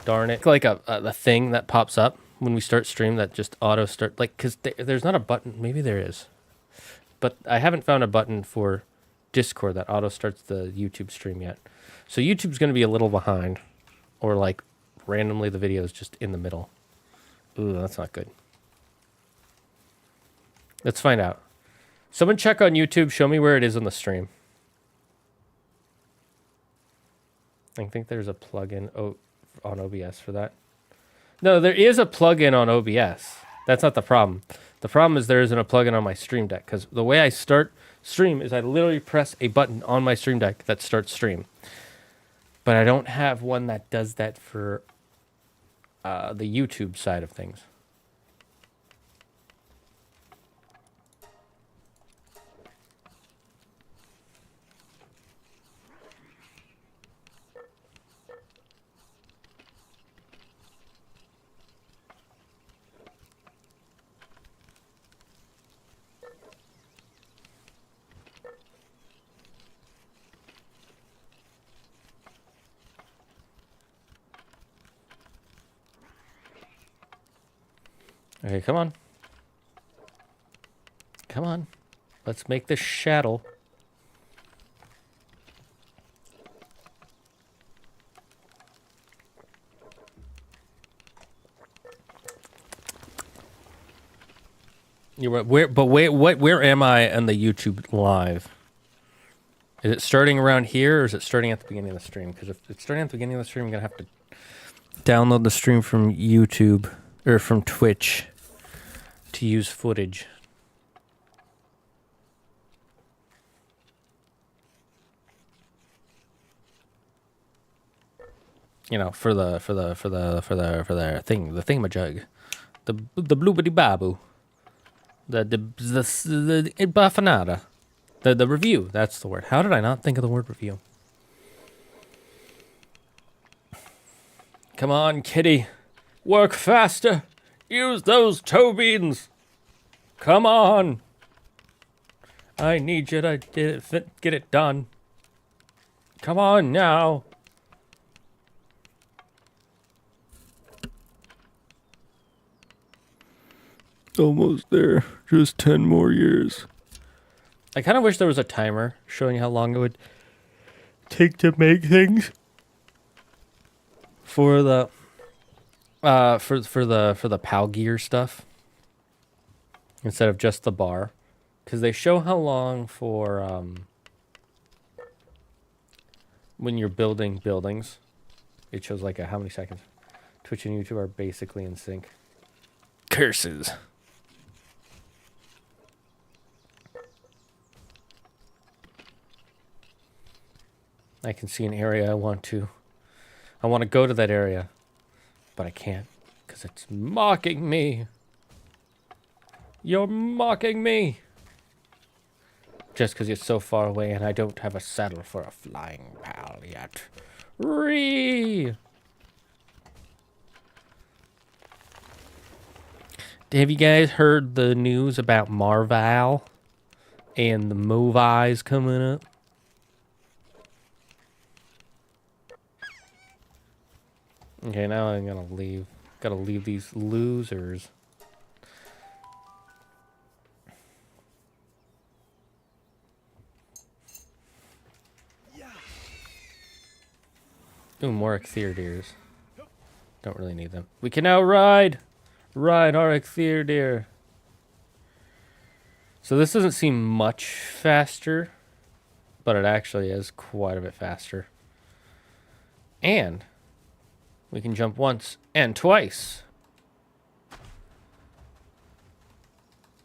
Darn it. Like a thing that pops up when we start stream that just auto start, like, because there's not a button. Maybe there is. But I haven't found a button for Discord that auto starts the YouTube stream yet. So YouTube's going to be a little behind. Or like randomly the video is just in the middle. Ooh, that's not good. Let's find out. Someone check on YouTube. Show me where it is on the stream. I think there's a plugin on OBS for that. No, there is a plugin on OBS. That's not the problem. The problem is there isn't a plugin on my Stream Deck, because the way I start stream is I literally press a button on my Stream Deck that starts stream. But I don't have one that does that for the YouTube side of things. Okay, come on. Come on. Let's make this shadow. Where am I on the YouTube live? Is it starting around here, or is it starting at the beginning of the stream? Because if it's starting at the beginning of the stream, I'm gonna have to download the stream from YouTube or from Twitch to use footage. You know, for the thing, the thingamajug, the bloobity babu, the baffanada, the review. That's the word. How did I not think of the word review? Come on, kitty, work faster. Use those toe beans. Come on. I need you to get it done. Come on now. Almost there. Just 10 more years. I kind of wish there was a timer showing how long it would take to make things for the for the PAL gear stuff instead of just the bar, because they show how long for when you're building buildings. It shows like how many seconds. Twitch and YouTube are basically in sync. Curses. I can see an area I want to go to that area, but I can't because it's mocking me. You're mocking me. Just because you're so far away and I don't have a saddle for a flying pal yet. Ree! Have you guys heard the news about Marvel and the movies coming up? Okay, now I'm gonna leave. Gotta leave these losers. Ooh, more Ectheodeers. Don't really need them. We can now ride our Ectheodeer. So this doesn't seem much faster, but it actually is quite a bit faster. And we can jump once and twice.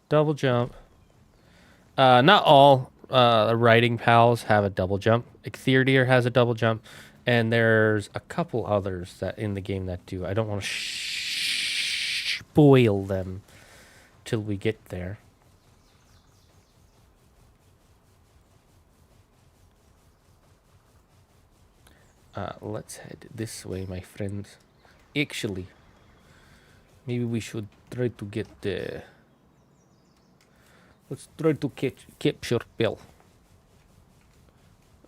Double jump. Not all riding pals have a double jump. Ectheodeer has a double jump. And there's a couple others that in the game that do. I don't want to spoil them till we get there. Let's head this way, my friends. Actually, maybe we should try to get the... Let's try to capture Bill.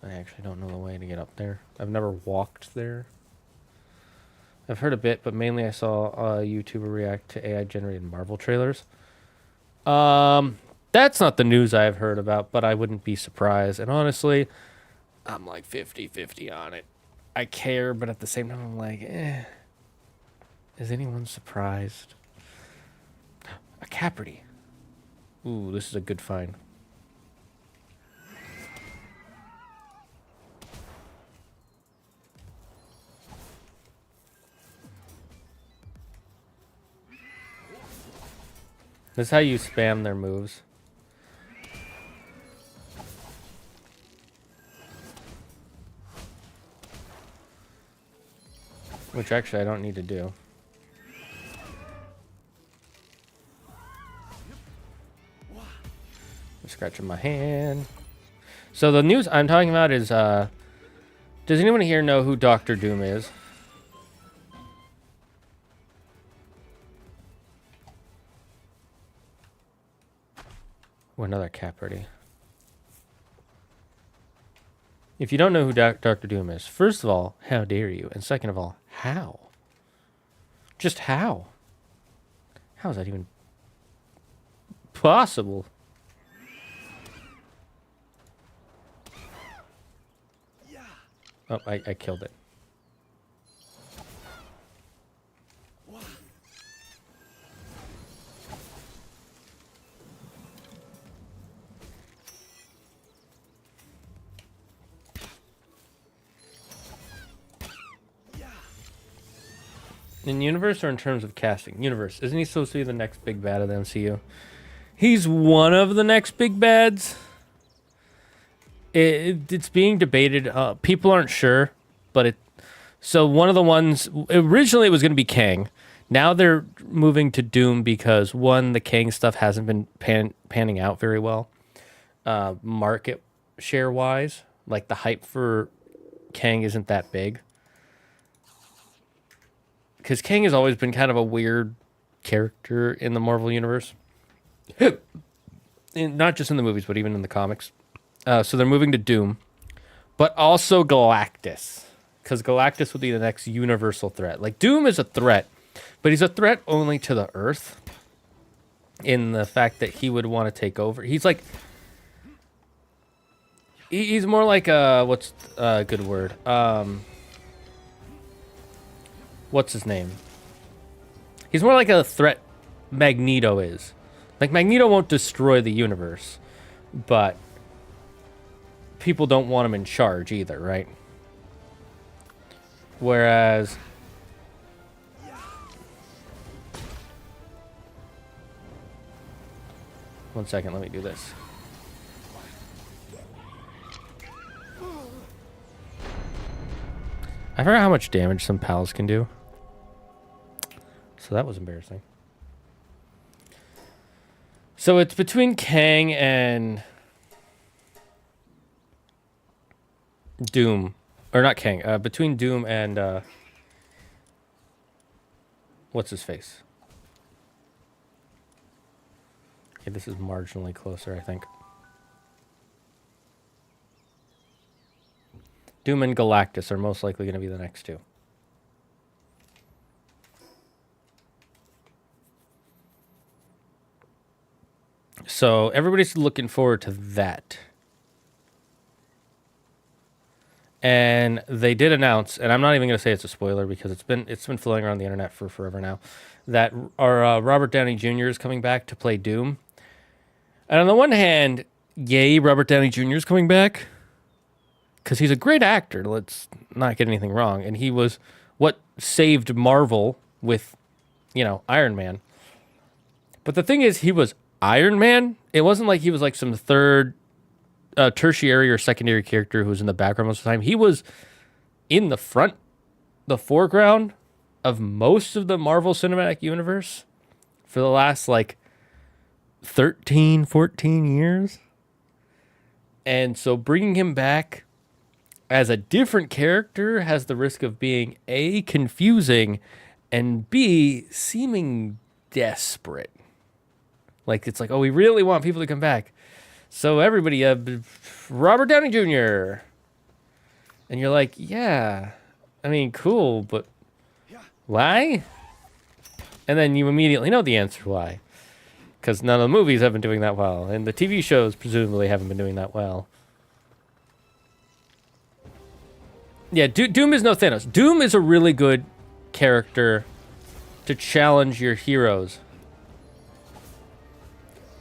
I actually don't know the way to get up there. I've never walked there. I've heard a bit, but mainly I saw a YouTuber react to AI-generated Marvel trailers. That's not the news I've heard about, but I wouldn't be surprised. And honestly, I'm like 50-50 on it. I care, but at the same time, I'm like, is anyone surprised? A Capricorn. Ooh, this is a good find. This is how you spam their moves. Which actually I don't need to do. I'm scratching my hand. So the news I'm talking about is, does anyone here know who Doctor Doom is? Oh, another Capricorn. If you don't know who Doctor Doom is, first of all, how dare you? And second of all, how? Just how? How is that even possible? Oh, I killed it. In universe or in terms of casting? Universe. Isn't he supposed to be the next big bad of the MCU? He's one of the next big bads. It's being debated. People aren't sure, but so one of the ones originally it was going to be Kang. Now they're moving to Doom because one, the Kang stuff hasn't been panning out very well, market share wise. Like the hype for Kang isn't that big. Because Kang has always been kind of a weird character in the Marvel Universe. Not just in the movies, but even in the comics. So they're moving to Doom. But also Galactus. Because Galactus would be the next universal threat. Like, Doom is a threat. But he's a threat only to the Earth. In the fact that he would want to take over. He's like... He's more like a... What's a good word? What's his name? He's more like a threat Magneto is. Like, Magneto won't destroy the universe, but people don't want him in charge either, right? Whereas... One second, let me do this. I forgot how much damage some pals can do. So that was embarrassing. So it's between Kang and Doom. Or not Kang. Between Doom and... what's his face? Okay, this is marginally closer, I think. Doom and Galactus are most likely going to be the next two. So everybody's looking forward to that. And they did announce, and I'm not even going to say it's a spoiler because it's been floating around the internet for forever now, that our Robert Downey Jr. is coming back to play Doom. And on the one hand, yay, Robert Downey Jr. is coming back. Because he's a great actor, let's not get anything wrong. And he was what saved Marvel with, you know, Iron Man. But the thing is, he was Iron Man. It wasn't like he was like some third, tertiary or secondary character who was in the background most of the time. He was in the front, the foreground of most of the Marvel Cinematic Universe for the last like 13, 14 years. And so bringing him back as a different character has the risk of being A, confusing, and B, seeming desperate. Like, it's like, oh, we really want people to come back. So everybody, Robert Downey Jr. And you're like, yeah, I mean, cool, but Why? And then you immediately know the answer why. Because none of the movies have been doing that well. And the TV shows presumably haven't been doing that well. Yeah, Doom is no Thanos. Doom is a really good character to challenge your heroes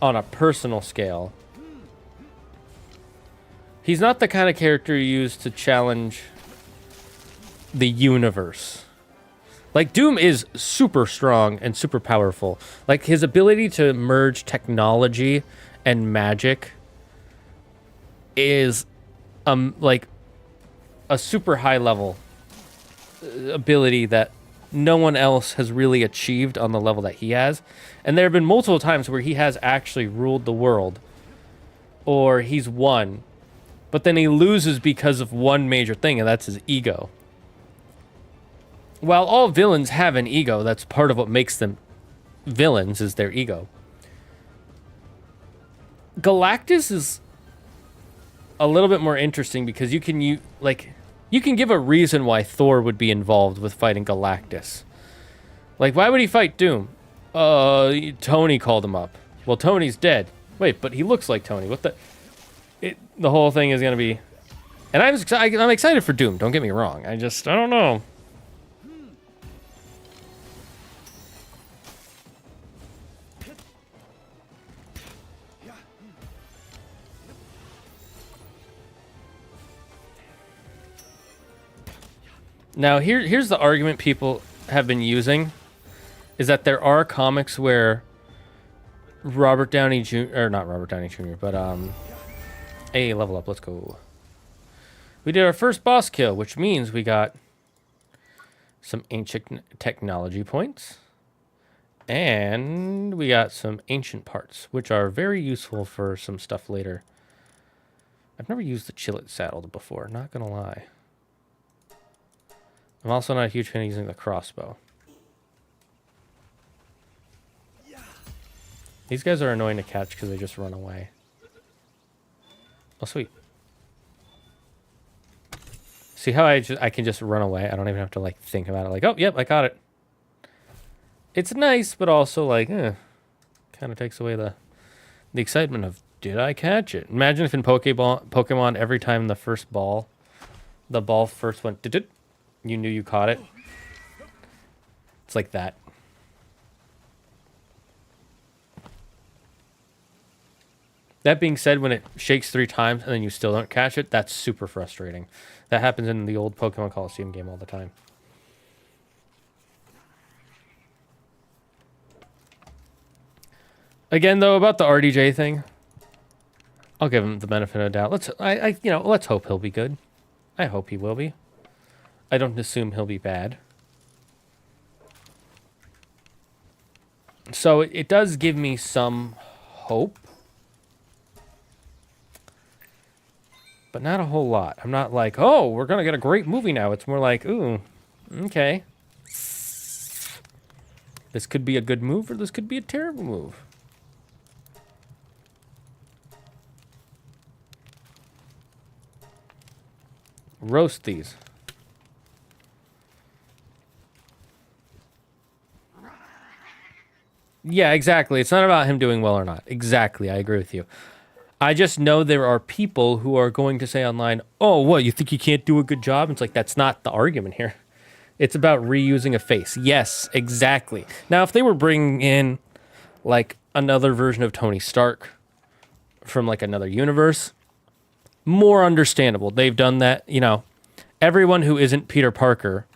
on a personal scale. He's not the kind of character you use to challenge the universe. Like, Doom is super strong and super powerful. Like, his ability to merge technology and magic is, like, a super high level ability that no one else has really achieved on the level that he has. And there have been multiple times where he has actually ruled the world, or he's won, but then he loses because of one major thing, and that's his ego. While all villains have an ego, that's part of what makes them villains, is their ego. Galactus is a little bit more interesting because you can give a reason why Thor would be involved with fighting Galactus. Like, why would he fight Doom? Tony called him up. Well, Tony's dead. Wait, but he looks like Tony. What the... The whole thing is going to be... And I'm excited for Doom, don't get me wrong. I don't know. Now, here's the argument people have been using, is that there are comics where Robert Downey Jr., or not Robert Downey Jr., but, hey, level up, let's go. We did our first boss kill, which means we got some ancient technology points, and we got some ancient parts, which are very useful for some stuff later. I've never used the Chillet saddle before, not gonna lie. I'm also not a huge fan of using the crossbow. These guys are annoying to catch because they just run away. Oh, sweet. See how I can just run away? I don't even have to, like, think about it. Like, oh, yep, I caught it. It's nice, but also, like, kind of takes away the excitement of, did I catch it? Imagine if in Pokemon, every time the ball first went, you knew you caught it. It's like that. That being said, when it shakes 3 times and then you still don't catch it, that's super frustrating. That happens in the old Pokemon Coliseum game all the time. Again, though, about the RDJ thing, I'll give him the benefit of the doubt. Let's hope he'll be good. I hope he will be. I don't assume he'll be bad. So it does give me some hope. But not a whole lot. I'm not like, oh, we're going to get a great movie now. It's more like, ooh, okay. This could be a good move or this could be a terrible move. Roast these. Yeah, exactly. It's not about him doing well or not. Exactly. I agree with you. I just know there are people who are going to say online, oh, what, you think you can't do a good job? It's like, that's not the argument here. It's about reusing a face. Yes, exactly. Now, if they were bringing in, like, another version of Tony Stark from, like, another universe, more understandable. They've done that, you know. Everyone who isn't Peter Parker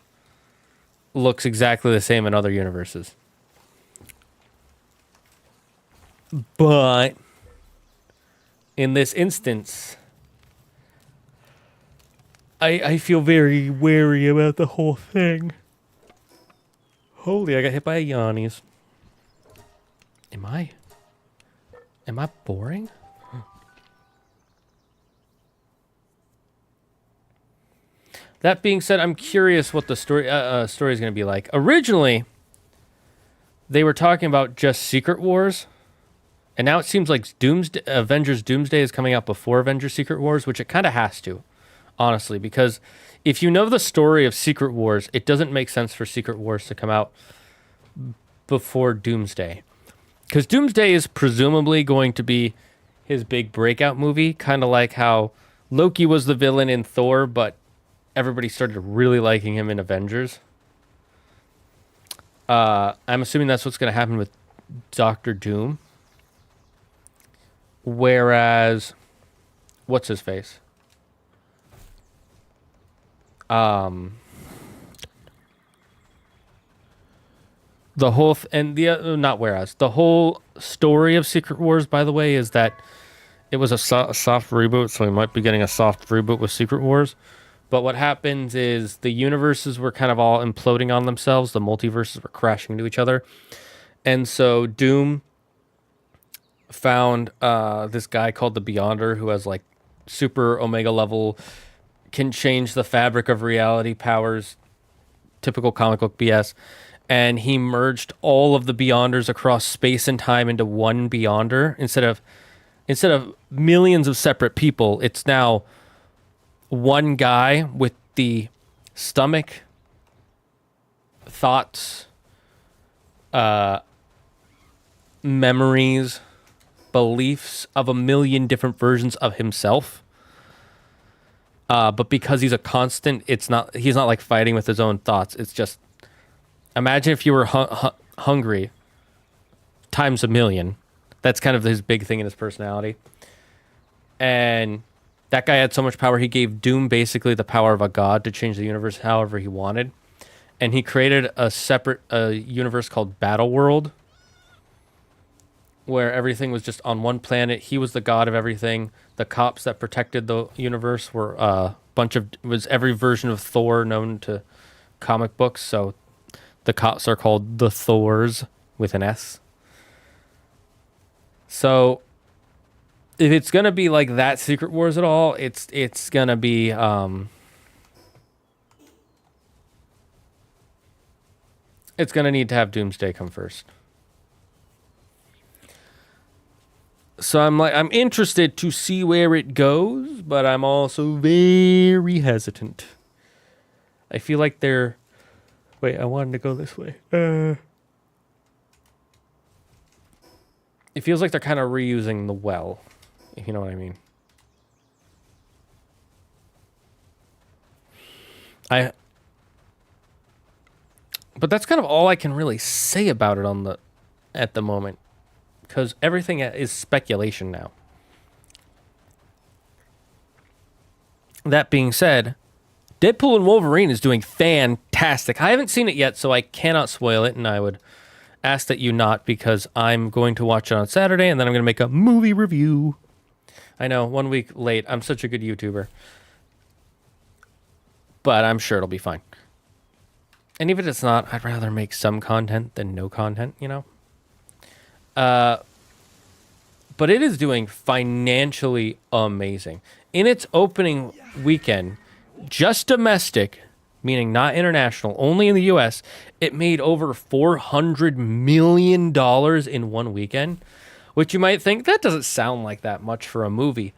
looks exactly the same in other universes. But in this instance, I feel very wary about the whole thing. Holy, I got hit by a Yanni's. Am I boring? That being said, I'm curious what the story is going to be like. Originally, they were talking about just Secret Wars. And now it seems like Avengers Doomsday is coming out before Avengers Secret Wars, which it kind of has to. honestly, because if you know the story of Secret Wars, it doesn't make sense for Secret Wars to come out before Doomsday. Because Doomsday is presumably going to be his big breakout movie, kind of like how Loki was the villain in Thor, but everybody started really liking him in Avengers. I'm assuming that's what's going to happen with Doctor Doom. Whereas, what's his face? The whole the whole story of Secret Wars, by the way, is that it was a soft reboot, so we might be getting a soft reboot with Secret Wars. But what happens is the universes were kind of all imploding on themselves. The multiverses were crashing into each other. And so Doom found this guy called the Beyonder who has like super Omega level, can change the fabric of reality powers, typical comic book BS. And he merged all of the Beyonders across space and time into one Beyonder. Instead of millions of separate people, it's now one guy with the stomach, thoughts, memories, beliefs of a million different versions of himself. But because he's a constant, he's not like fighting with his own thoughts. It's just, imagine if you were hungry times a million. That's kind of his big thing in his personality. And that guy had so much power, he gave Doom basically the power of a god to change the universe however he wanted. And he created a separate universe called Battleworld, where everything was just on one planet. He was the god of everything. The cops that protected the universe were was every version of Thor known to comic books. So the cops are called the Thors with an S. So if it's gonna be like that Secret Wars at all, it's gonna be it's gonna need to have Doomsday come first. So I'm interested to see where it goes, but I'm also very hesitant. I feel like they're... Wait, I wanted to go this way. It feels like they're kind of reusing the well, if you know what I mean. But that's kind of all I can really say about it at the moment, because everything is speculation now. That being said, Deadpool and Wolverine is doing fantastic. I haven't seen it yet, so I cannot spoil it, and I would ask that you not, because I'm going to watch it on Saturday, and then I'm going to make a movie review. I know, 1 week late. I'm such a good YouTuber. But I'm sure it'll be fine. And even if it's not, I'd rather make some content than no content, you know? But it is doing financially amazing. In its opening weekend, just domestic, meaning not international, only in the US, it made over $400 million in one weekend, which you might think, that doesn't sound like that much for a movie.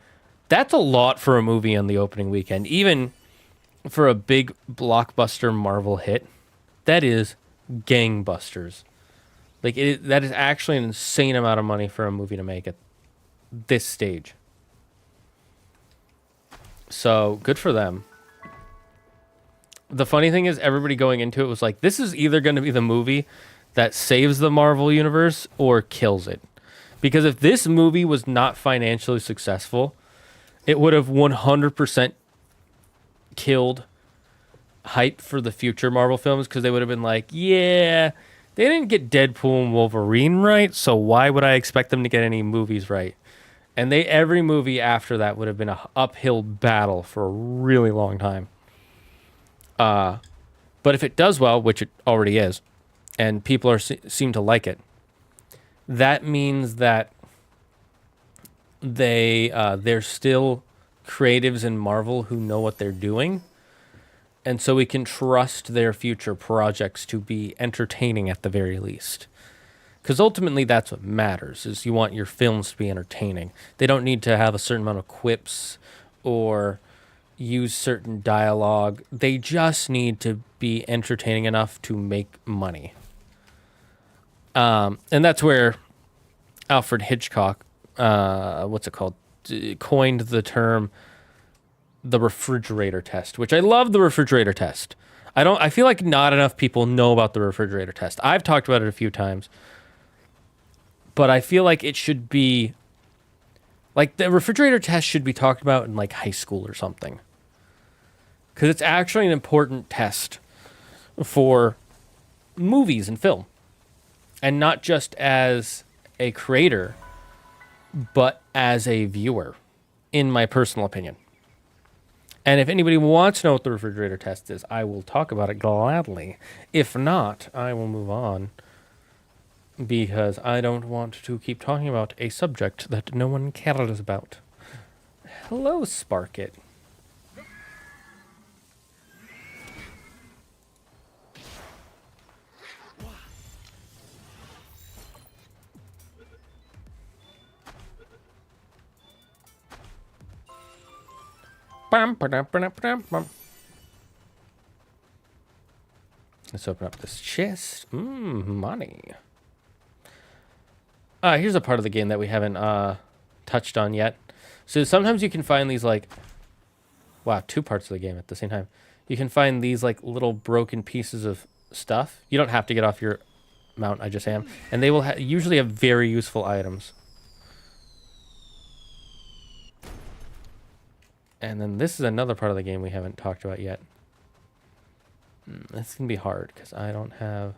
That's a lot for a movie on the opening weekend, even for a big blockbuster Marvel hit. That is gangbusters. Like, that is actually an insane amount of money for a movie to make at this stage. So, good for them. The funny thing is, everybody going into it was like, this is either going to be the movie that saves the Marvel Universe or kills it. Because if this movie was not financially successful, it would have 100% killed hype for the future Marvel films, because they would have been like, yeah, they didn't get Deadpool and Wolverine right, so why would I expect them to get any movies right? And every movie after that would have been an uphill battle for a really long time. But if it does well, which it already is, and people seem to like it, that means that they're still creatives in Marvel who know what they're doing. And so we can trust their future projects to be entertaining at the very least. Because ultimately that's what matters, is you want your films to be entertaining. They don't need to have a certain amount of quips or use certain dialogue. They just need to be entertaining enough to make money. And that's where Alfred Hitchcock, what's it called, coined the term the refrigerator test, which I love the refrigerator test. I feel like not enough people know about the refrigerator test. I've talked about it a few times, but I feel like it should be, like, the refrigerator test should be talked about in like high school or something. Because it's actually an important test for movies and film. And not just as a creator, but as a viewer, in my personal opinion. And if anybody wants to know what the refrigerator test is, I will talk about it gladly. If not, I will move on. Because I don't want to keep talking about a subject that no one cares about. Hello, Sparkit. Let's open up this chest. Money. Here's a part of the game that we haven't touched on yet. So sometimes you can find these, like, wow, two parts of the game at the same time. You can find these like little broken pieces of stuff. You don't have to get off your mount, I just am. And they will usually have very useful items. And then this is another part of the game we haven't talked about yet. This can be hard because I don't have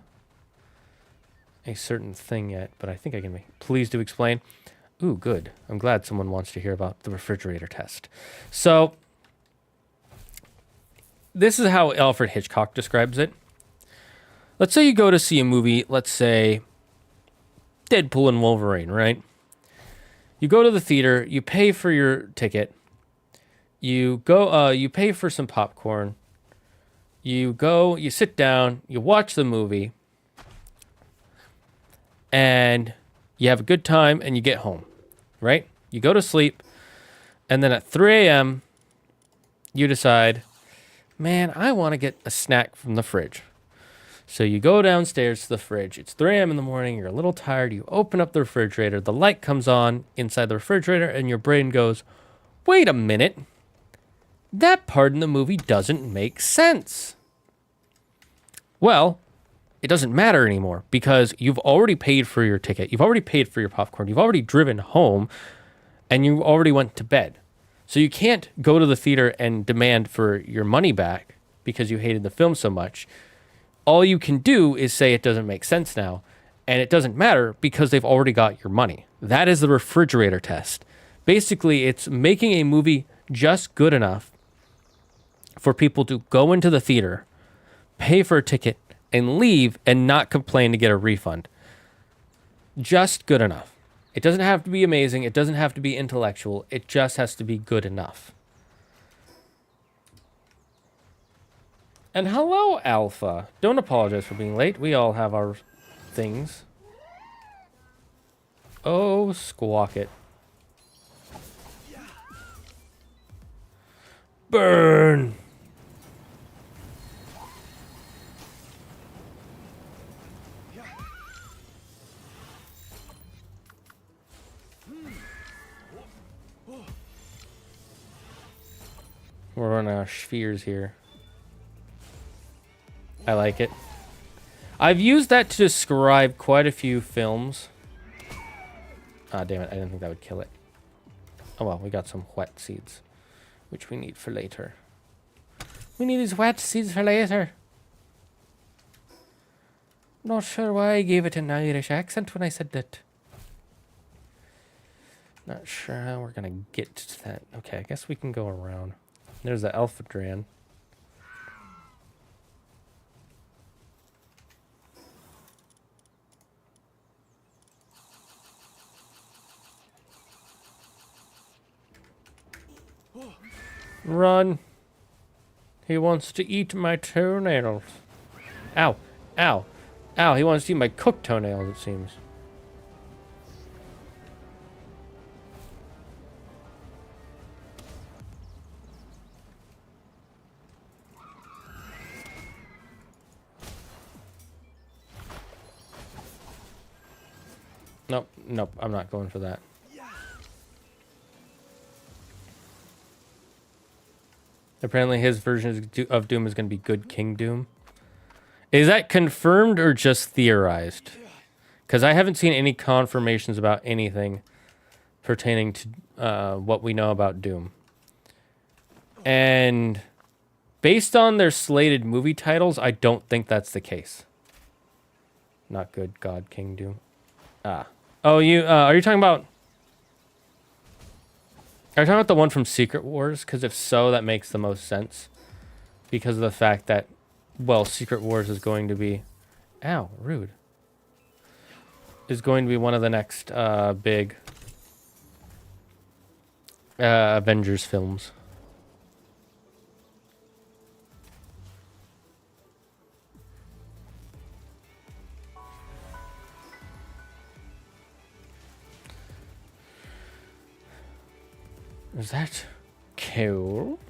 a certain thing yet, but I think I can make. Please do explain. Ooh, good. I'm glad someone wants to hear about the refrigerator test. So, this is how Alfred Hitchcock describes it. Let's say you go to see a movie, let's say Deadpool and Wolverine, right? You go to the theater, you pay for your ticket, you go, you pay for some popcorn, you go, you sit down, you watch the movie, and you have a good time, and you get home, right? You go to sleep, and then at 3 a.m., you decide, man, I want to get a snack from the fridge. So you go downstairs to the fridge. It's 3 a.m. in the morning. You're a little tired. You open up the refrigerator. The light comes on inside the refrigerator, and your brain goes, wait a minute. That part in the movie doesn't make sense. Well, it doesn't matter anymore because you've already paid for your ticket. You've already paid for your popcorn. You've already driven home, and you already went to bed. So you can't go to the theater and demand for your money back because you hated the film so much. All you can do is say it doesn't make sense now, and it doesn't matter because they've already got your money. That is the refrigerator test. Basically, it's making a movie just good enough for people to go into the theater, pay for a ticket, and leave and not complain to get a refund. Just good enough. It doesn't have to be amazing. It doesn't have to be intellectual. It just has to be good enough. And hello, Alpha. Don't apologize for being late. We all have our things. Oh, squawk it. Burn! We're running out of spheres here. I like it. I've used that to describe quite a few films. Ah, damn it. I didn't think that would kill it. Oh, well, we got some wet seeds, which we need for later. We need these wet seeds for later. Not sure why I gave it an Irish accent when I said that. Not sure how we're going to get to that. Okay, I guess we can go around. There's the Alpha Dran. Run. He wants to eat my toenails. Ow. Ow. Ow, he wants to eat my cooked toenails, it seems. Nope, nope, I'm not going for that. Apparently his version of Doom is going to be Good King Doom. Is that confirmed or just theorized? Because I haven't seen any confirmations about anything pertaining to what we know about Doom. And based on their slated movie titles, I don't think that's the case. Not good, God, King Doom. Ah. Oh, you, are you talking about... Are you talking about the one from Secret Wars? Because if so, that makes the most sense. Because of the fact that, well, Secret Wars is going to be... Ow, rude. Is going to be one of the next big Avengers films. Is that cool?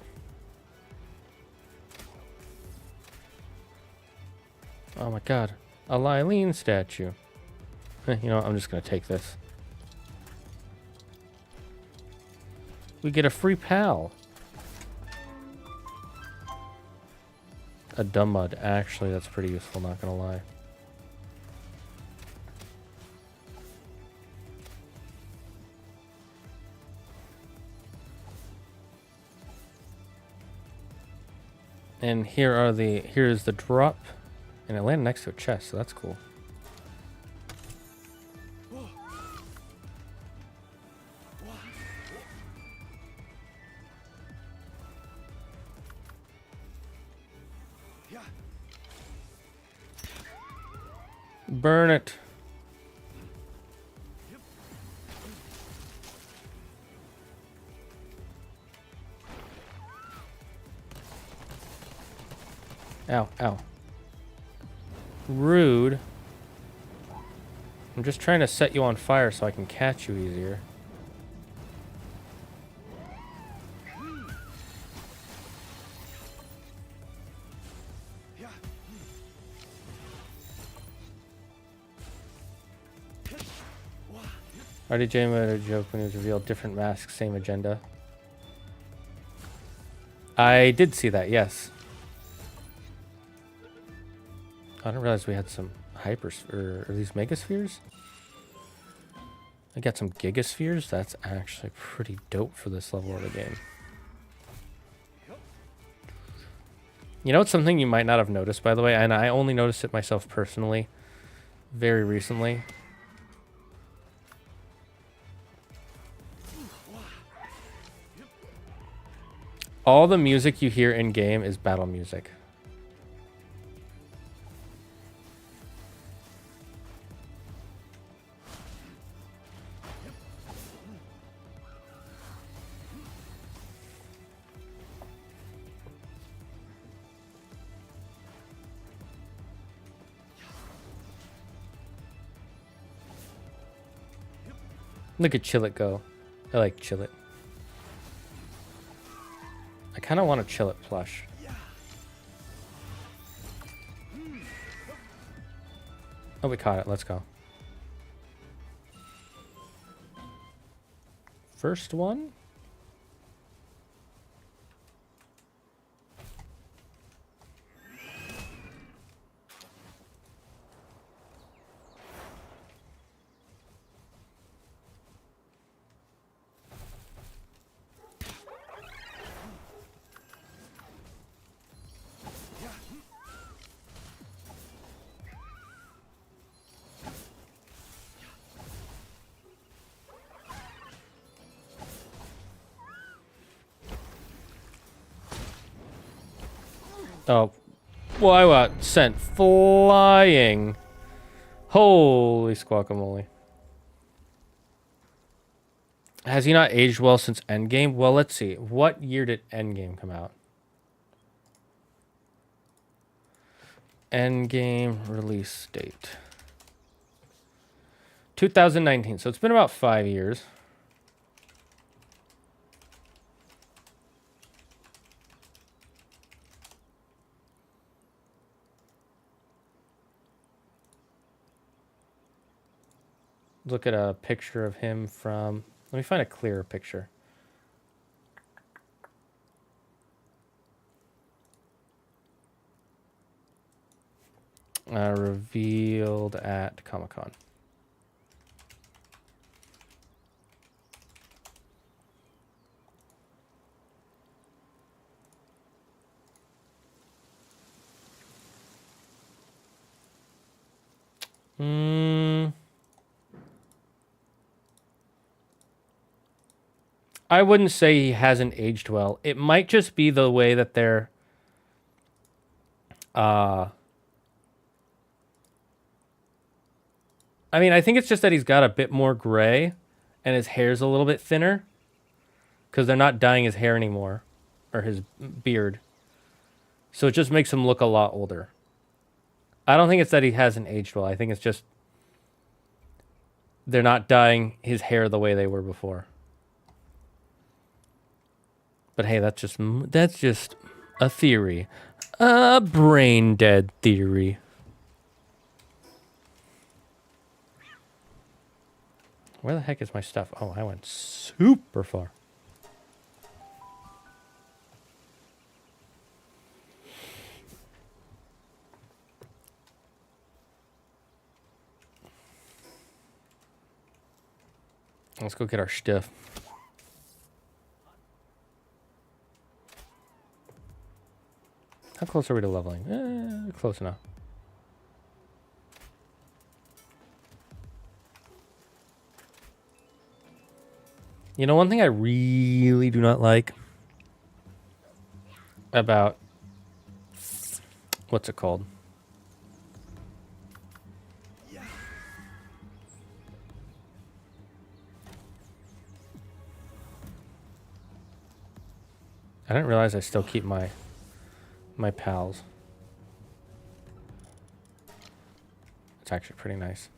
Oh my god. A Lylene statue. You know, I'm just going to take this. We get a free pal. A dumb mud. Actually, that's pretty useful, not going to lie. And here's the drop. And it landed next to a chest, so that's cool. Burn it. Ow, ow. Rude. I'm just trying to set you on fire so I can catch you easier. RDJ made a joke when he was revealed different masks, same agenda. I did see that, yes. I didn't realize we had some or are these megaspheres? I got some gigaspheres. That's actually pretty dope for this level of the game. You know, it's something you might not have noticed, by the way, and I only noticed it myself personally very recently. All the music you hear in game is battle music. Look at Chillet go. I like Chillet. I kind of want a Chillet plush. Oh, we caught it. Let's go. First one. Oh, well, I got sent flying. Holy squawkamole. Has he not aged well since Endgame? Well, let's see. What year did Endgame come out? Endgame release date. 2019. So it's been about 5 years. look at a picture of him from... Let me find a clearer picture. Revealed at Comic-Con. I wouldn't say he hasn't aged well. It might just be the way that they're... I mean, I think it's just that he's got a bit more gray and his hair's a little bit thinner because they're not dyeing his hair anymore or his beard. So it just makes him look a lot older. I don't think it's that he hasn't aged well. I think it's just they're not dyeing his hair the way they were before. But hey, that's just a theory. A brain dead theory. Where the heck is my stuff? Oh, I went super far. Let's go get our stuff. How close are we to leveling? Close enough. You know, one thing I really do not like about... What's it called? I didn't realize I still keep my pals. It's actually pretty nice.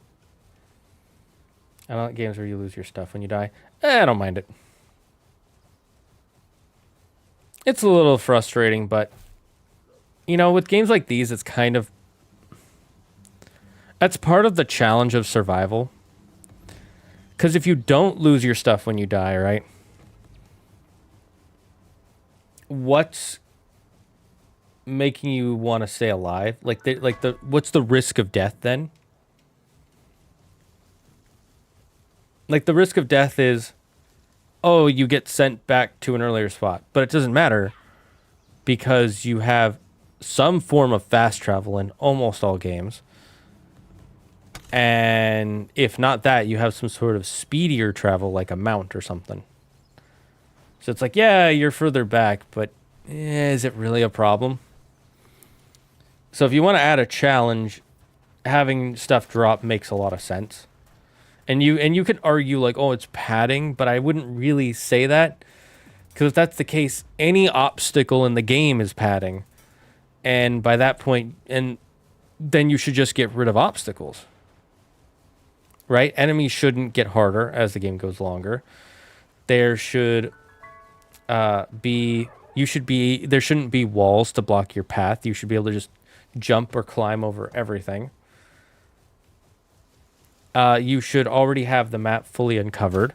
I don't like games where you lose your stuff when you die. I don't mind it. It's a little frustrating, but you know, with games like these, it's kind of... That's part of the challenge of survival. Because if you don't lose your stuff when you die, right? What's making you want to stay alive? What's the risk of death then? Like, the risk of death is, oh, you get sent back to an earlier spot. But it doesn't matter because you have some form of fast travel in almost all games. And if not that, you have some sort of speedier travel like a mount or something. So it's like, yeah, you're further back, but is it really a problem? So if you want to add a challenge, having stuff drop makes a lot of sense. And you could argue like, oh, it's padding, but I wouldn't really say that. Because if that's the case, any obstacle in the game is padding. And by that point, and then you should just get rid of obstacles. Right? Enemies shouldn't get harder as the game goes longer. There should there shouldn't be walls to block your path. You should be able to just jump or climb over everything. You should already have the map fully uncovered.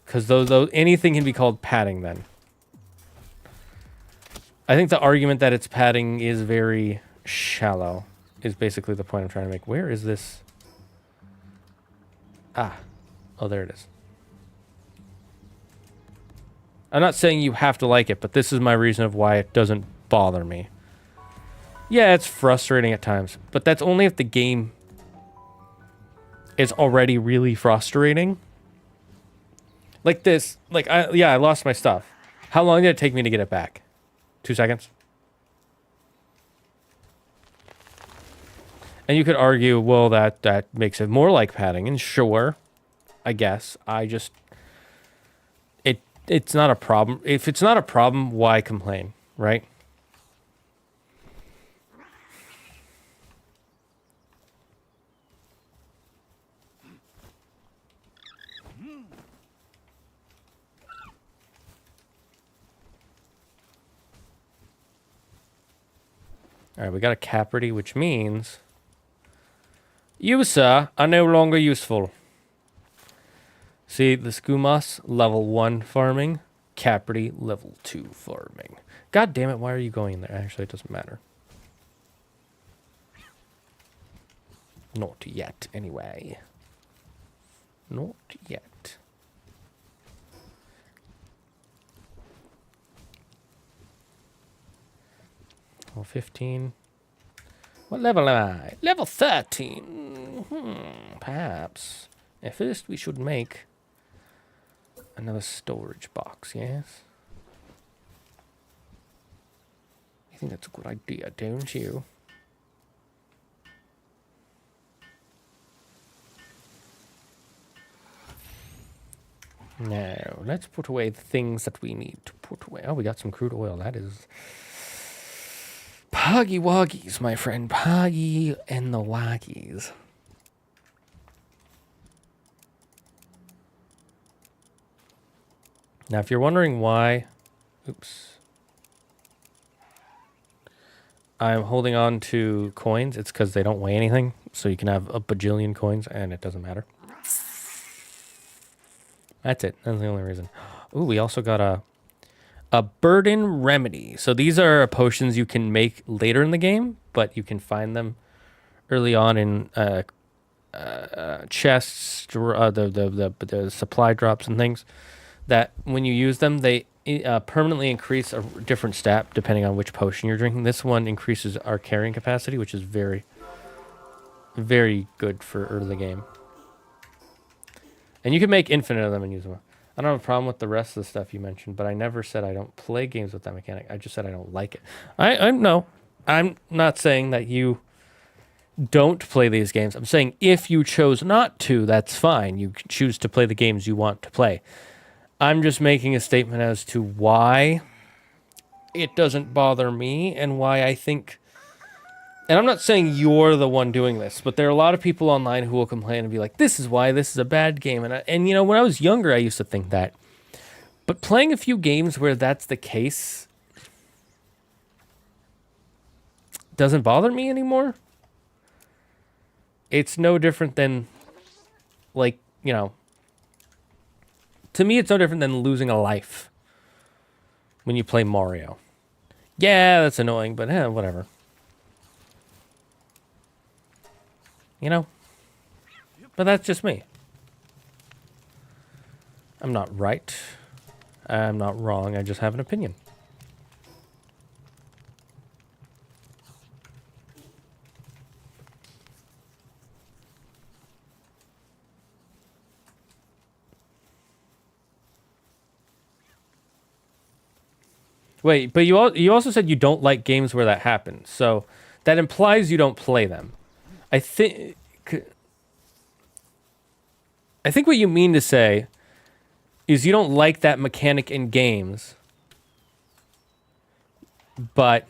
Because though anything can be called padding then. I think the argument that it's padding is very shallow. Is basically the point I'm trying to make. Where is this? Ah. Oh, there it is. I'm not saying you have to like it, but this is my reason of why it doesn't bother me. Yeah, it's frustrating at times, but that's only if the game is already really frustrating. Like this, I lost my stuff. How long did it take me to get it back? 2 seconds? And you could argue, well, that makes it more like padding, and sure, I guess. It's not a problem. If it's not a problem, why complain, right? All right, we got a Capridy, which means You, sir, are no longer useful. See, the Skumas, level 1 farming. Capridy, level 2 farming. God damn it, why are you going there? Actually, it doesn't matter. Not yet, anyway. Not yet. Level 15. What level am I? Level 13. Perhaps. At first, we should make another storage box, yes? I think that's a good idea, don't you? Now, let's put away the things that we need to put away. Oh, we got some crude oil. That is... Poggy Woggies, my friend. Poggy and the Woggies. Now, if you're wondering why... Oops. I'm holding on to coins. It's because they don't weigh anything. So you can have a bajillion coins, and it doesn't matter. That's it. That's the only reason. Ooh, we also got a burden remedy. So these are potions you can make later in the game, but you can find them early on in chests, the supply drops and things. That when you use them, they permanently increase a different stat depending on which potion you're drinking. This one increases our carrying capacity, which is very, very good for early game. And you can make infinite of them and use them. I don't have a problem with the rest of the stuff you mentioned, but I never said I don't play games with that mechanic. I just said I don't like it. No, I'm not saying that you don't play these games. I'm saying if you chose not to, that's fine. You can choose to play the games you want to play. I'm just making a statement as to why it doesn't bother me and why I think... And I'm not saying you're the one doing this, but there are a lot of people online who will complain and be like, this is why this is a bad game. And you know, when I was younger, I used to think that. But playing a few games where that's the case doesn't bother me anymore. It's no different than, like, you know, to me, it's no different than losing a life when you play Mario. Yeah, that's annoying, but whatever. You know? But that's just me. I'm not right. I'm not wrong. I just have an opinion. Wait, but you also said you don't like games where that happens. So that implies you don't play them. I think what you mean to say is you don't like that mechanic in games, but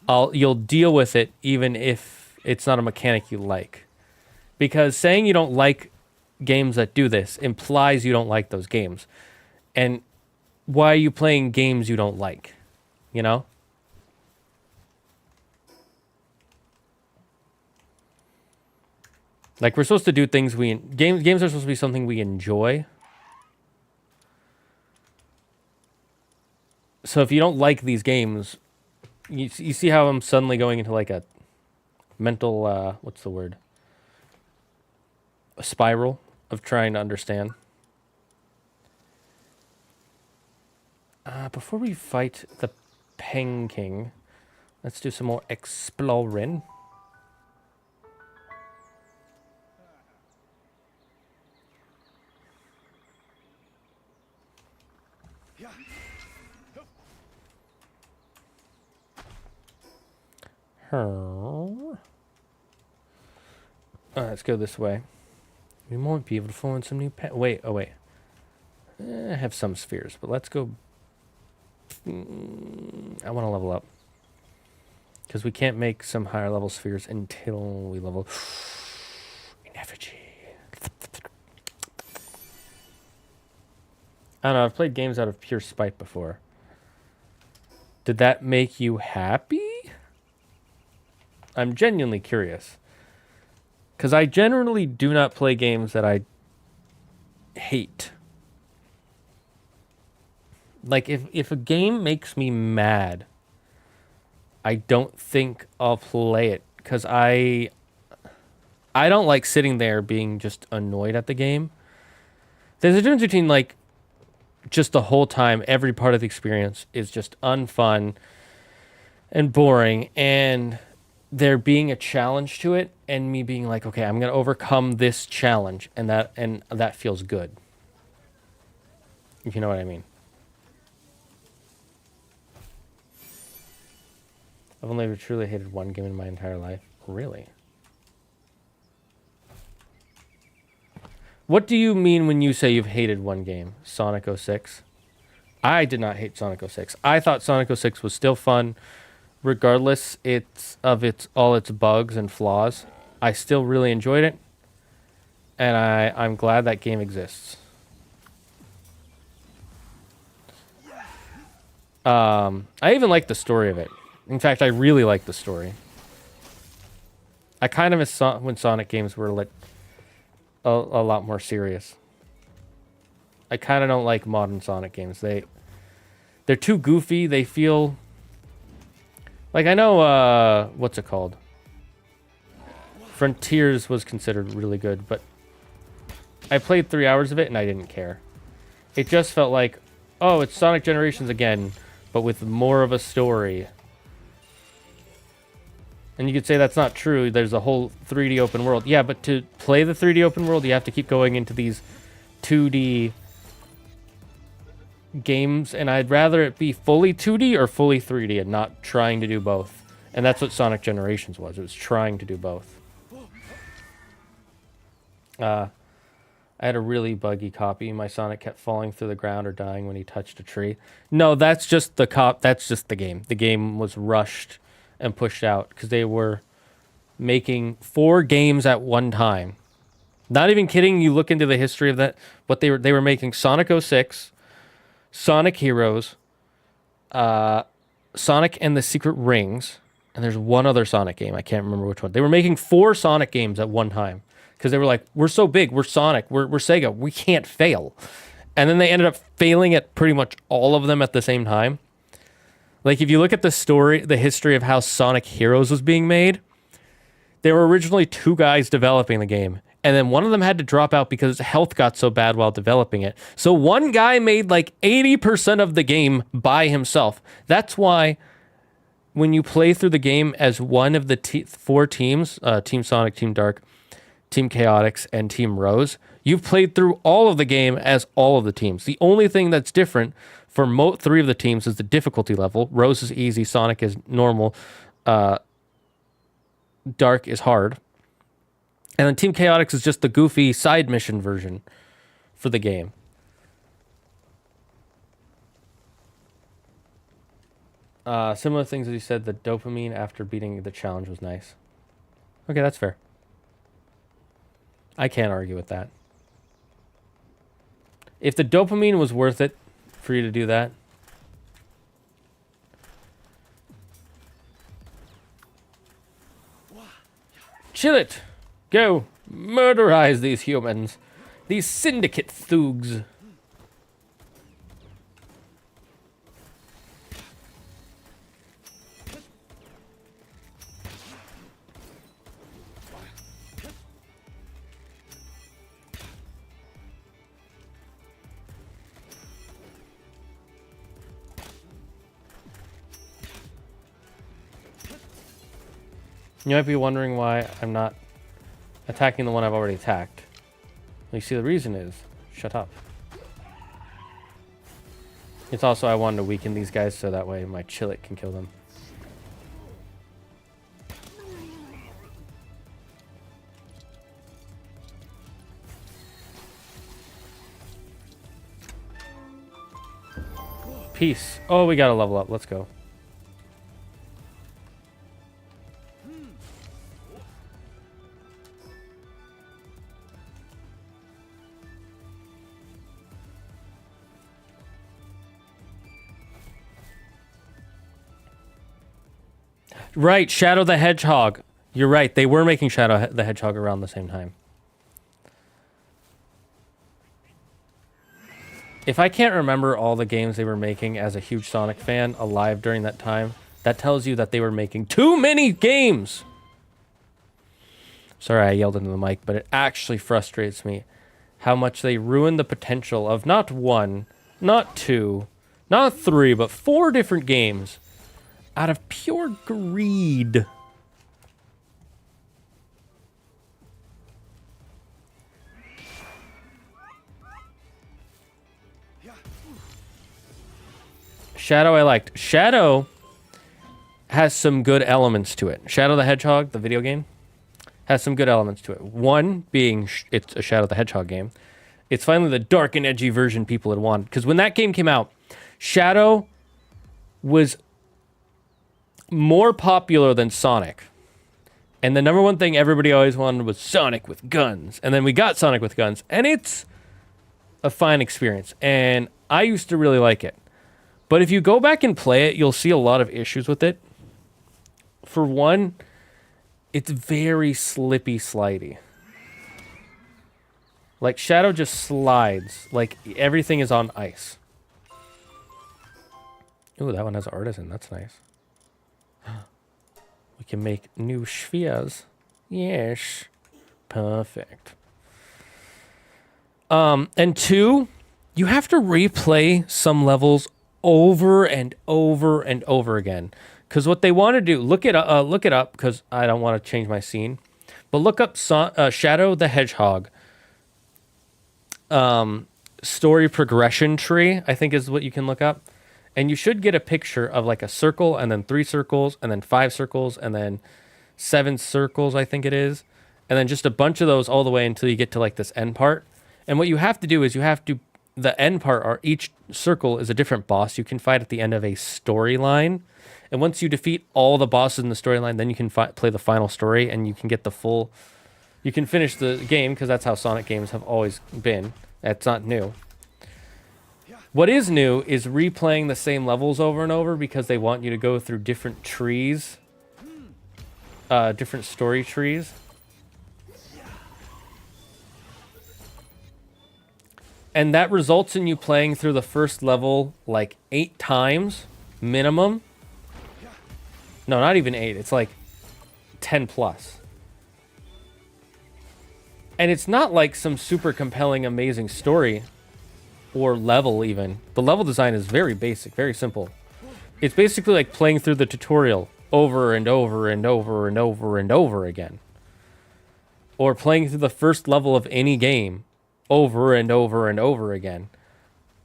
you'll deal with it even if it's not a mechanic you like. Because saying you don't like games that do this implies you don't like those games. And why are you playing games you don't like? You know? Like, we're supposed to do things games are supposed to be something we enjoy. So if you don't like these games, you see how I'm suddenly going into like a mental, what's the word? A spiral of trying to understand. Before we fight the Peng King, let's do some more exploring. Let's go this way. We might be able to find some new wait. I have some spheres, but let's go. I want to level up. Because we can't make some higher level spheres until we level in effigy. I don't know, I've played games out of pure spite before. Did that make you happy? I'm genuinely curious. Because I generally do not play games that I hate. Like, if a game makes me mad, I don't think I'll play it. Because I don't like sitting there being just annoyed at the game. There's a difference between, like, just the whole time, every part of the experience is just unfun and boring, and there being a challenge to it, and me being like, okay, I'm gonna overcome this challenge, and that feels good. If you know what I mean. I've only ever truly hated one game in my entire life. Really? What do you mean when you say you've hated one game? Sonic 06? I did not hate Sonic 06. I thought Sonic 06 was still fun, regardless all its bugs and flaws. I still really enjoyed it, and I'm glad that game exists. I even like the story of it. In fact, I really like the story. I kind of miss when Sonic games were like a lot more serious. I kind of don't like modern Sonic games. They're too goofy. They feel like, I know what's it called? Frontiers was considered really good, but I played 3 hours of it and I didn't care. It just felt like, oh, it's Sonic Generations again, but with more of a story. And you could say that's not true. There's a whole 3D open world. Yeah, but to play the 3D open world, you have to keep going into these 2D games. And I'd rather it be fully 2D or fully 3D and not trying to do both. And that's what Sonic Generations was. It was trying to do both. I had a really buggy copy. My Sonic kept falling through the ground or dying when he touched a tree. No, that's just that's just the game. The game was rushed and pushed out because they were making 4 games at one time. Not even kidding. You look into the history of that. What they were making: Sonic 06, Sonic Heroes, Sonic and the Secret Rings, and there's one other Sonic game. I can't remember which one. They were making 4 Sonic games at one time because they were like, we're so big, we're Sonic, we're Sega, we can't fail. And then they ended up failing at pretty much all of them at the same time. Like, if you look at the story, the history of how Sonic Heroes was being made, there were originally 2 guys developing the game. And then one of them had to drop out because his health got so bad while developing it. So one guy made like 80% of the game by himself. That's why when you play through the game as one of the 4 teams, Team Sonic, Team Dark, Team Chaotix, and Team Rose, you've played through all of the game as all of the teams. The only thing that's different for 3 of the teams is the difficulty level. Rose is easy, Sonic is normal, Dark is hard. And then Team Chaotix is just the goofy side mission version for the game. Similar things as you said, the dopamine after beating the challenge was nice. Okay, that's fair. I can't argue with that. If the dopamine was worth it for you to do that, chill it. Go murderize these humans. These syndicate thugs. You might be wondering why I'm not attacking the one I've already attacked. You see, the reason is, shut up. It's also I wanted to weaken these guys so that way my Chillet can kill them. Peace. Oh, we gotta level up. Let's go. Right, Shadow the Hedgehog. You're right. They were making Shadow the Hedgehog around the same time. If I can't remember all the games they were making as a huge Sonic fan alive during that time, that tells you that they were making too many games. Sorry, I yelled into the mic, but it actually frustrates me how much they ruined the potential of not 1, not 2, not 3, but 4 different games out of pure greed. Shadow I liked. Shadow has some good elements to it. Shadow the Hedgehog, the video game, has some good elements to it. One being it's a Shadow the Hedgehog game. It's finally the dark and edgy version people had wanted. Because when that game came out, Shadow was more popular than Sonic. And the number one thing everybody always wanted was Sonic with guns. And then we got Sonic with guns. And it's a fine experience. And I used to really like it. But if you go back and play it, you'll see a lot of issues with it. For one, it's very slippy slidey. Like, Shadow just slides. Like, everything is on ice. Ooh, that one has Artisan. That's nice. We can make new spheres. Yes. Perfect. And 2, you have to replay some levels over and over and over again, because what they want to do, look it up, because I don't want to change my scene, but look up Shadow the Hedgehog story progression tree, I think is what you can look up, and you should get a picture of like a circle and then 3 circles and then 5 circles and then 7 circles, I think it is, and then just a bunch of those all the way until you get to like this end part. And what you have to do is the end part, or each circle is a different boss you can fight at the end of a storyline. And once you defeat all the bosses in the storyline, then you can play the final story, and you can get you can finish the game, because that's how Sonic games have always been. That's not new. What is new is replaying the same levels over and over, because they want you to go through different trees, different story trees. And that results in you playing through the first level like 8 times minimum. No, not even 8. It's like 10 plus. And it's not like some super compelling, amazing story or level even. The level design is very basic, very simple. It's basically like playing through the tutorial over and over and over and over and over again. Or playing through the first level of any game over and over and over again.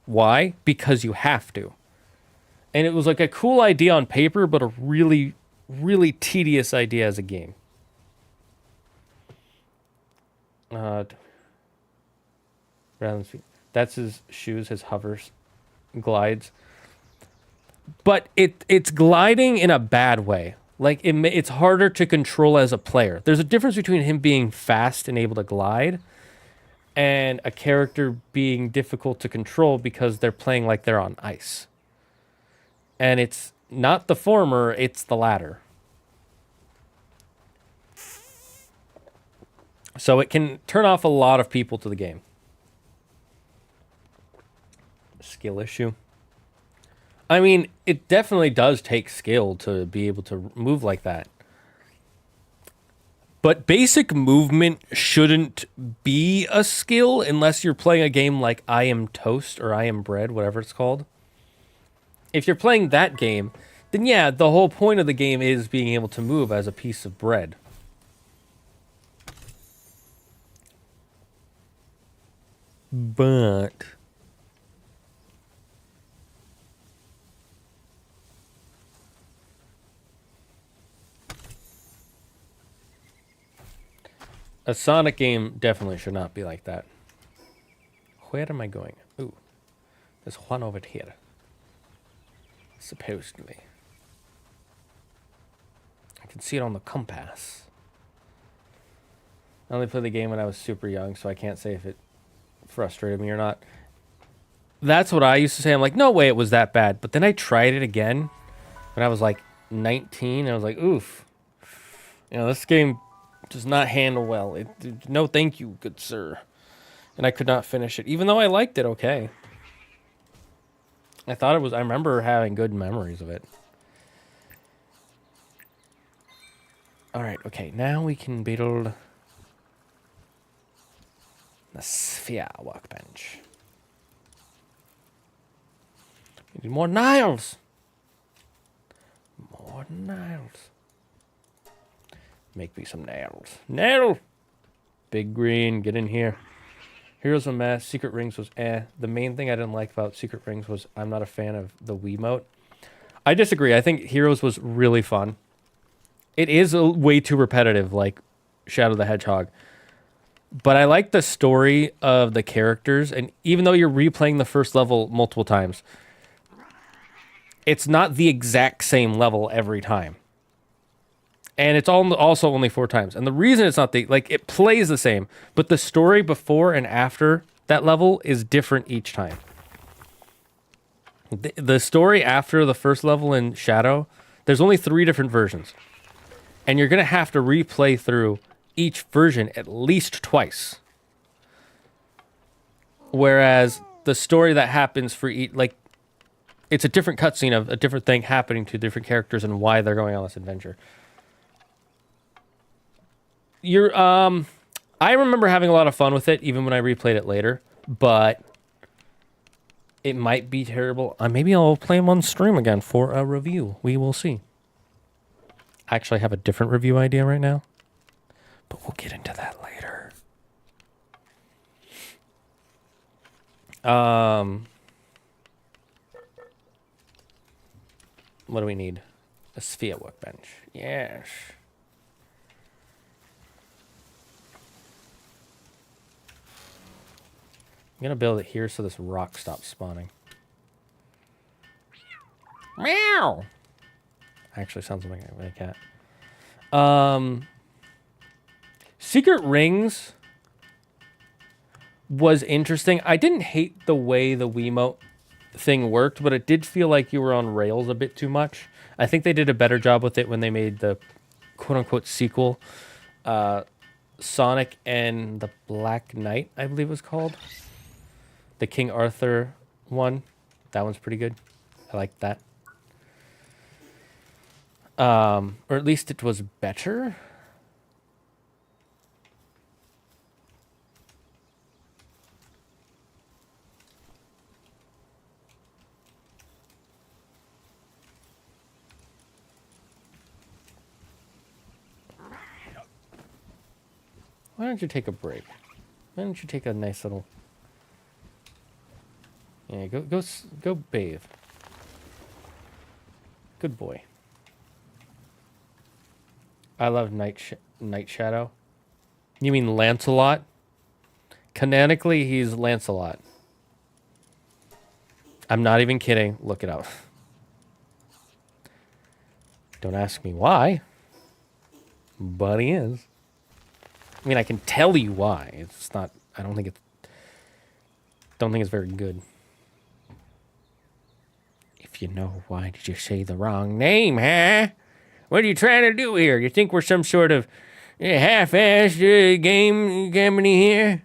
Why? Because you have to. And it was like a cool idea on paper, but a really, really tedious idea as a game. That's his shoes, his hovers, glides. But it's gliding in a bad way. Like, it's harder to control as a player. There's a difference between him being fast and able to glide and a character being difficult to control because they're playing like they're on ice. And it's not the former, it's the latter. So it can turn off a lot of people to the game. Skill issue. I mean, it definitely does take skill to be able to move like that. But basic movement shouldn't be a skill unless you're playing a game like I Am Toast or I Am Bread, whatever it's called. If you're playing that game, then yeah, the whole point of the game is being able to move as a piece of bread. But a Sonic game definitely should not be like that. Where am I going? Ooh, there's one over here. Supposedly. I can see it on the compass. I only played the game when I was super young, so I can't say if it frustrated me or not. That's what I used to say. I'm like, no way it was that bad. But then I tried it again when I was like 19. And I was like, oof. You know, this game does not handle well. No, thank you, good sir. And I could not finish it, even though I liked it. Okay. I thought it was. I remember having good memories of it. All right. Okay. Now we can build the sphere workbench. We need more nails. More nails. Make me some nails. Nail! Big green, get in here. Heroes of Mass, Secret Rings was eh. The main thing I didn't like about Secret Rings was I'm not a fan of the Wiimote. I disagree. I think Heroes was really fun. It is way too repetitive, like Shadow the Hedgehog. But I like the story of the characters, and even though you're replaying the first level multiple times, it's not the exact same level every time. And it's also only 4 times. And the reason it's not it plays the same, but the story before and after that level is different each time. The story after the first level in Shadow, there's only 3 different versions. And you're going to have to replay through each version at least twice. Whereas the story that happens for each, it's a different cutscene of a different thing happening to different characters and why they're going on this adventure. I remember having a lot of fun with it, even when I replayed it later, but it might be terrible. Maybe I'll play them on stream again for a review. We will see. I actually have a different review idea right now, but we'll get into that later. What do we need? A sphere workbench. Yes. I'm going to build it here so this rock stops spawning. Meow! Actually sounds like a cat. Secret Rings was interesting. I didn't hate the way the Wiimote thing worked, but it did feel like you were on rails a bit too much. I think they did a better job with it when they made the quote-unquote sequel. Sonic and the Black Knight, I believe it was called. The King Arthur one. That one's pretty good. I like that. Or at least it was better. Why don't you take a break? Why don't you take a nice little... Yeah, go bathe. Good boy. I love Night Shadow. You mean Lancelot? Canonically, he's Lancelot. I'm not even kidding. Look it up. Don't ask me why. But he is. I mean, I can tell you why. It's not... I don't think it's very good. If you know, why did you say the wrong name, huh? What are you trying to do here? You think we're some sort of half-assed game company here?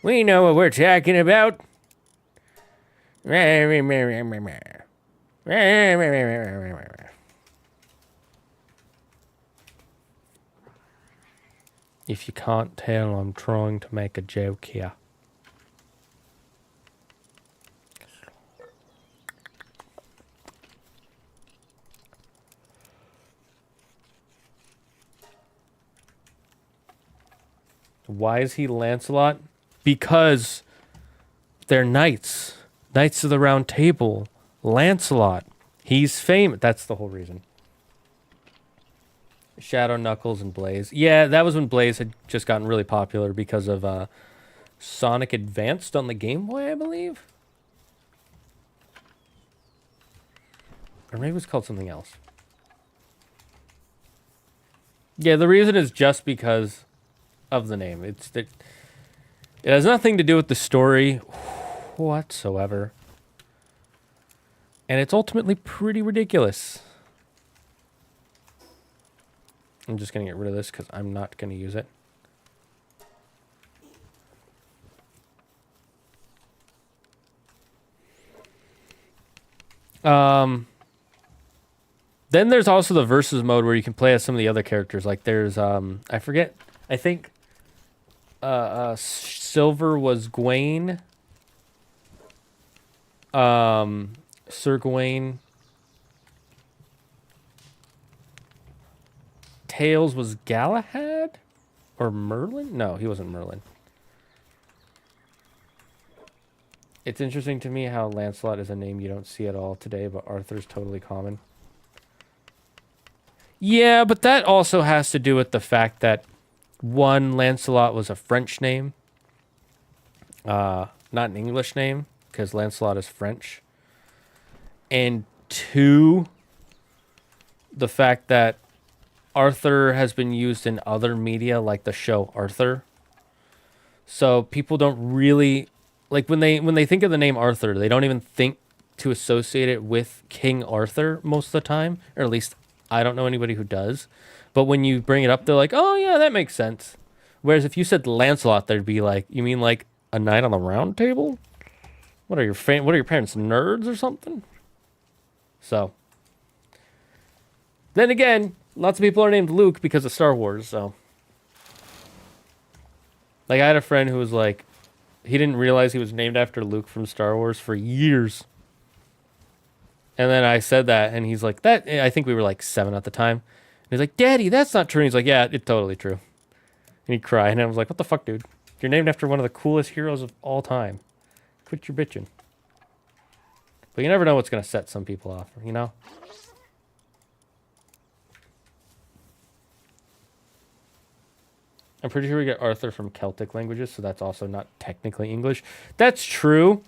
We know what we're talking about. If you can't tell, I'm trying to make a joke here. Why is he Lancelot? Because they're knights. Knights of the Round Table. Lancelot. He's famous. That's the whole reason. Shadow, Knuckles, and Blaze. Yeah, that was when Blaze had just gotten really popular because of Sonic Advanced on the Game Boy, I believe. Or maybe it was called something else. Yeah, the reason is just because of the name. It has nothing to do with the story whatsoever. And it's ultimately pretty ridiculous. I'm just going to get rid of this because I'm not going to use it. Then there's also the versus mode where you can play as some of the other characters. Like there's, I forget, I think Silver was Gwaine. Sir Gawain. Tails was Galahad? Or Merlin? No, he wasn't Merlin. It's interesting to me how Lancelot is a name you don't see at all today, but Arthur's totally common. Yeah, but that also has to do with the fact that, one, Lancelot was a French name. Not an English name, because Lancelot is French. And two, the fact that Arthur has been used in other media, like the show Arthur. So people don't really, like when they think of the name Arthur, they don't even think to associate it with King Arthur most of the time, or at least I don't know anybody who does. But when you bring it up, they're like, oh yeah, that makes sense. Whereas if you said Lancelot, they'd be like, you mean like a knight on the round table? What are your parents, nerds or something? So then again, lots of people are named Luke because of Star Wars, so. Like, I had a friend who was like, he didn't realize he was named after Luke from Star Wars for years. And then I said that, and he's like, that, I think we were like 7 at the time. And he's like, Daddy, that's not true. And he's like, yeah, it's totally true. And he cried, and I was like, what the fuck, dude? You're named after one of the coolest heroes of all time. Quit your bitching. But you never know what's going to set some people off, you know? I'm pretty sure we get Arthur from Celtic languages, so that's also not technically English. That's true,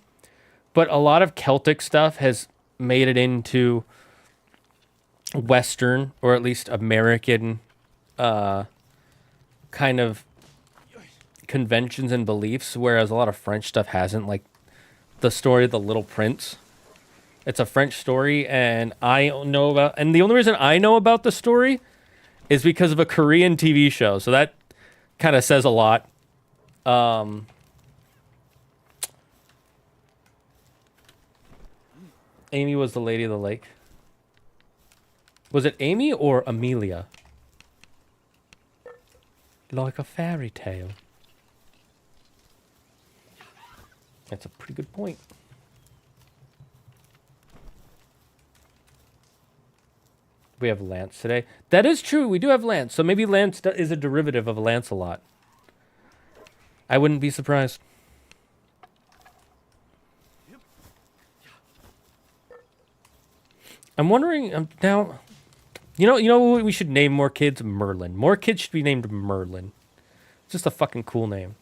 but a lot of Celtic stuff has made it into Western, or at least American, kind of conventions and beliefs, whereas a lot of French stuff hasn't. Like the story of the Little Prince. It's a French story, and and the only reason I know about the story is because of a Korean TV show. So that kind of says a lot. Amy was the Lady of the Lake. Was it Amy or Amelia? Like a fairy tale. That's a pretty good point. We have Lance today. That is true. We do have Lance. So maybe Lance is a derivative of Lancelot. I wouldn't be surprised. I'm wondering now. You know what we should name more kids? Merlin. More kids should be named Merlin. It's just a fucking cool name.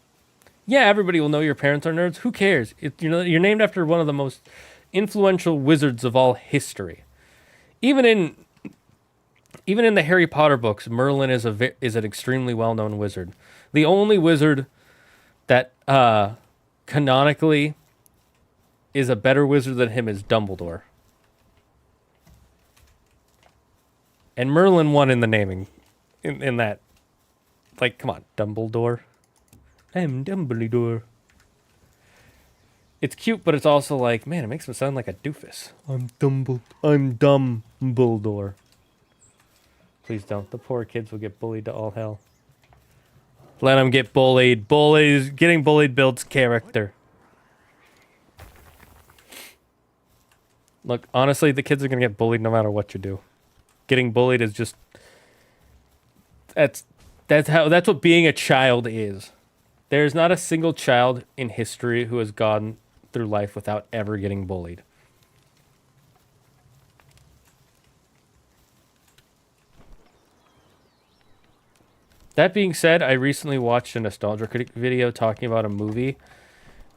Yeah, everybody will know your parents are nerds. Who cares? You're named after one of the most influential wizards of all history. Even in the Harry Potter books, Merlin is an extremely well-known wizard. The only wizard that canonically is a better wizard than him is Dumbledore. And Merlin won in the naming. In that. Like, come on, Dumbledore. I'm Dumbledore. It's cute, but it's also like, man, it makes him sound like a doofus. I'm Dumbledore. Please don't. The poor kids will get bullied to all hell. Let them get bullied. Getting bullied builds character. Look, honestly, the kids are going to get bullied no matter what you do. Getting bullied is just... That's what being a child is. There's not a single child in history who has gone through life without ever getting bullied. That being said, I recently watched a Nostalgia Critic video talking about a movie,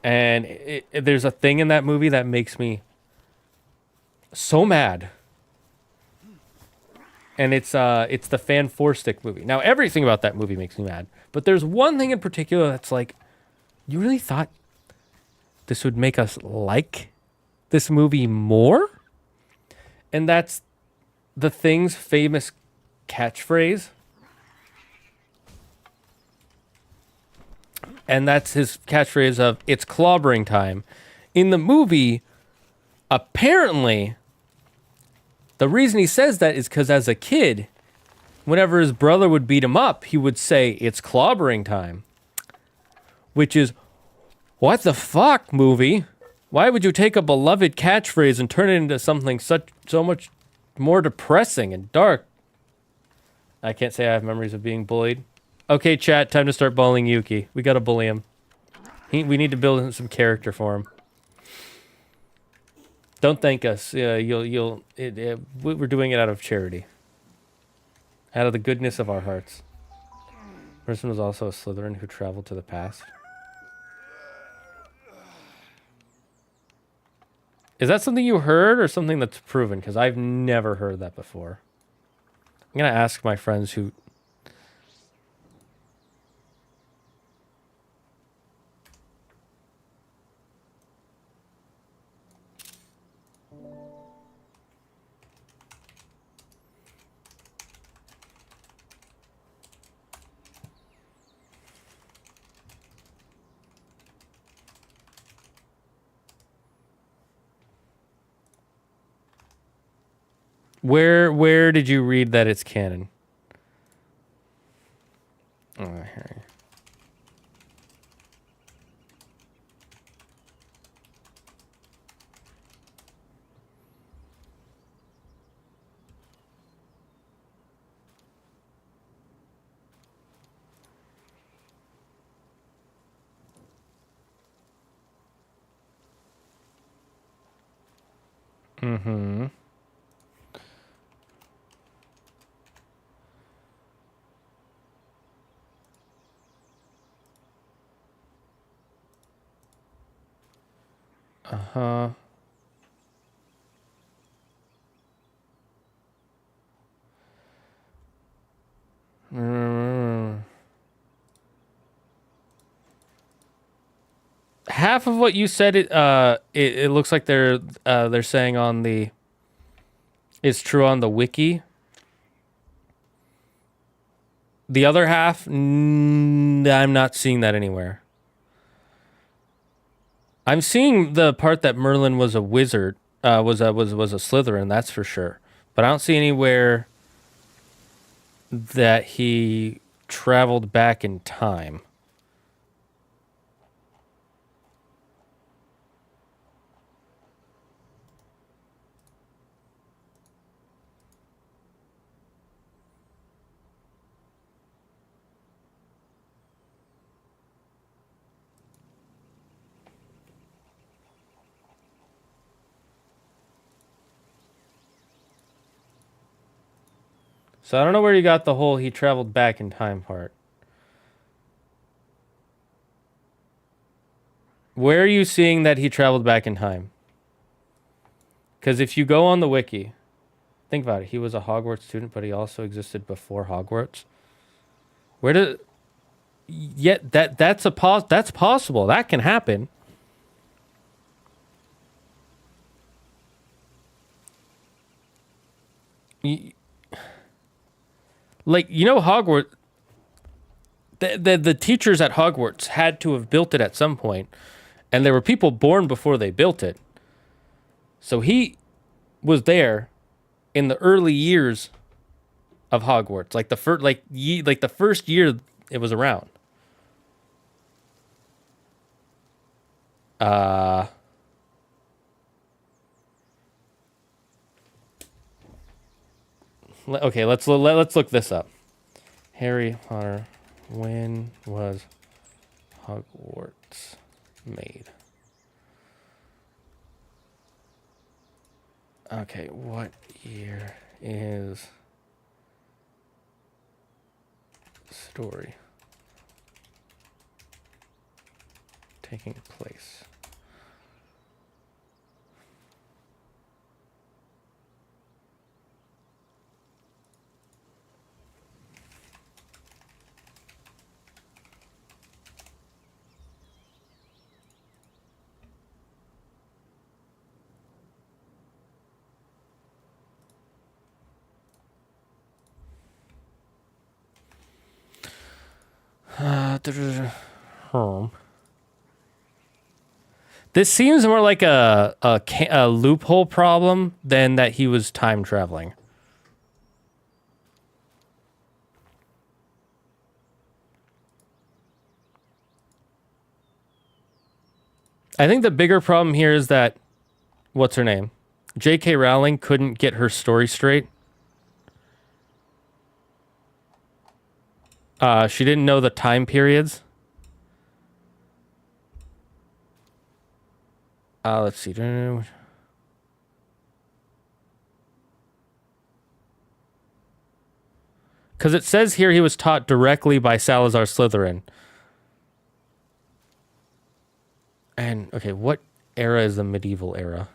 and there's a thing in that movie that makes me so mad. And it's the Fan Four Stick movie. Now, everything about that movie makes me mad, but there's one thing in particular that's like, you really thought this would make us like this movie more? And that's the Thing's famous catchphrase, And that's his catchphrase of, it's clobbering time. In the movie, apparently, the reason he says that is because as a kid, whenever his brother would beat him up, he would say, it's clobbering time. Which is, what the fuck, movie? Why would you take a beloved catchphrase and turn it into something so much more depressing and dark? I can't say I have memories of being bullied. Okay, chat, time to start bullying Yuki. We gotta bully him. We need to build some character for him. Don't thank us. We're doing it out of charity. Out of the goodness of our hearts. Person was also a Slytherin who traveled to the past. Is that something you heard or something that's proven? Because I've never heard that before. I'm going to ask my friends who... Where did you read that it's canon? Oh, here. Mm-hmm. Uh-huh. Half of what you said, it looks like they're saying on the... It's true on the wiki. The other half, I'm not seeing that anywhere. I'm seeing the part that Merlin was a wizard, was a Slytherin, that's for sure. But I don't see anywhere that he traveled back in time. So I don't know where you got the whole he traveled back in time part. Where are you seeing that he traveled back in time? Because if you go on the wiki, think about it. He was a Hogwarts student, but he also existed before Hogwarts. Where did... Yeah, that's possible. That can happen. Like, you know, Hogwarts... The teachers at Hogwarts had to have built it at some point, and there were people born before they built it. So he was there in the early years of Hogwarts, like the first year it was around. Okay, let's look this up. Harry Potter, when was Hogwarts made? Okay, what year is story taking place? This seems more like a loophole problem than that he was time traveling. I think the bigger problem here is that, what's her name? J.K. Rowling couldn't get her story straight. She didn't know the time periods. Let's see. Because it says here he was taught directly by Salazar Slytherin. And, okay, what era is the medieval era?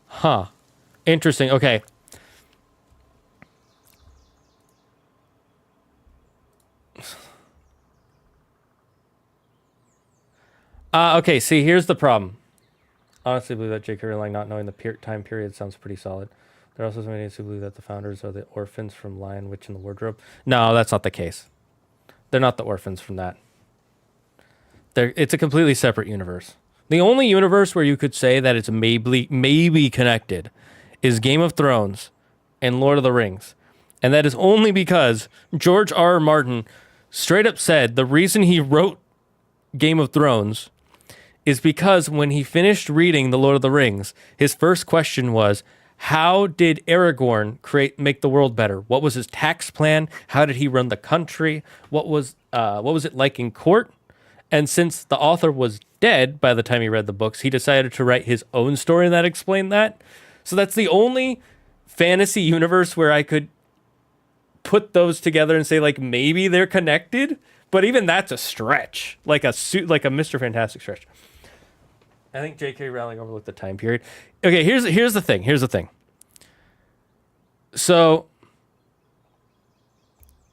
Huh. Interesting. Okay. Okay, see, here's the problem. Honestly, I believe that J.K. Rowling not knowing the time period sounds pretty solid. There are also some idiots who believe that the founders are the orphans from Lion, Witch, and the Wardrobe. No, that's not the case. They're not the orphans from that. It's a completely separate universe. The only universe where you could say that it's maybe connected is Game of Thrones and Lord of the Rings. And that is only because George R.R. Martin straight up said the reason he wrote Game of Thrones is because when he finished reading The Lord of the Rings, his first question was, how did Aragorn make the world better? What was his tax plan? How did he run the country? What was it like in court? And since the author was dead by the time he read the books, he decided to write his own story that explained that. So that's the only fantasy universe where I could put those together and say, like, maybe they're connected. But even that's a stretch, like a Mr. Fantastic stretch. I think J.K. Rowling overlooked the time period. Okay, here's the thing. So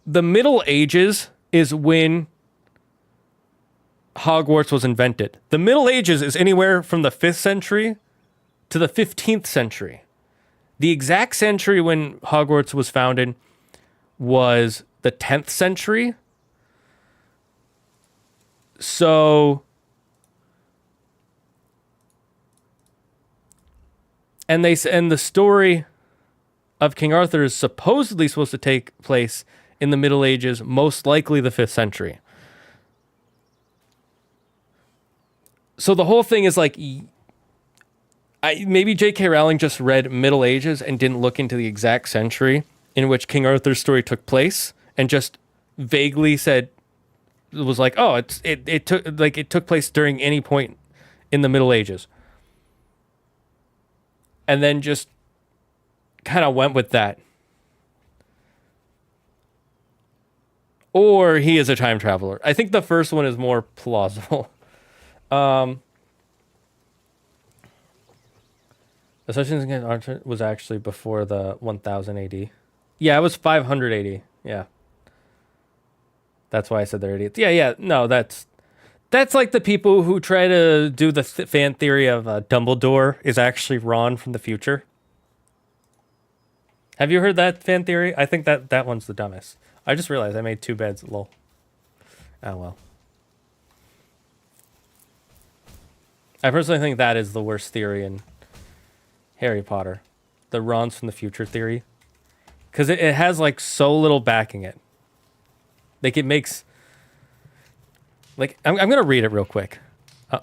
the Middle Ages is when Hogwarts was invented. The Middle Ages is anywhere from the 5th century to the 15th century. The exact century when Hogwarts was founded was the 10th century. So, and the story of King Arthur is supposedly supposed to take place in the Middle Ages, most likely the 5th century. So the whole thing is like, maybe J.K. Rowling just read Middle Ages and didn't look into the exact century in which King Arthur's story took place, and just vaguely said, it was like, oh, it took place during any point in the Middle Ages, and then just kind of went with that. Or he is a time traveler. I think the first one is more plausible. Association Against Archer was actually before the 1000 AD. Yeah, it was 500 AD. Yeah. That's why I said they're idiots. Yeah. No, that's like the people who try to do the fan theory of Dumbledore is actually Ron from the future. Have you heard that fan theory? I think that one's the dumbest. I just realized I made 2 beds. Lol. Oh, well. I personally think that is the worst theory in Harry Potter. The Ron's from the future theory. Because it has, like, so little backing it. Like, it makes... Like, I'm going to read it real quick. I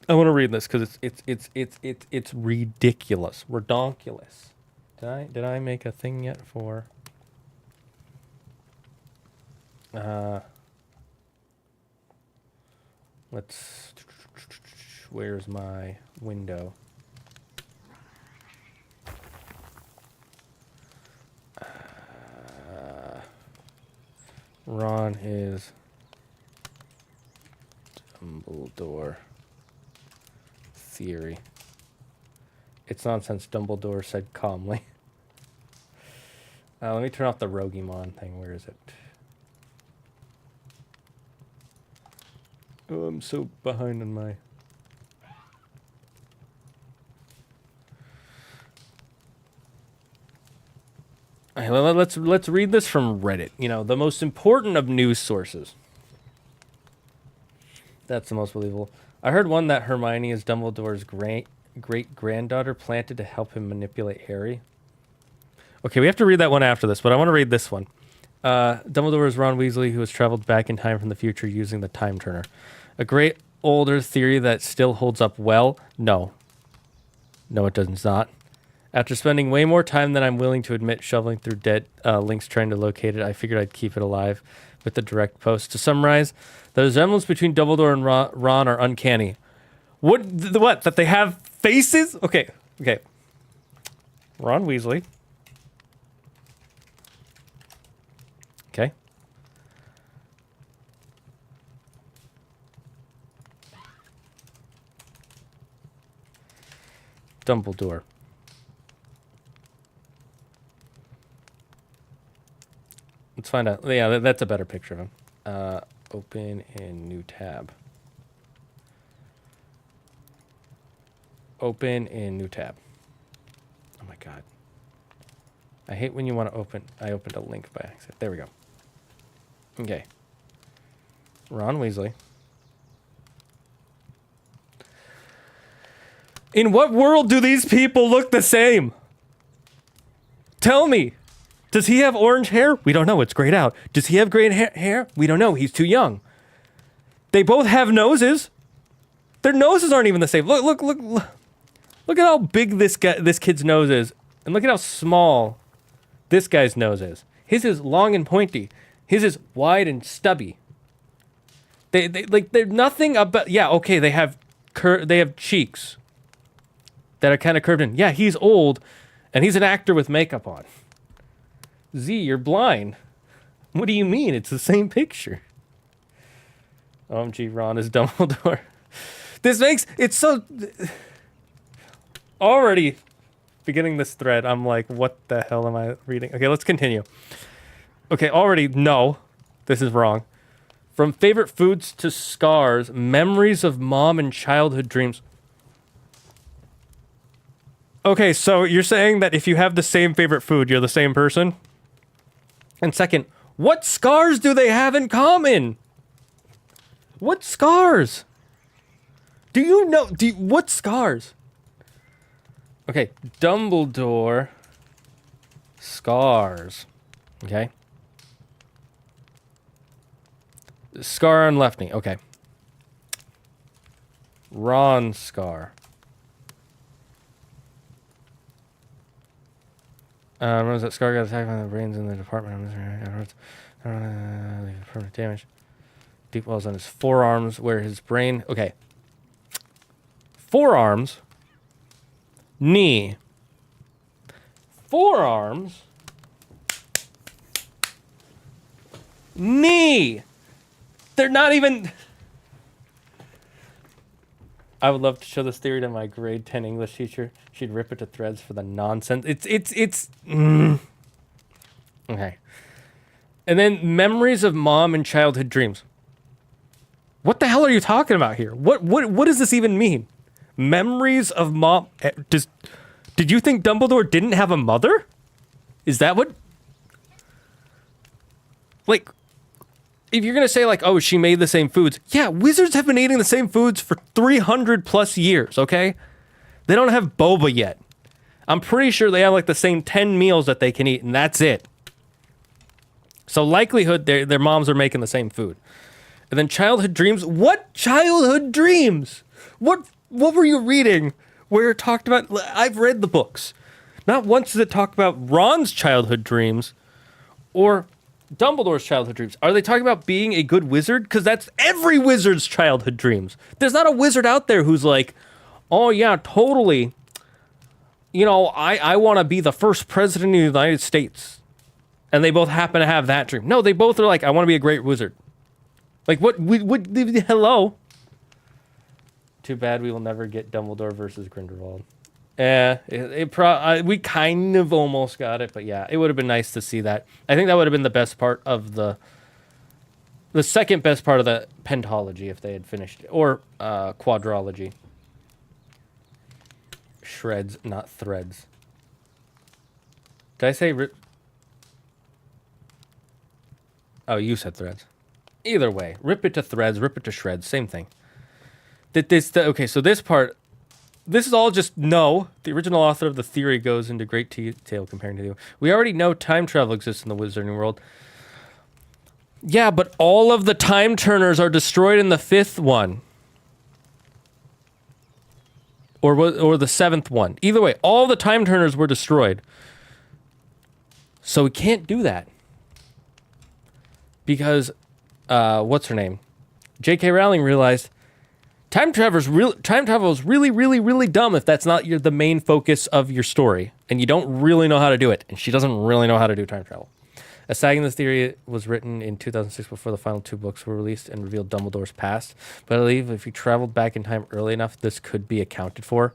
want to read this because it's ridiculous. Redonkulous. Did I make a thing yet for... Let's... Where's my window? Ron is Dumbledore theory. It's nonsense, Dumbledore said calmly. Let me turn off the Roguemon thing. Where is it? Oh, I'm so behind on my... Okay, let's read this from Reddit. You know, the most important of news sources. That's the most believable. I heard one that Hermione is Dumbledore's great-granddaughter planted to help him manipulate Harry. Okay, we have to read that one after this, but I want to read this one. Dumbledore is Ron Weasley, who has traveled back in time from the future using the time turner. A great older theory that still holds up well? No. No, it does not. After spending way more time than I'm willing to admit shoveling through dead links trying to locate it, I figured I'd keep it alive with the direct post. To summarize, the resemblance between Dumbledore and Ron are uncanny. What? That they have faces? Okay. Ron Weasley. Okay. Dumbledore. Let's find out. Yeah, that's a better picture of him. Open in new tab. Open in new tab. Oh my god. I hate when you want to open. I opened a link by accident. There we go. Okay. Ron Weasley. In what world do these people look the same? Tell me. Does he have orange hair? We don't know. It's grayed out. Does he have gray hair? We don't know. He's too young. They both have noses. Their noses aren't even the same. Look at how big this kid's nose is. And look at how small this guy's nose is. His is long and pointy. His is wide and stubby. They're nothing about. Yeah, okay. They have cheeks that are kind of curved in. Yeah, he's old, and he's an actor with makeup on. Z, you're blind. What do you mean? It's the same picture. OMG, Ron is Dumbledore. This makes it so. Already, beginning this thread, I'm like, what the hell am I reading? Okay, let's continue. Okay, already, no, this is wrong. From favorite foods to scars, memories of mom and childhood dreams. Okay, so you're saying that if you have the same favorite food, you're the same person? And second, what scars do they have in common? What scars? Do you know? What scars? Okay, Dumbledore scars. Okay. Scar on left knee. Okay. Ron scar. Was that scar got attacked by the brains in the department? Permanent damage. Deep wells on his forearms where his brain. Okay. Forearms. Knee. Forearms. Knee. They're not even. I would love to show this theory to my grade 10 English teacher. She'd rip it to threads for the nonsense. Okay. And then memories of mom and childhood dreams. What the hell are you talking about here? What does this even mean? Memories of mom. Did you think Dumbledore didn't have a mother? Is that what? Like, if you're going to say like, oh, she made the same foods. Yeah, wizards have been eating the same foods for 300 plus years, okay? They don't have boba yet. I'm pretty sure they have like the same 10 meals that they can eat, and that's it. So likelihood their moms are making the same food. And then childhood dreams. What childhood dreams? What were you reading where it talked about? I've read the books. Not once does it talk about Ron's childhood dreams or Dumbledore's childhood dreams. Are they talking about being a good wizard? Because that's every wizard's childhood dreams. There's not a wizard out there who's like, oh yeah, totally. You know, I want to be the first president of the United States. And they both happen to have that dream. No, they both are like, I want to be a great wizard. Like, what hello? Too bad we will never get Dumbledore versus Grindelwald. We kind of almost got it, but yeah, it would have been nice to see that. I think that would have been the best part of the second best part of the pentology if they had finished it. Or quadrology. Shreds, not threads. Did I say Oh, you said threads. Either way, rip it to threads, rip it to shreds, same thing. Okay, so this part, this is all just no. The original author of the theory goes into great detail comparing to the. We already know time travel exists in the Wizarding World. Yeah, but all of the time turners are destroyed in the 5th one. Or the 7th one. Either way, all the time turners were destroyed. So we can't do that. Because, what's her name? J.K. Rowling realized time travel is really, really, really dumb if that's not the main focus of your story. And you don't really know how to do it. And she doesn't really know how to do time travel. A sag in this theory was written in 2006 before the final 2 books were released and revealed Dumbledore's past. But I believe if you traveled back in time early enough, this could be accounted for.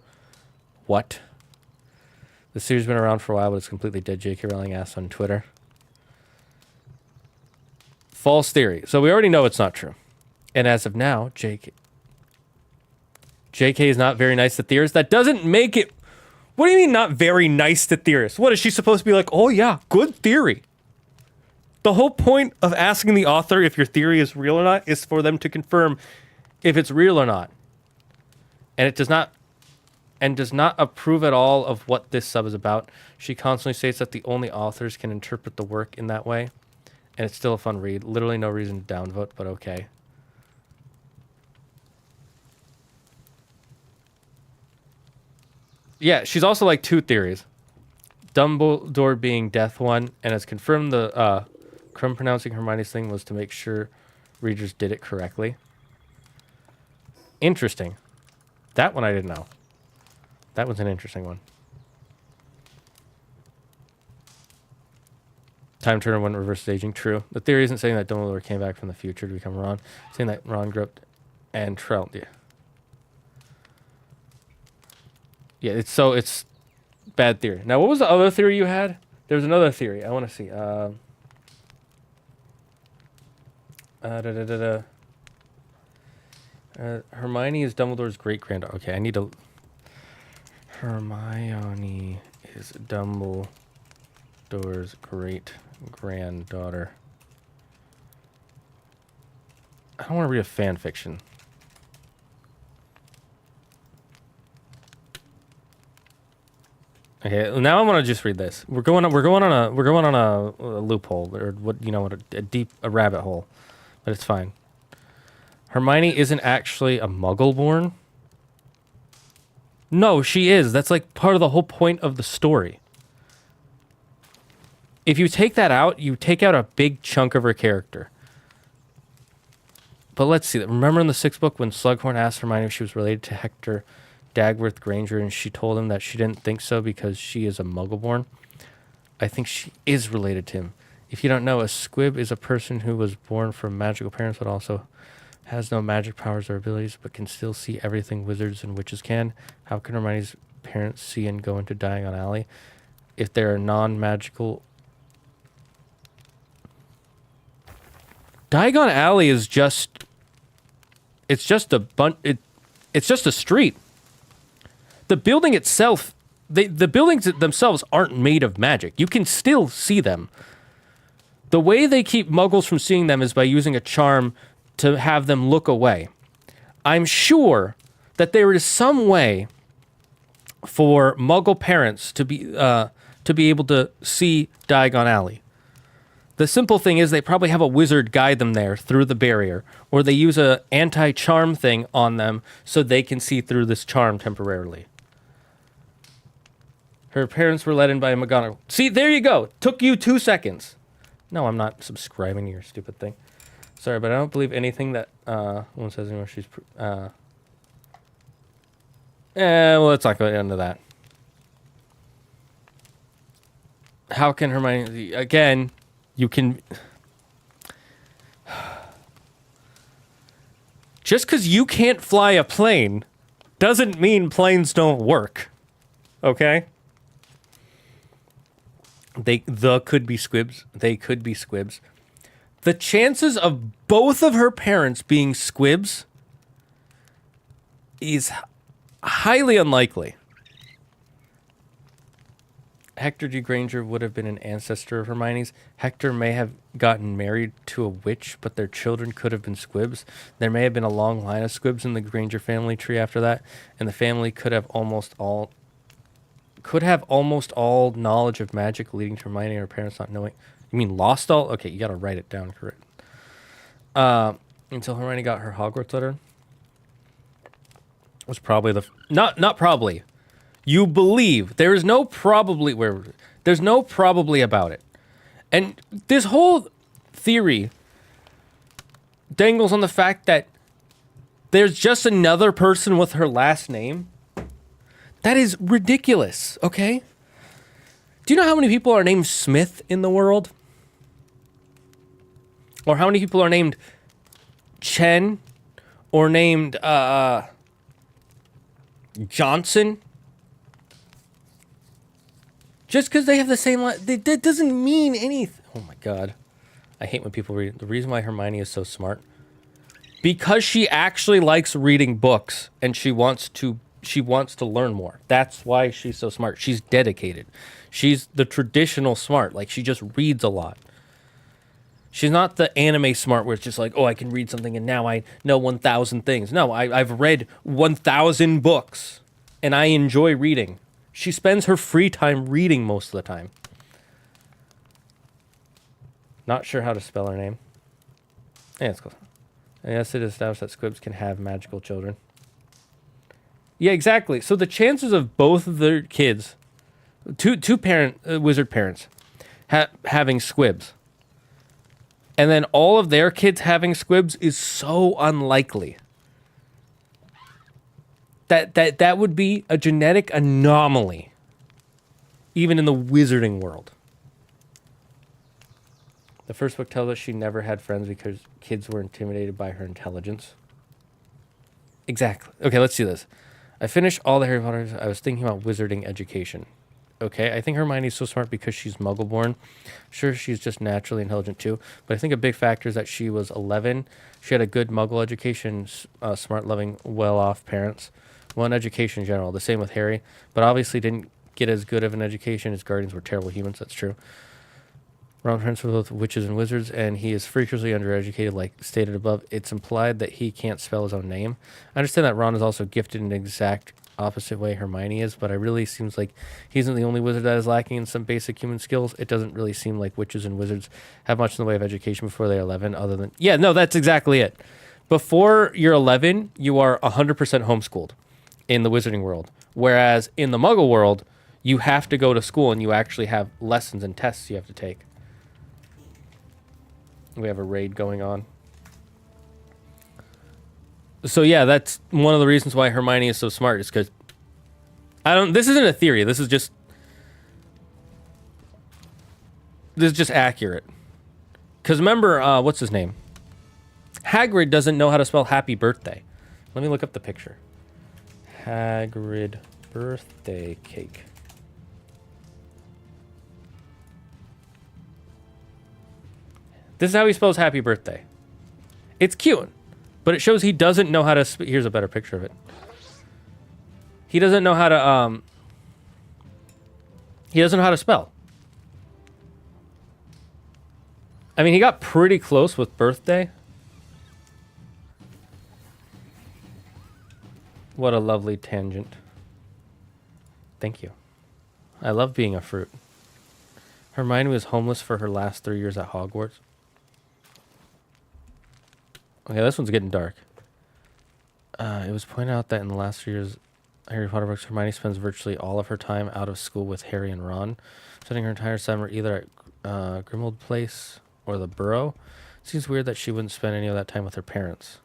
What? The series has been around for a while, but it's completely dead, J.K. Rowling asked on Twitter. False theory. So we already know it's not true. And as of now, J.K. is not very nice to theorists. That doesn't make it... What do you mean not very nice to theorists? What, is she supposed to be like, oh yeah, good theory? The whole point of asking the author if your theory is real or not is for them to confirm if it's real or not. And it does not approve at all of what this sub is about. She constantly states that the only authors can interpret the work in that way. And it's still a fun read. Literally no reason to downvote, but okay. Yeah, she's also like 2 theories. Dumbledore being death one, and has confirmed the Crumb pronouncing Hermione's thing was to make sure readers did it correctly. Interesting. That one I didn't know. That was an interesting one. Time turner when reverse aging. True. The theory isn't saying that Dumbledore came back from the future to become Ron. It's saying that Ron grew up and Trell. Yeah. Yeah, it's bad theory. Now, what was the other theory you had? There was another theory. I want to see. Hermione is Dumbledore's great-granddaughter. Okay, I need to... Hermione is Dumbledore's great-granddaughter. I don't want to read a fan fiction. Okay, now I want to just read this. We're going on a loophole, or what, you know, a rabbit hole, but it's fine. Hermione isn't actually a Muggle-born. No, she is. That's like part of the whole point of the story. If you take that out, you take out a big chunk of her character. But let's see. Remember in the 6th book when Slughorn asked Hermione if she was related to Hector Dagworth Granger, and she told him that she didn't think so because she is a Muggle-born? I think she is related to him. If you don't know, a squib is a person who was born from magical parents but also has no magic powers or abilities but can still see everything wizards and witches can. How can Hermione's parents see and go into Diagon Alley if they're non-magical? Diagon Alley is just... It's just a street. The building itself, the buildings themselves aren't made of magic. You can still see them. The way they keep muggles from seeing them is by using a charm to have them look away. I'm sure that there is some way for muggle parents to be able to see Diagon Alley. The simple thing is they probably have a wizard guide them there through the barrier, or they use a anti-charm thing on them so they can see through this charm temporarily. Her parents were let in by a McGonagall. See, there you go. Took you 2 seconds. No, I'm not subscribing to your stupid thing. Sorry, but I don't believe anything that one says anymore. She's... well, let's not go into that. How can Hermione... Again, you can... Just because you can't fly a plane doesn't mean planes don't work. Okay? They could be squibs. They could be squibs. The chances of both of her parents being squibs is highly unlikely. Hector G. Granger would have been an ancestor of Hermione's. Hector may have gotten married to a witch, but their children could have been squibs. There may have been a long line of squibs in the Granger family tree after that, and the family could have almost all knowledge of magic, leading to Hermione and her parents not knowing. You mean lost all? Okay, you got to write it down correct. Until Hermione got her Hogwarts letter. Was probably not probably. You believe. There is no probably there's no probably about it. And this whole theory dangles on the fact that there's just another person with her last name. That is ridiculous, okay? Do you know how many people are named Smith in the world? Or how many people are named Chen? Or named Johnson? Just because they have the same that doesn't mean anything. Oh my god. I hate when people read. The reason why Hermione is so smart. Because she actually likes reading books and she wants to learn more. That's why she's so smart. She's dedicated. She's the traditional smart. Like, she just reads a lot. She's not the anime smart where it's just like, oh, I can read something and now I know 1,000 things. No, I've read 1,000 books and I enjoy reading. She spends her free time reading most of the time. Not sure how to spell her name. Yeah, it's cool. Yes, it is established that squibs can have magical children. Yeah, exactly. So the chances of both of their kids, two wizard parents, having squibs, and then all of their kids having squibs is so unlikely. That would be a genetic anomaly, even in the wizarding world. The first book tells us she never had friends because kids were intimidated by her intelligence. Exactly. Okay, let's do this. I finished all the Harry Potters. I was thinking about wizarding education. Okay, I think Hermione's so smart because she's Muggle-born. Sure, she's just naturally intelligent too, but I think a big factor is that she was 11. She had a good Muggle education, smart, loving, well-off parents. Well, in education in general. The same with Harry, but obviously didn't get as good of an education. His guardians were terrible humans, that's true. Ron friends with both witches and wizards, and he is freakishly undereducated, like stated above. It's implied that he can't spell his own name. I understand that Ron is also gifted in an exact opposite way Hermione is, but it really seems like he isn't the only wizard that is lacking in some basic human skills. It doesn't really seem like witches and wizards have much in the way of education before they're 11, other than... Yeah, no, that's exactly it. Before you're 11, you are 100% homeschooled in the wizarding world, whereas in the Muggle world, you have to go to school and you actually have lessons and tests you have to take. We have a raid going on. So yeah, that's one of the reasons why Hermione is so smart, is because this isn't a theory, this is just accurate. Because remember, what's his name? Hagrid doesn't know how to spell happy birthday. Let me look up the picture. Hagrid birthday cake. This is how he spells happy birthday. It's cute, but it shows he doesn't know how to... Here's a better picture of it. He doesn't know how to... He doesn't know how to spell. I mean, he got pretty close with birthday. What a lovely tangent. Thank you. I love being a fruit. Hermione was homeless for her last 3 years at Hogwarts. Okay, this one's getting dark. It was pointed out that in the last 3 years, Harry Potter books, Hermione spends virtually all of her time out of school with Harry and Ron, spending her entire summer either at Grimmauld Place or the Burrow. It seems weird that she wouldn't spend any of that time with her parents.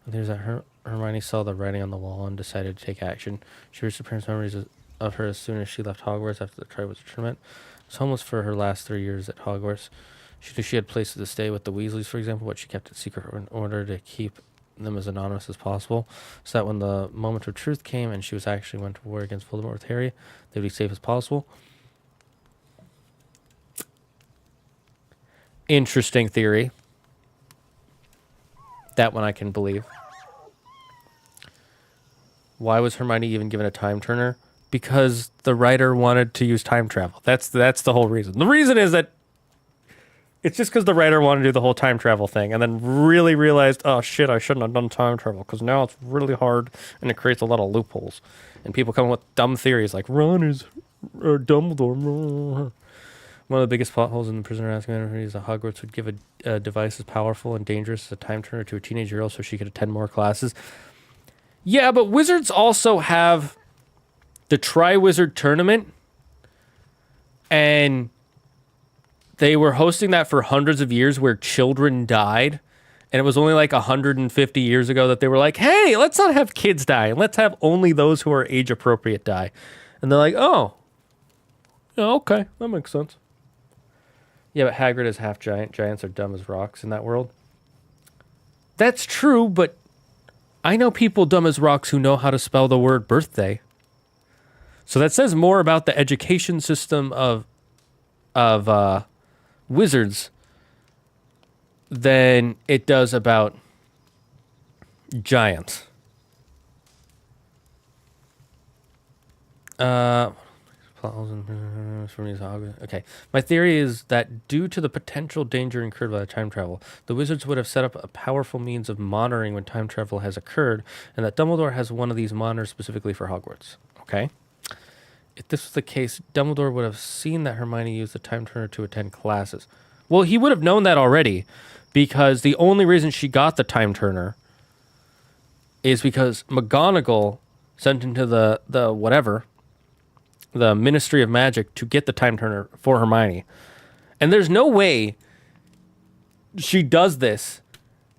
There's that Hermione saw the writing on the wall and decided to take action. She reached her parents' memories of her as soon as she left Hogwarts after the Triwizard Tournament. She was homeless for her last 3 years at Hogwarts. She knew she had places to stay with the Weasleys, for example, but she kept it secret in order to keep them as anonymous as possible, so that when the moment of truth came and she was actually went to war against Voldemort with Harry, they'd be safe as possible. Interesting theory. That one I can believe. Why was Hermione even given a time turner? because the writer wanted to use time travel. That's the whole reason. The reason is that it's just because the writer wanted to do the whole time travel thing and then really realized, oh shit, I shouldn't have done time travel because now it's really hard and it creates a lot of loopholes. And people come up with dumb theories like Ron is Dumbledore. One of the biggest plot holes in the Prisoner Azkaban is that Hogwarts would give a device as powerful and dangerous as a time turner to a teenage girl so she could attend more classes. Yeah, but wizards also have the Triwizard Tournament, and they were hosting that for hundreds of years where children died, and it was only like 150 years ago that they were like, hey, let's not have kids die, and let's have only those who are age-appropriate die. And they're like, oh, yeah, okay, that makes sense. Yeah, but Hagrid is half giant. Giants are dumb as rocks in that world. That's true, but I know people dumb as rocks who know how to spell the word birthday. So that says more about the education system of wizards than it does about giants. Okay. My theory is that due to the potential danger incurred by time travel, the wizards would have set up a powerful means of monitoring when time travel has occurred, and that Dumbledore has one of these monitors specifically for Hogwarts. Okay. If this was the case, Dumbledore would have seen that Hermione used the time turner to attend classes. Well, he would have known that already, because the only reason she got the time turner is because McGonagall sent into the Ministry of Magic to get the time turner for Hermione. And there's no way she does this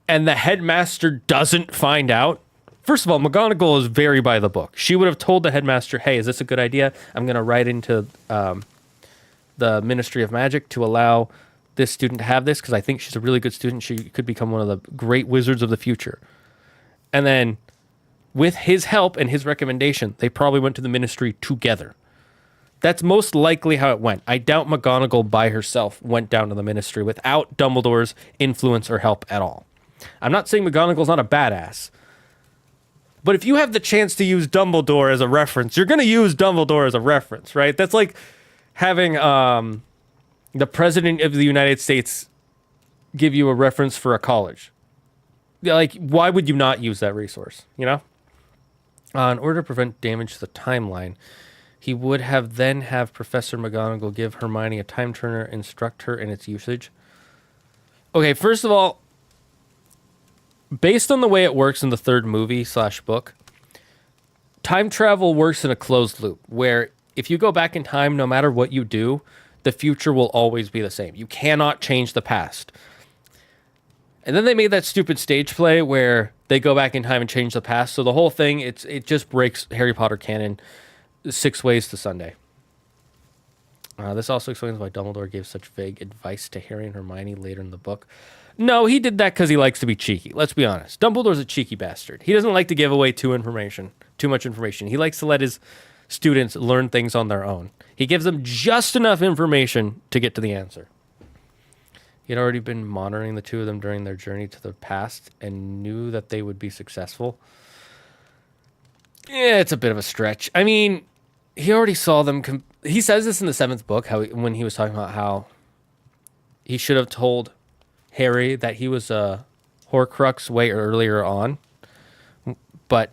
and the headmaster doesn't find out. First of all, McGonagall is very by the book. She would have told the headmaster, hey, is this a good idea? I'm going to write into the Ministry of Magic to allow this student to have this because I think she's a really good student. She could become one of the great wizards of the future. And then with his help and his recommendation, they probably went to the ministry together. That's most likely how it went. I doubt McGonagall by herself went down to the ministry without Dumbledore's influence or help at all. I'm not saying McGonagall's not a badass, but if you have the chance to use Dumbledore as a reference, you're going to use Dumbledore as a reference, right? That's like having the president of the United States give you a reference for a college. Like, why would you not use that resource, you know? In order to prevent damage to the timeline, he would then have Professor McGonagall give Hermione a time turner, instruct her in its usage. Okay, first of all, based on the way it works in the third movie/book, time travel works in a closed loop, where if you go back in time, no matter what you do, the future will always be the same. You cannot change the past. And then they made that stupid stage play where they go back in time and change the past. So the whole thing, it just breaks Harry Potter canon 6 ways to Sunday. This also explains why Dumbledore gave such vague advice to Harry and Hermione later in the book. No, he did that because he likes to be cheeky. Let's be honest. Dumbledore's a cheeky bastard. He doesn't like to give away too much information. He likes to let his students learn things on their own. He gives them just enough information to get to the answer. He had already been monitoring the two of them during their journey to the past and knew that they would be successful. Yeah, it's a bit of a stretch. I mean, he already saw them. He says this in the 7th book, when he was talking about how he should have told Harry that he was a Horcrux way earlier on. But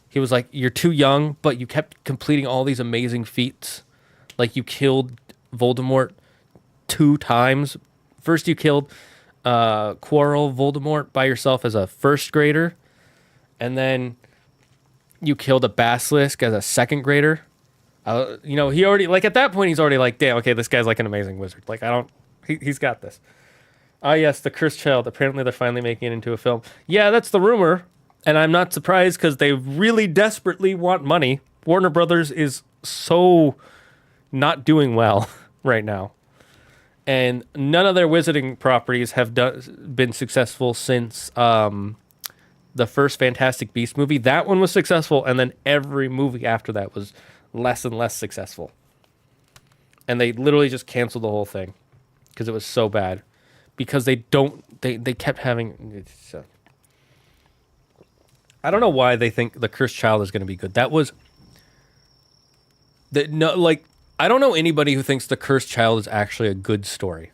he was like, you're too young, but you kept completing all these amazing feats. Like, you killed Voldemort 2 times. First, you killed Quirrell Voldemort by yourself as a 1st grader. And then you killed a Basilisk as a 2nd grader. He already, like, at that point, he's already like, damn, okay, this guy's like an amazing wizard. Like, he's got this. Yes, the Cursed Child. Apparently, they're finally making it into a film. Yeah, that's the rumor. And I'm not surprised because they really desperately want money. Warner Brothers is so not doing well right now. And none of their wizarding properties have been successful since the first Fantastic Beasts movie. That one was successful, and then every movie after that was less and less successful. And they literally just canceled the whole thing because it was so bad. Because they kept having... I don't know why they think The Cursed Child is going to be good. That was No, like, I don't know anybody who thinks The Cursed Child is actually a good story.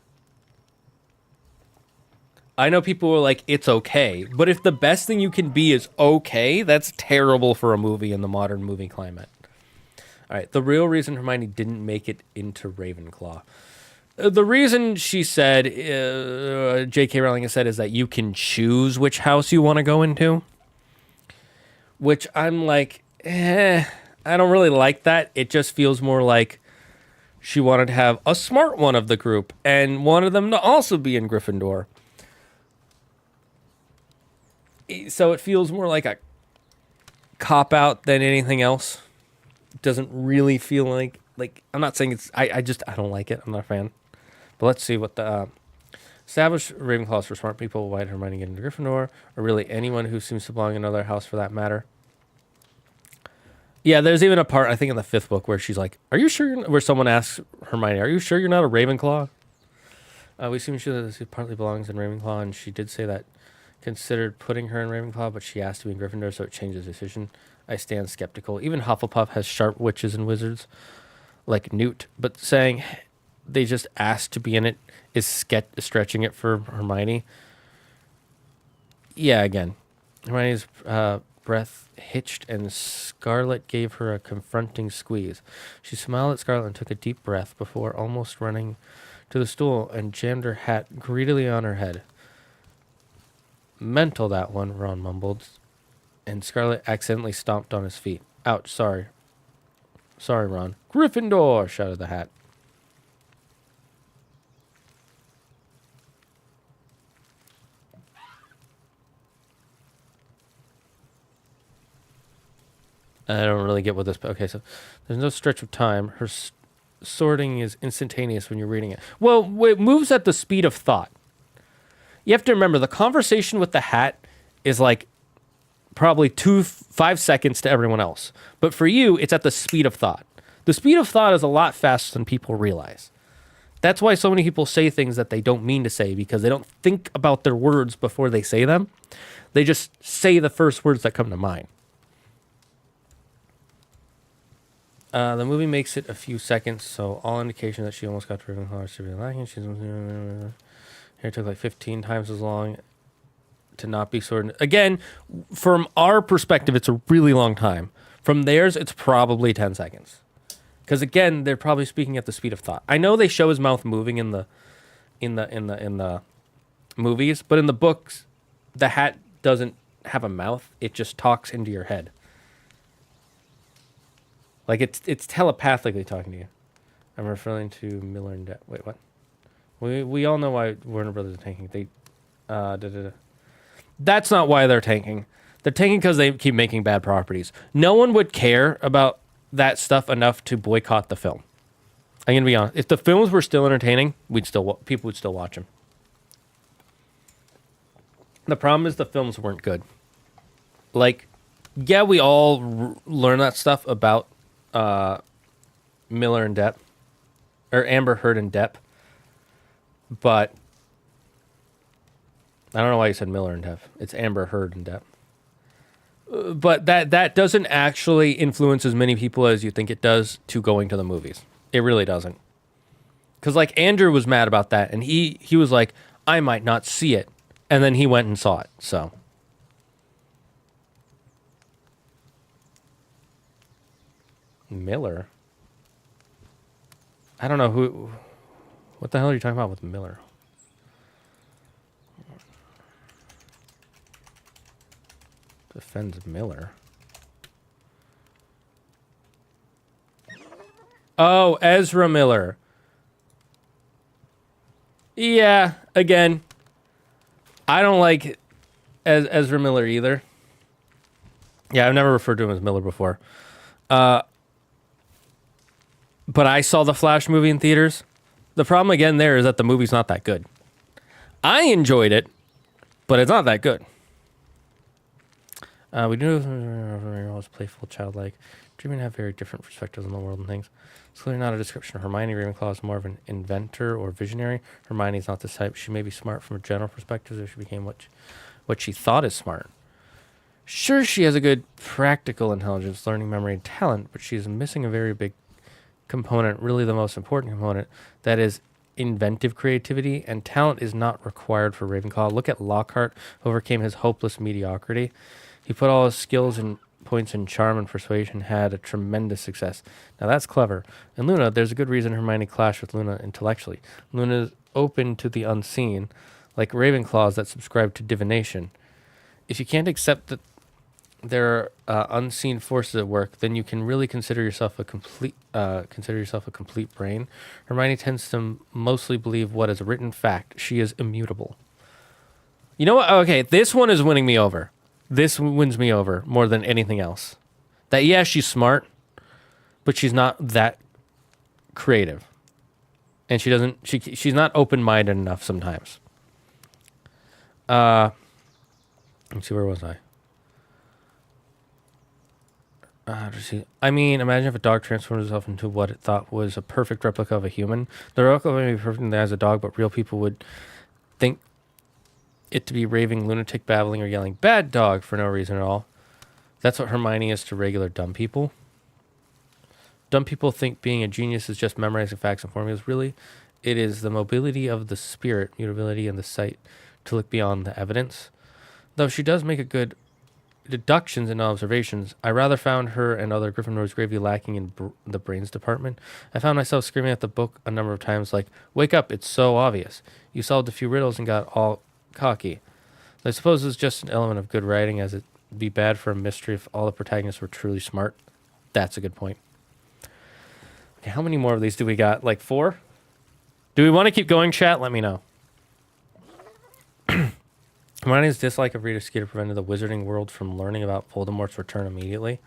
I know people who are like, it's okay. But if the best thing you can be is okay, that's terrible for a movie in the modern movie climate. All right, the real reason Hermione didn't make it into Ravenclaw. The reason she said, J.K. Rowling has said, is that you can choose which house you want to go into. Which I'm like, I don't really like that. It just feels more like she wanted to have a smart one of the group and wanted them to also be in Gryffindor. So it feels more like a cop-out than anything else. It doesn't really feel like I'm not saying it's, I don't like it. I'm not a fan. But let's see what the established Ravenclaws for smart people. Why did Hermione get into Gryffindor? Or really anyone who seems to belong in another house for that matter. Yeah, there's even a part, I think, in the 5th book where she's like, are you sure where someone asks Hermione, are you sure you're not a Ravenclaw? We seem sure that she partly belongs in Ravenclaw, and she did say that considered putting her in Ravenclaw, but she asked to be in Gryffindor, so it changed his decision. I stand skeptical. Even Hufflepuff has sharp witches and wizards, like Newt, but saying they just asked to be in it is stretching it for Hermione. Yeah, again, Hermione's breath hitched, and Scarlet gave her a confronting squeeze. She smiled at Scarlet and took a deep breath before almost running to the stool and jammed her hat greedily on her head. Mental, that one, Ron mumbled, and Scarlet accidentally stomped on his feet. Ouch, sorry. Sorry, Ron. Gryffindor, shouted the hat. I don't really get what this... Okay, so there's no stretch of time. Her sorting is instantaneous when you're reading it. Well, it moves at the speed of thought. You have to remember, the conversation with the hat is like probably 5 seconds to everyone else. But for you, it's at the speed of thought. The speed of thought is a lot faster than people realize. That's why so many people say things that they don't mean to say, because they don't think about their words before they say them. They just say the first words that come to mind. The movie makes it a few seconds, so all indication that she almost got to Ravenclaw should be lacking. Here it took like 15 times as long to not be sorted. Again, from our perspective, it's a really long time. From theirs, it's probably 10 seconds. Because again, they're probably speaking at the speed of thought. I know they show his mouth moving in the movies, but in the books, the hat doesn't have a mouth. It just talks into your head. Like it's telepathically talking to you. I'm referring to Miller and Depp. Wait, what? We all know why Warner Brothers are tanking. That's not why they're tanking. They're tanking because they keep making bad properties. No one would care about that stuff enough to boycott the film. I'm gonna be honest. If the films were still entertaining, people would still watch them. The problem is the films weren't good. Like, yeah, we all learn that stuff about Miller and Depp, or Amber Heard and Depp, but I don't know why you said Miller and Depp. It's Amber Heard and Depp. But that doesn't actually influence as many people as you think it does to going to the movies. It really doesn't. Because like Andrew was mad about that, and he was like, I might not see it, and then he went and saw it. So. Miller? I don't know who... What the hell are you talking about with Miller? Defends Miller. Oh, Ezra Miller. Yeah, again, I don't like Ezra Miller either. Yeah, I've never referred to him as Miller before. But I saw the Flash movie in theaters. The problem again there is that the movie's not that good. I enjoyed it, but it's not that good. We do always playful, childlike, dreaming have very different perspectives on the world and things. It's clearly not a description of Hermione. Ravenclaw is more of an inventor or visionary. Hermione's not this type. She may be smart from a general perspective, so she became what she thought is smart. Sure, she has a good practical intelligence, learning, memory, and talent, but she's missing a very big component, really the most important component, that is inventive creativity, and talent is not required for Ravenclaw. Look at Lockhart, who overcame his hopeless mediocrity. He put all his skills and points in charm and persuasion, had a tremendous success. Now that's clever. And Luna, there's a good reason Hermione clashed with Luna intellectually. Luna's open to the unseen, like Ravenclaws that subscribe to divination. If you can't accept that there are unseen forces at work, then you can really consider yourself a complete brain. Hermione tends to mostly believe what is a written fact. She is immutable. You know what? Okay, this one is winning me over. This wins me over more than anything else. That, yeah, she's smart, but she's not that creative. And she's not open-minded enough sometimes. Let's see, where was I? I mean, imagine if a dog transformed itself into what it thought was a perfect replica of a human. The replica may be perfect as a dog, but real people would think it to be raving lunatic, babbling, or yelling "bad dog" for no reason at all. That's what Hermione is to regular dumb people. Dumb people think being a genius is just memorizing facts and formulas. Really, it is the mobility of the spirit, mutability, and the sight to look beyond the evidence. Though she does make a good deductions and observations, I rather found her and other Gryffindors gravely lacking in the brains department. I found myself screaming at the book a number of times, like, "Wake up, it's so obvious. You solved a few riddles and got all cocky." I suppose it's just an element of good writing, as it'd be bad for a mystery if all the protagonists were truly smart. That's a good point. Okay, how many more of these do we got? Like 4? Do we want to keep going, chat? Let me know. Hermione's dislike of Rita Skeeter prevented the wizarding world from learning about Voldemort's return immediately.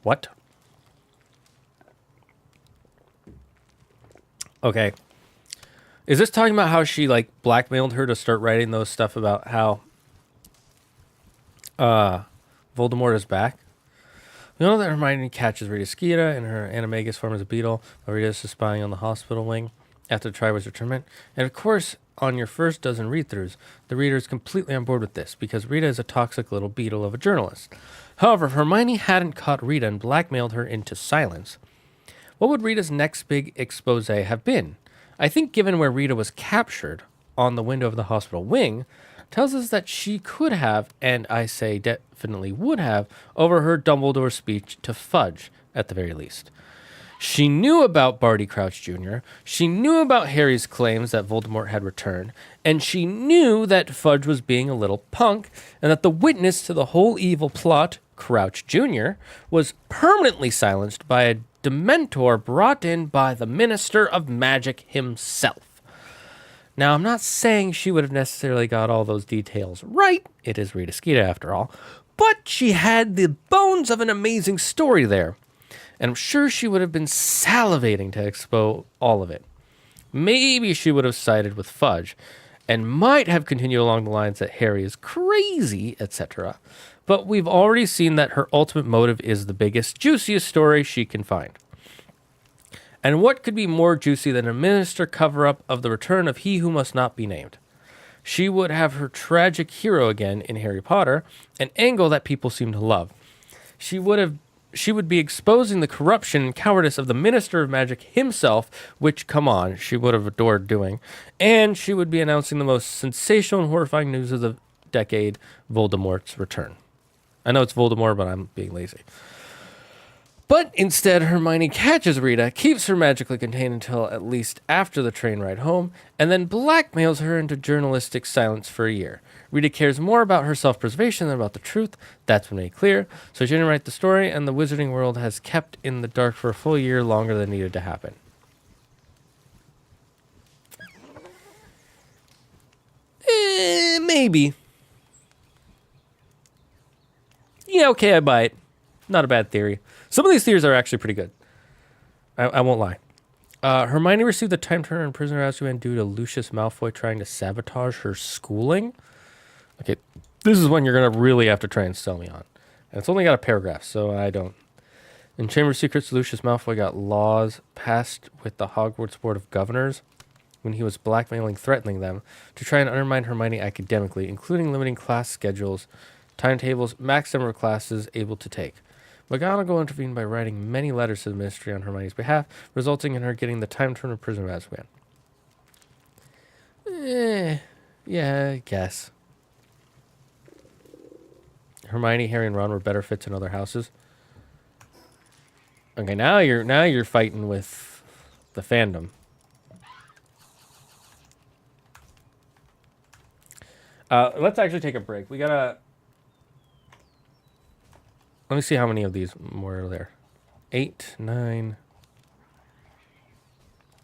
What? Okay. Is this talking about how she, like, blackmailed her to start writing those stuff about how Voldemort is back? We know that Hermione catches Rita Skeeter in her animagus form as a beetle, while Rita is spying on the hospital wing after the Triwizard Tournament. And of course, on your first dozen read-throughs, the reader is completely on board with this, because Rita is a toxic little beetle of a journalist. However, if Hermione hadn't caught Rita and blackmailed her into silence, what would Rita's next big expose have been? I think given where Rita was captured, on the window of the hospital wing, tells us that she could have, and I say definitely would have, overheard Dumbledore's speech to Fudge, at the very least. She knew about Barty Crouch Jr., she knew about Harry's claims that Voldemort had returned, and she knew that Fudge was being a little punk, and that the witness to the whole evil plot, Crouch Jr., was permanently silenced by a Dementor brought in by the Minister of Magic himself. Now, I'm not saying she would have necessarily got all those details right, it is Rita Skeeter after all, but she had the bones of an amazing story there. And I'm sure she would have been salivating to expose all of it. Maybe she would have sided with Fudge, and might have continued along the lines that Harry is crazy, etc. But we've already seen that her ultimate motive is the biggest, juiciest story she can find. And what could be more juicy than a minister cover-up of the return of he who must not be named? She would have her tragic hero again in Harry Potter, an angle that people seem to love. She would be exposing the corruption and cowardice of the Minister of Magic himself, which, come on, she would have adored doing. And she would be announcing the most sensational and horrifying news of the decade, Voldemort's return. I know it's Voldemort, but I'm being lazy. But instead, Hermione catches Rita, keeps her magically contained until at least after the train ride home, and then blackmails her into journalistic silence for a year. Rita cares more about her self-preservation than about the truth. That's been made clear. So she didn't write the story, and the wizarding world has kept in the dark for a full year longer than needed to happen. Maybe. Yeah, okay, I buy it. Not a bad theory. Some of these theories are actually pretty good. I won't lie. Hermione received the Time Turner and Prisoner Azkaban due to Lucius Malfoy trying to sabotage her schooling. Okay, this is one you're going to really have to try and sell me on. And it's only got a paragraph, so I don't. In Chamber of Secrets, Lucius Malfoy got laws passed with the Hogwarts Board of Governors when he was threatening them to try and undermine Hermione academically, including limiting class schedules, timetables, max number of classes able to take. McGonagall intervened by writing many letters to the Ministry on Hermione's behalf, resulting in her getting the time turner prisoner of Azkaban. Yeah, I guess. Hermione, Harry, and Ron were better fits in other houses. Okay, now you're fighting with the fandom. Let's actually take a break. We gotta. Let me see how many of these more are there. 8, 9.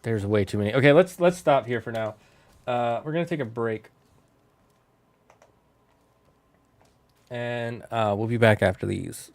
There's way too many. Okay, let's stop here for now. We're gonna take a break, and we'll be back after these.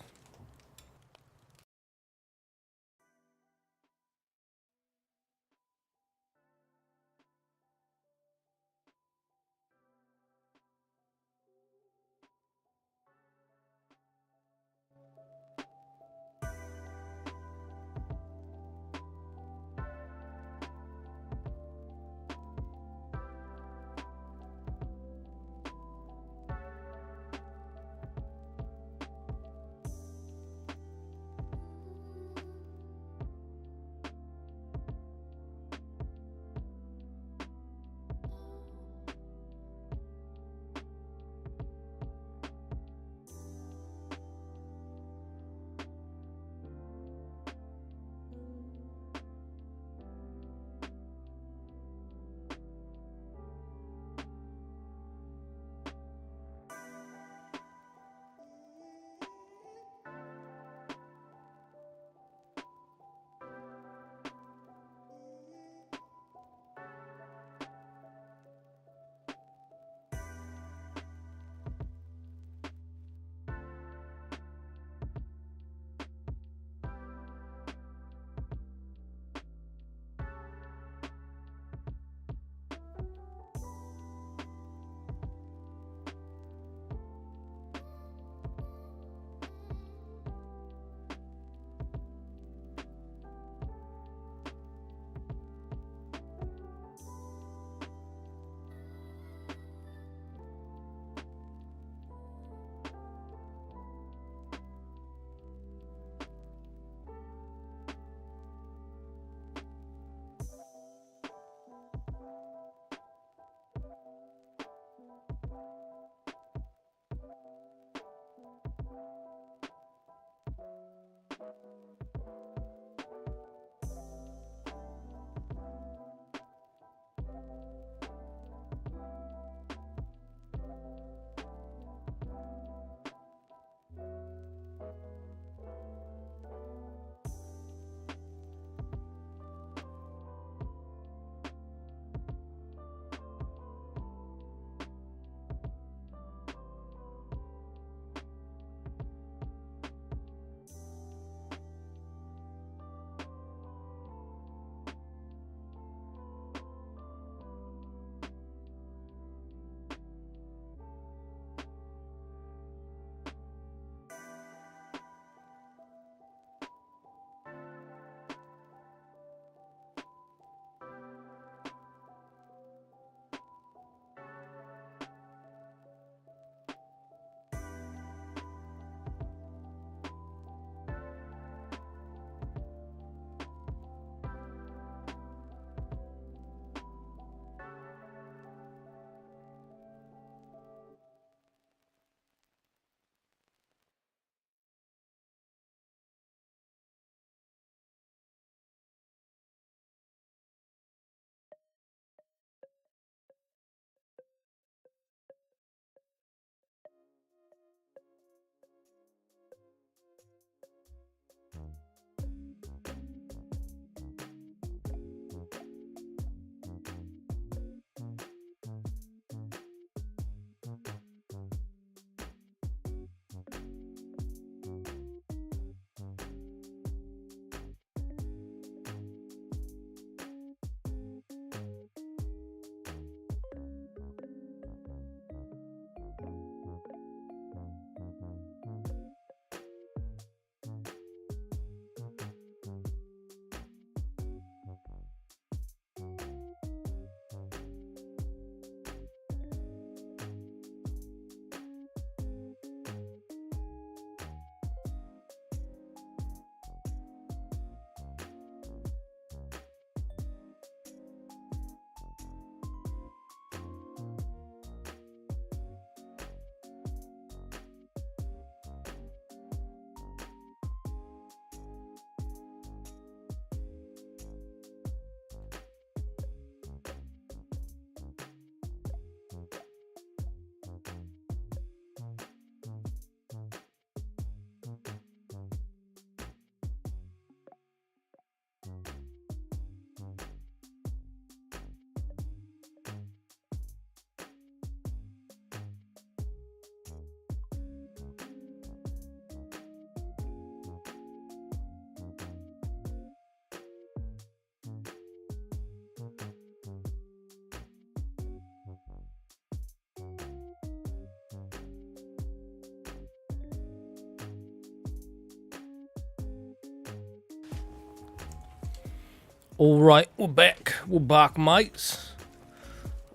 All right, we're back. We're back, mates.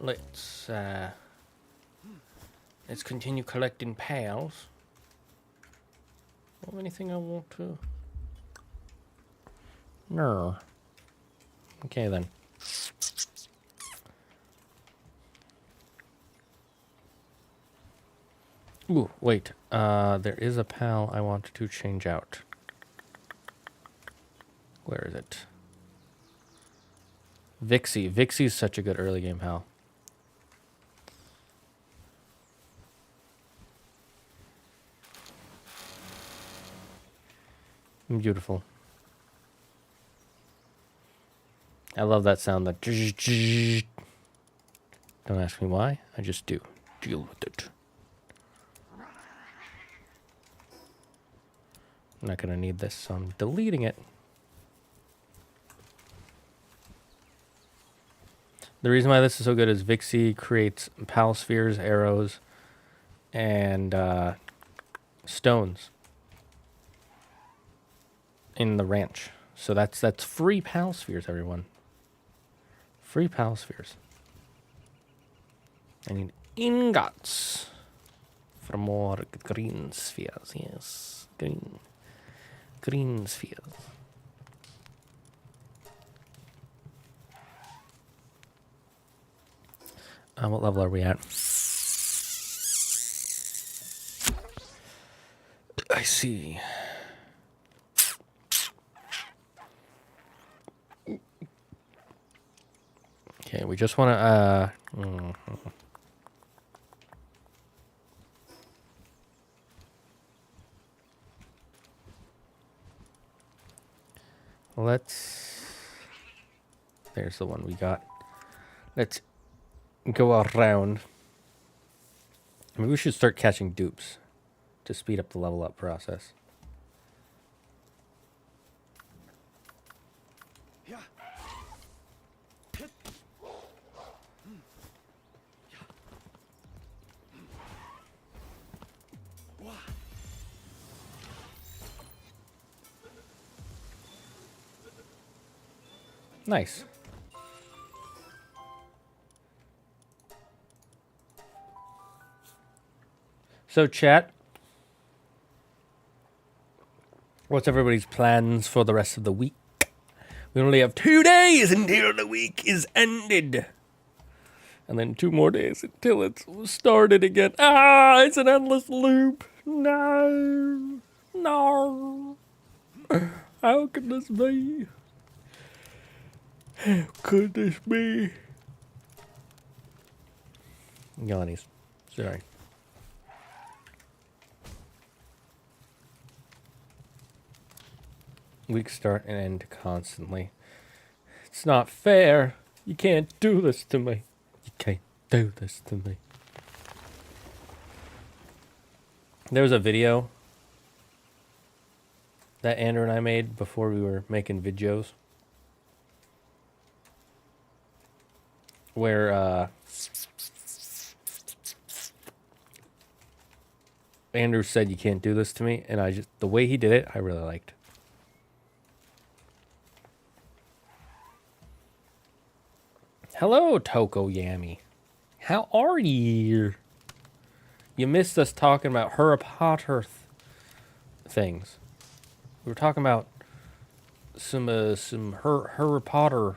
Let's continue collecting pals. Oh, anything I want to? No. Okay then. Ooh, wait. There is a pal I want to change out. Where is it? Vixie. Vixie's such a good early game pal. Beautiful. I love that sound. That. Don't ask me why. I just do. Deal with it. I'm not gonna need this, so I'm deleting it. The reason why this is so good is Vixie creates pal spheres, arrows, and stones in the ranch. So that's free pal spheres, everyone. Free pal spheres. I need ingots for more green spheres. Yes, green spheres. What level are we at? I see. Okay, we just want to, there's the one we got. Let's go around. Maybe we should start catching dupes to speed up the level up process. Nice. So, chat, what's everybody's plans for the rest of the week? We only have 2 days until the week is ended. And then 2 more days until it's started again. Ah, it's an endless loop. No. No. How could this be? How could this be? Yannies. Sorry. Weeks start and end constantly. It's not fair. You can't do this to me. You can't do this to me. There was a video that Andrew and I made before we were making videos, where Andrew said you can't do this to me, and the way he did it, I really liked. Hello, Toko Yami. How are you? You missed us talking about Harry Potter things. We were talking about some Harry Potter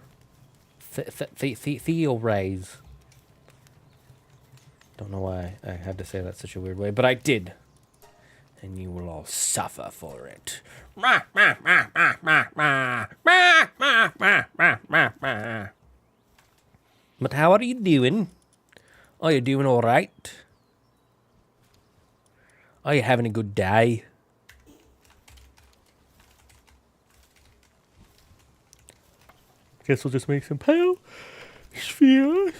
theories. Don't know why I had to say that such a weird way, but I did. And you will all suffer for it. But how are you doing? Are you doing all right? Are you having a good day? Guess we'll just make some pale spheres.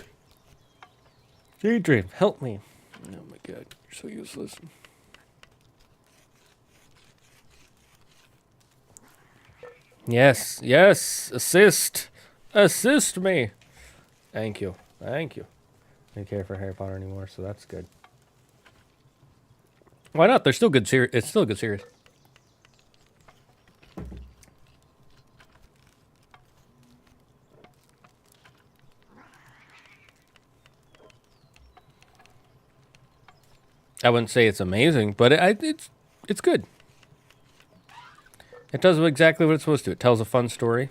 Daydream, help me. Oh my god, you're so useless. Yes, yes, assist. Assist me. Thank you. Thank you. I don't care for Harry Potter anymore, so that's good. Why not? They're still good series. It's still a good series. I wouldn't say it's amazing, but it's good. It does exactly what it's supposed to. It tells a fun story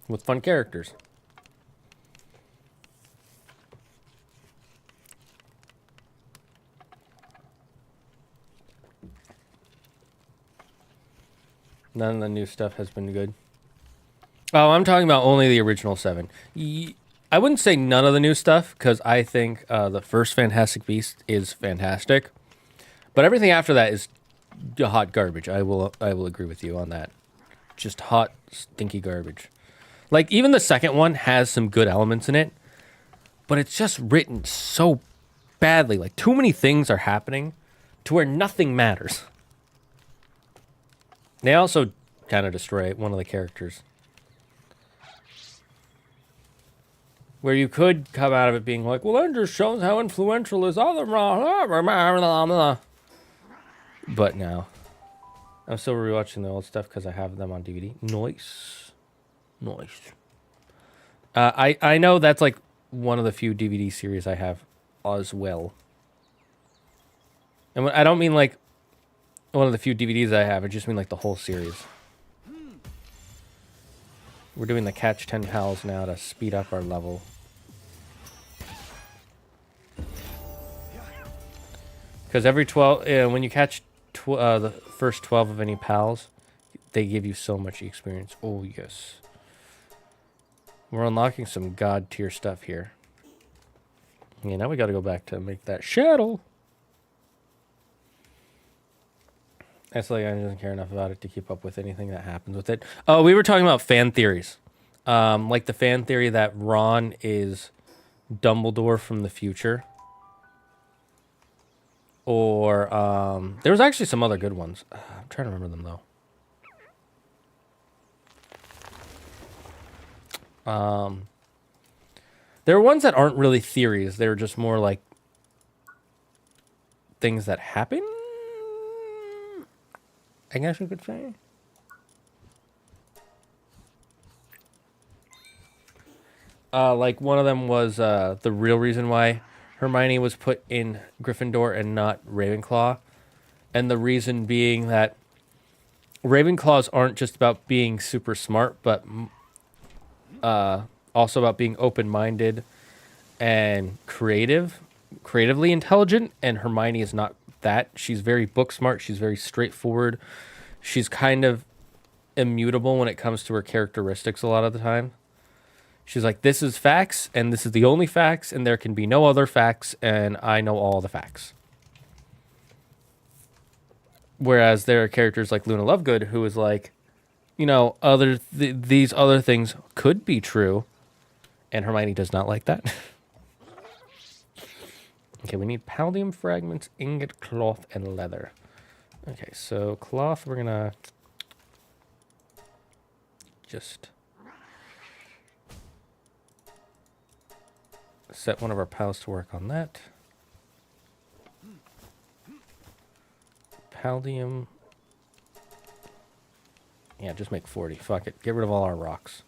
with fun characters. None of the new stuff has been good. Oh, I'm talking about only the original 7. I wouldn't say none of the new stuff, because I think the first Fantastic Beast is fantastic. But everything after that is hot garbage. I will agree with you on that. Just hot, stinky garbage. Like, even the second one has some good elements in it, but it's just written so badly. Like, too many things are happening to where nothing matters. They also kind of destroy one of the characters. Where you could come out of it being like, well, that just shows how influential his other... But no. I'm still rewatching the old stuff because I have them on DVD. Nice. Nice. I know that's like one of the few DVD series I have as well. And I don't mean like one of the few DVDs I have. I just mean like the whole series. We're doing the Catch 10 Pals now to speed up our level. Because every 12, when you catch the first 12 of any pals, they give you so much experience. Oh, yes. We're unlocking some god tier stuff here. Yeah, now we got to go back to make that shadow. It's like I doesn't care enough about it to keep up with anything that happens with it. Oh, we were talking about fan theories. Like the fan theory that Ron is Dumbledore from the future. Or there was actually some other good ones. I'm trying to remember them though. There are ones that aren't really theories. They're just more like things that happen, I guess you could say. Like one of them was the real reason why Hermione was put in Gryffindor and not Ravenclaw. And the reason being that Ravenclaws aren't just about being super smart, but also about being open-minded and creatively intelligent. And Hermione is not that. She's very book smart. She's very straightforward. She's kind of immutable when it comes to her characteristics a lot of the time. She's like, this is facts, and this is the only facts, and there can be no other facts, and I know all the facts. Whereas there are characters like Luna Lovegood, who is like, you know, these other things could be true, and Hermione does not like that. Okay, we need paldium fragments, ingot, cloth, and leather. Okay, so cloth, we're going to just set one of our pals to work on that. Paldium. Yeah, just make 40. Fuck it. Get rid of all our rocks.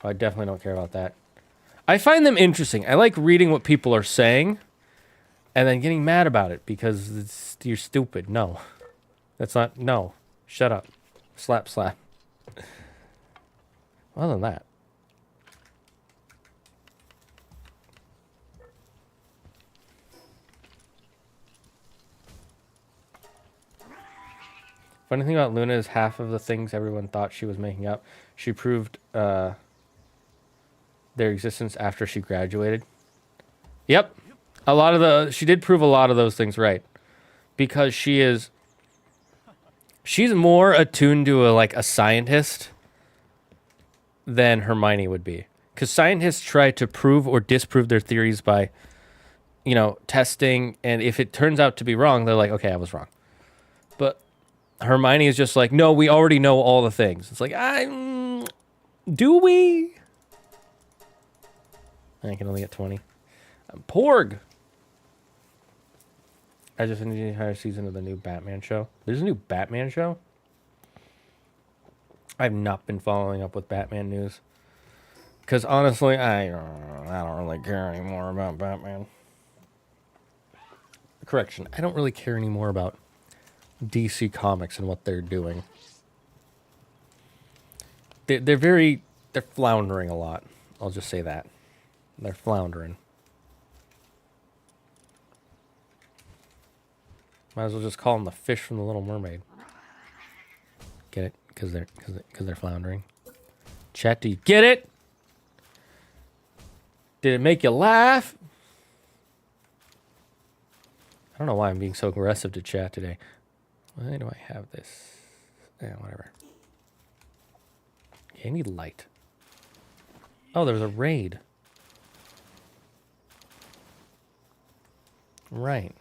I definitely don't care about that. I find them interesting. I like reading what people are saying and then getting mad about it because you're stupid. No. That's not... No. Shut up. Slap, slap. Other than that. Funny thing about Luna is half of the things everyone thought she was making up, she proved their existence after she graduated. Yep. She did prove a lot of those things right. Because she's more attuned to a scientist than Hermione would be. Because scientists try to prove or disprove their theories by, you know, testing. And if it turns out to be wrong, they're like, okay, I was wrong. But Hermione is just like, no, we already know all the things. It's like, do we? I can only get 20. Porg. I just finished the entire season of the new Batman show. There's a new Batman show? I've not been following up with Batman news. Because honestly, I don't really care anymore about Batman. Correction, I don't really care anymore about DC Comics and what they're doing. They're floundering a lot. I'll just say that. They're floundering. Might as well just call them the fish from the Little Mermaid. Get it? Because they're floundering. Chat, do you get it? Did it make you laugh? I don't know why I'm being so aggressive to chat today. Why do I have this? Yeah, whatever. Okay, I need light. Oh, there's a raid. Right.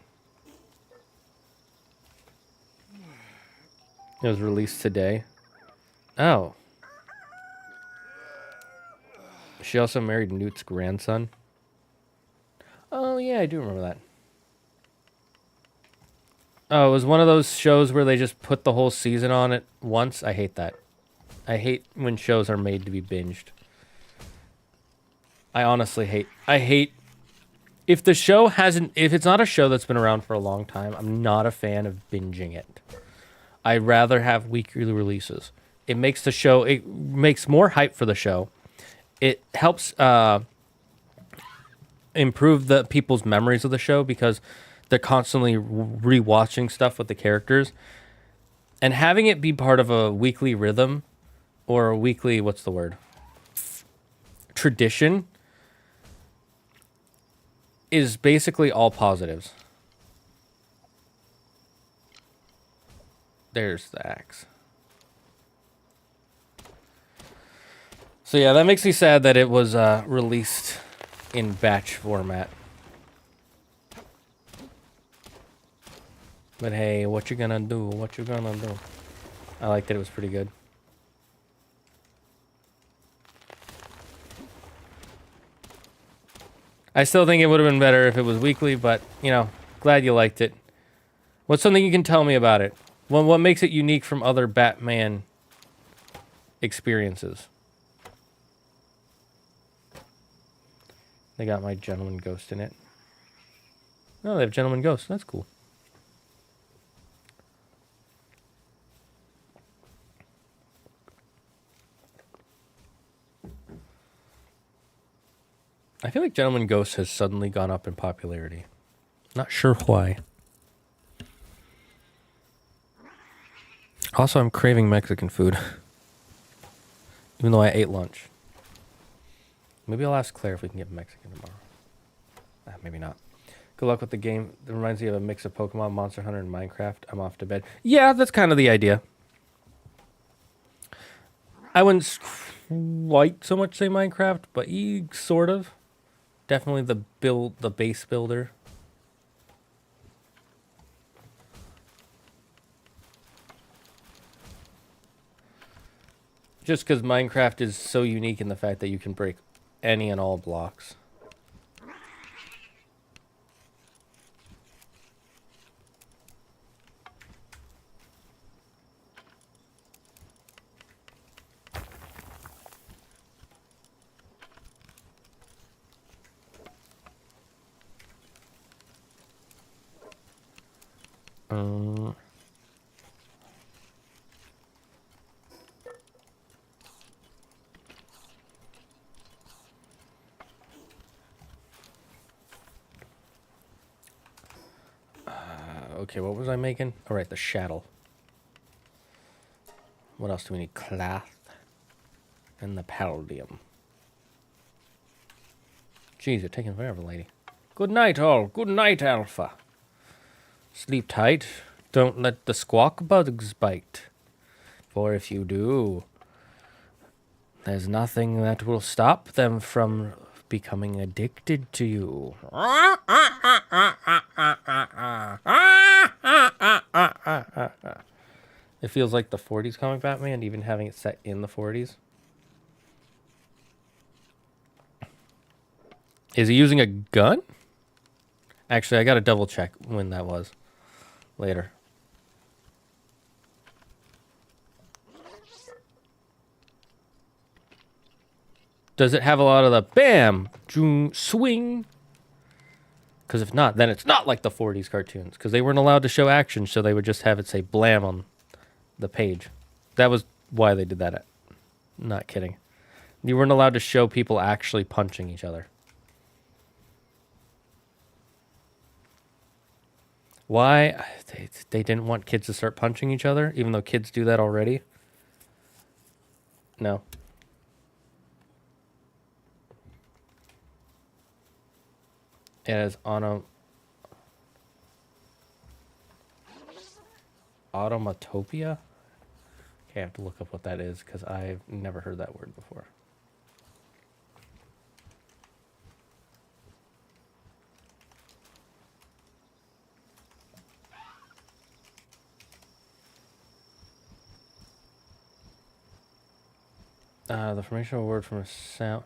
It was released today. Oh. She also married Newt's grandson. Oh, yeah, I do remember that. Oh, it was one of those shows where they just put the whole season on at once. I hate that. I hate when shows are made to be binged. I honestly hate... If the show hasn't... If it's not a show that's been around for a long time, I'm not a fan of binging it. I'd rather have weekly releases. It makes the show... It makes more hype for the show. It helps improve the people's memories of the show because they're constantly rewatching stuff with the characters. And having it be part of a weekly rhythm or a weekly... What's the word? Tradition is basically all positives. There's the axe. So yeah, that makes me sad that it was released in batch format. But hey, what you gonna do? What you gonna do? I liked it. It was pretty good. I still think it would have been better if it was weekly, but, you know, glad you liked it. What's something you can tell me about it? What makes it unique from other Batman experiences? They got my Gentleman Ghost in it. Oh, they have Gentleman Ghost. That's cool. I feel like Gentleman Ghost has suddenly gone up in popularity. Not sure why. Also, I'm craving Mexican food. Even though I ate lunch. Maybe I'll ask Claire if we can get Mexican tomorrow. Maybe not. Good luck with the game. It reminds me of a mix of Pokemon, Monster Hunter, and Minecraft. I'm off to bed. Yeah, that's kind of the idea. I wouldn't quite so much say Minecraft, but sort of. Definitely the base builder. Just because Minecraft is so unique in the fact that you can break any and all blocks. Okay, what was I making? All right, the shadow. What else do we need? Cloth and the palladium. Jeez, you're taking forever, lady. Good night, all. Good night, Alpha. Sleep tight. Don't let the squawk bugs bite. For if you do, there's nothing that will stop them from becoming addicted to you. It feels like the 40s comic Batman, even having it set in the 40s. Is he using a gun? Actually, I gotta double check when that was. Later. Does it have a lot of the bam, swing? Because if not, then it's not like the 40s cartoons. Because they weren't allowed to show action, so they would just have it say blam on the page. That was why they did that. Not kidding. You weren't allowed to show people actually punching each other. Why? They didn't want kids to start punching each other, even though kids do that already? No. It has Automatopia? Okay, I have to look up what that is because I've never heard that word before. The formation of a word from a sound.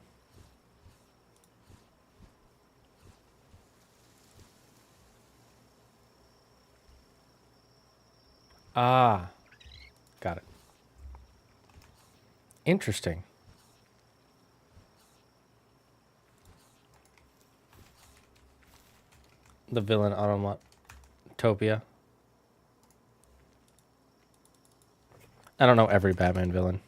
Ah, got it. Interesting. The villain Automatopia. I don't know every Batman villain.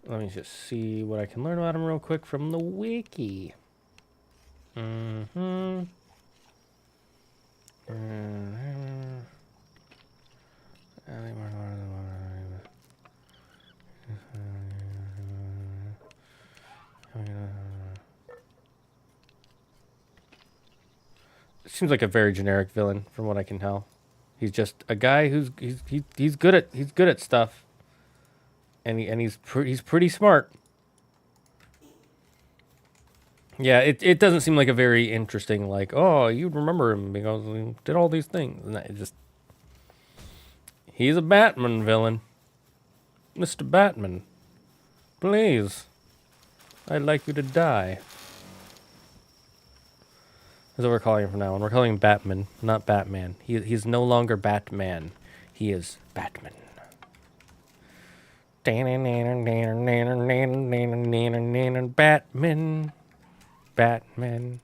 Let me just see what I can learn about him real quick from the wiki. Seems like a very generic villain from what I can tell. He's just a guy who's he's good at stuff. And he's pretty smart. Yeah, it doesn't seem like a very interesting, like, oh, you'd remember him because he did all these things. And it just, he's a Batman villain. Mr. Batman, please, I'd like you to die. That's what we're calling him from now on. We're calling him Batman, not Batman. He's no longer Batman. He is Batman. Batman. Batman.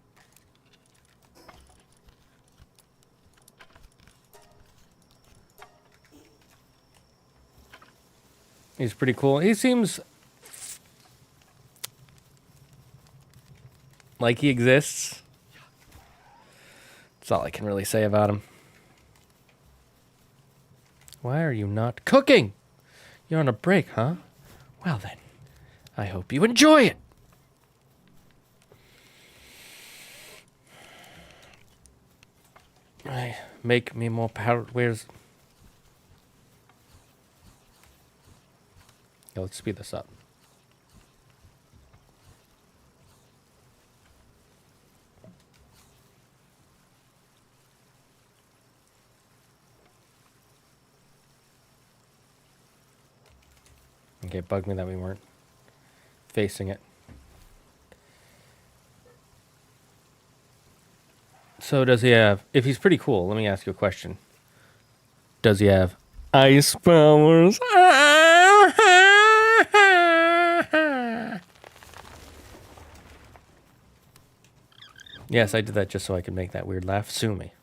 He's pretty cool. He seems like he exists. That's all I can really say about him. Why are you not cooking? You're on a break, huh? Well then, I hope you enjoy it. Make me more power. Where's... Yeah, let's speed this up. Okay, it bugged me that we weren't facing it. So does he have... If he's pretty cool, let me ask you a question. Does he have ice powers? Yes, I did that just so I could make that weird laugh. Sue me.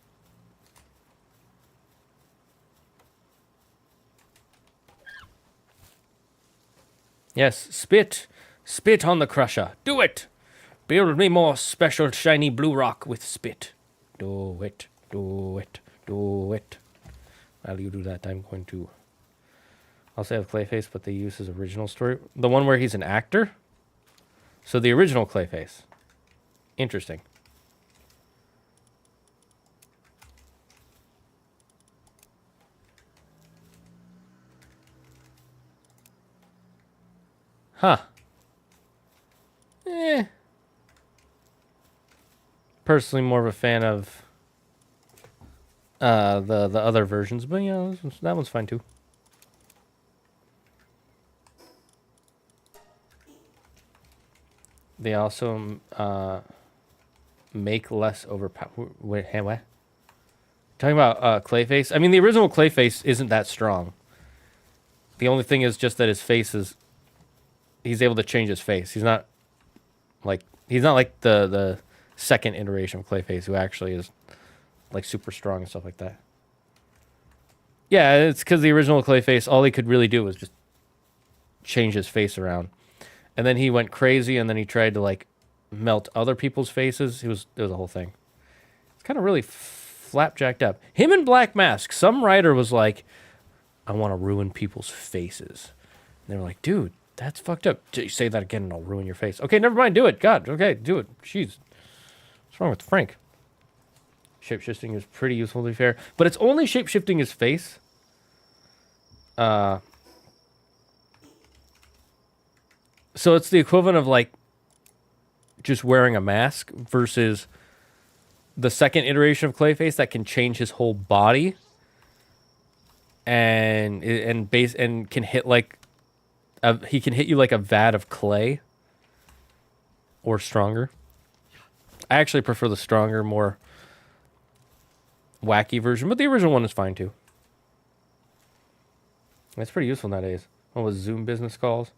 Yes, spit. Spit on the crusher. Do it. Build me more special shiny blue rock with spit. Do it. Do it. Do it. While you do that, I'm going to... I'll say of Clayface, but they use his original story. The one where he's an actor? So the original Clayface. Interesting. Huh. Personally, more of a fan of the other versions, but yeah, that one's fine too. They also make less overpowered. Wait, what? Talking about Clayface. I mean, the original Clayface isn't that strong. The only thing is just that his face is. He's able to change his face. He's not like the second iteration of Clayface, who actually is like super strong and stuff like that. Yeah, it's because the original Clayface, all he could really do was just change his face around, and then he went crazy, and then he tried to like melt other people's faces. It was a whole thing. It's kind of really flapjacked up. Him in Black Mask. Some writer was like, "I want to ruin people's faces," and they were like, "Dude, that's fucked up. You say that again, and I'll ruin your face." Okay, never mind. Do it. God. Okay, do it. Jeez, what's wrong with Frank? Shapeshifting is pretty useful, to be fair, but it's only shapeshifting his face. So it's the equivalent of like just wearing a mask versus the second iteration of Clayface that can change his whole body and can hit like he can hit you like a vat of clay or stronger. I actually prefer the stronger, more wacky version, but the original one is fine too. That's pretty useful nowadays. What was Zoom business calls?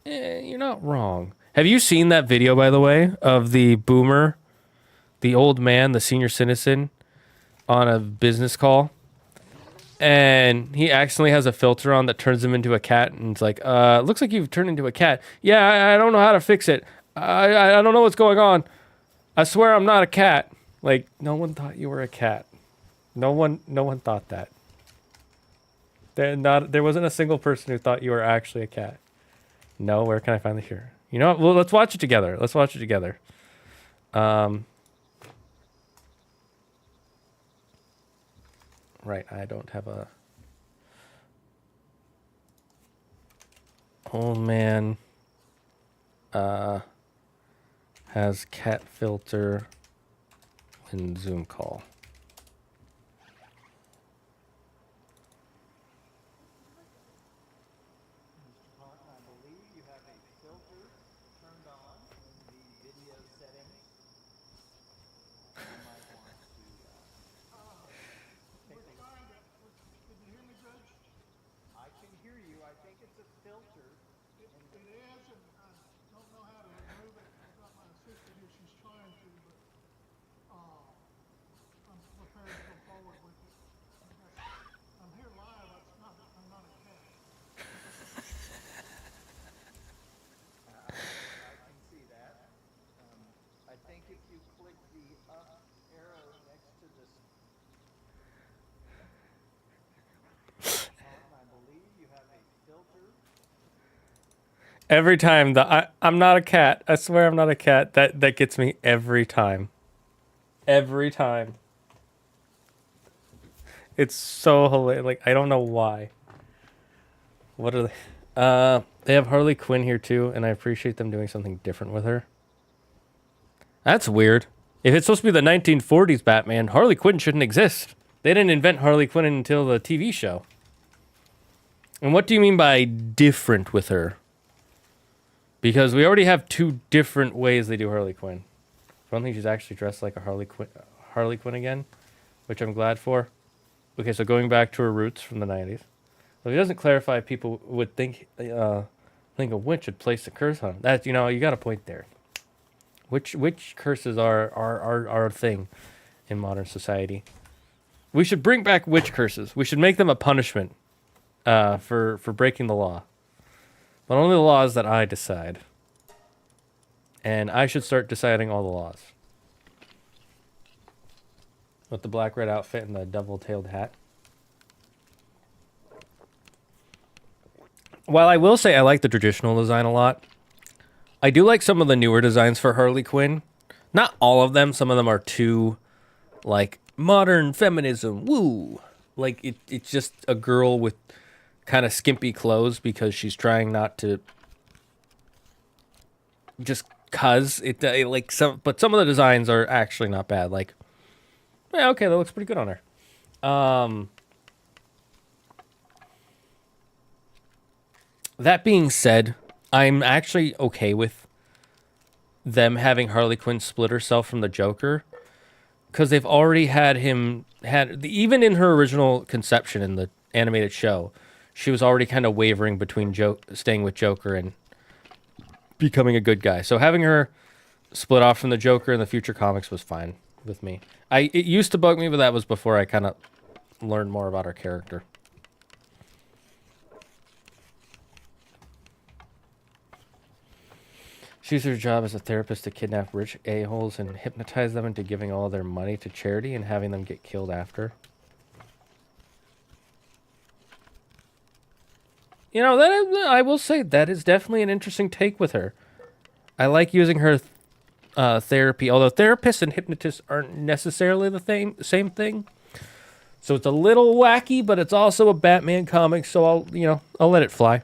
You're not wrong. Have you seen that video, by the way, of the boomer, the old man, the senior citizen, on a business call? And he accidentally has a filter on that turns him into a cat, and it's like, looks like you've turned into a cat. Yeah, I don't know how to fix it. I don't know what's going on. I swear I'm not a cat. Like, no one thought you were a cat. No one thought that. There wasn't a single person who thought you were actually a cat. No, where can I find the here? You know what? Well, let's watch it together. Right, I don't have a... Old man has cat filter in Zoom call. Every time I'm not a cat. I swear I'm not a cat. That gets me every time. Every time. It's so hilarious. Like, I don't know why. What are they? They have Harley Quinn here too, and I appreciate them doing something different with her. That's weird. If it's supposed to be the 1940s Batman, Harley Quinn shouldn't exist. They didn't invent Harley Quinn until the TV show. And what do you mean by different with her? Because we already have two different ways they do Harley Quinn. I don't think she's actually dressed like a Harley Quinn again, which I'm glad for. Okay, so going back to her roots from the 90s. Well, if it doesn't clarify, people would think a witch would place a curse on him. That, you got a point there. Which curses are a thing in modern society. We should bring back witch curses. We should make them a punishment for breaking the law. But only the laws that I decide. And I should start deciding all the laws. With the black red outfit and the double-tailed hat. While I will say I like the traditional design a lot, I do like some of the newer designs for Harley Quinn. Not all of them. Some of them are too, like, modern feminism. Woo! Like, it's just a girl with kind of skimpy clothes because she's trying not to just cuz it like some, but some of the designs are actually not bad. Like, yeah, okay, that looks pretty good on her. That being said, I'm actually okay with them having Harley Quinn split herself from the Joker, because they've already had him even in her original conception in the animated show, she was already kind of wavering between staying with Joker and becoming a good guy. So having her split off from the Joker in the future comics was fine with me. It used to bug me, but that was before I kind of learned more about her character. She used her job as a therapist to kidnap rich a-holes and hypnotize them into giving all their money to charity and having them get killed after. You know, I will say that is definitely an interesting take with her. I like using her therapy, although therapists and hypnotists aren't necessarily the same thing. So it's a little wacky, but it's also a Batman comic, so I'll let it fly.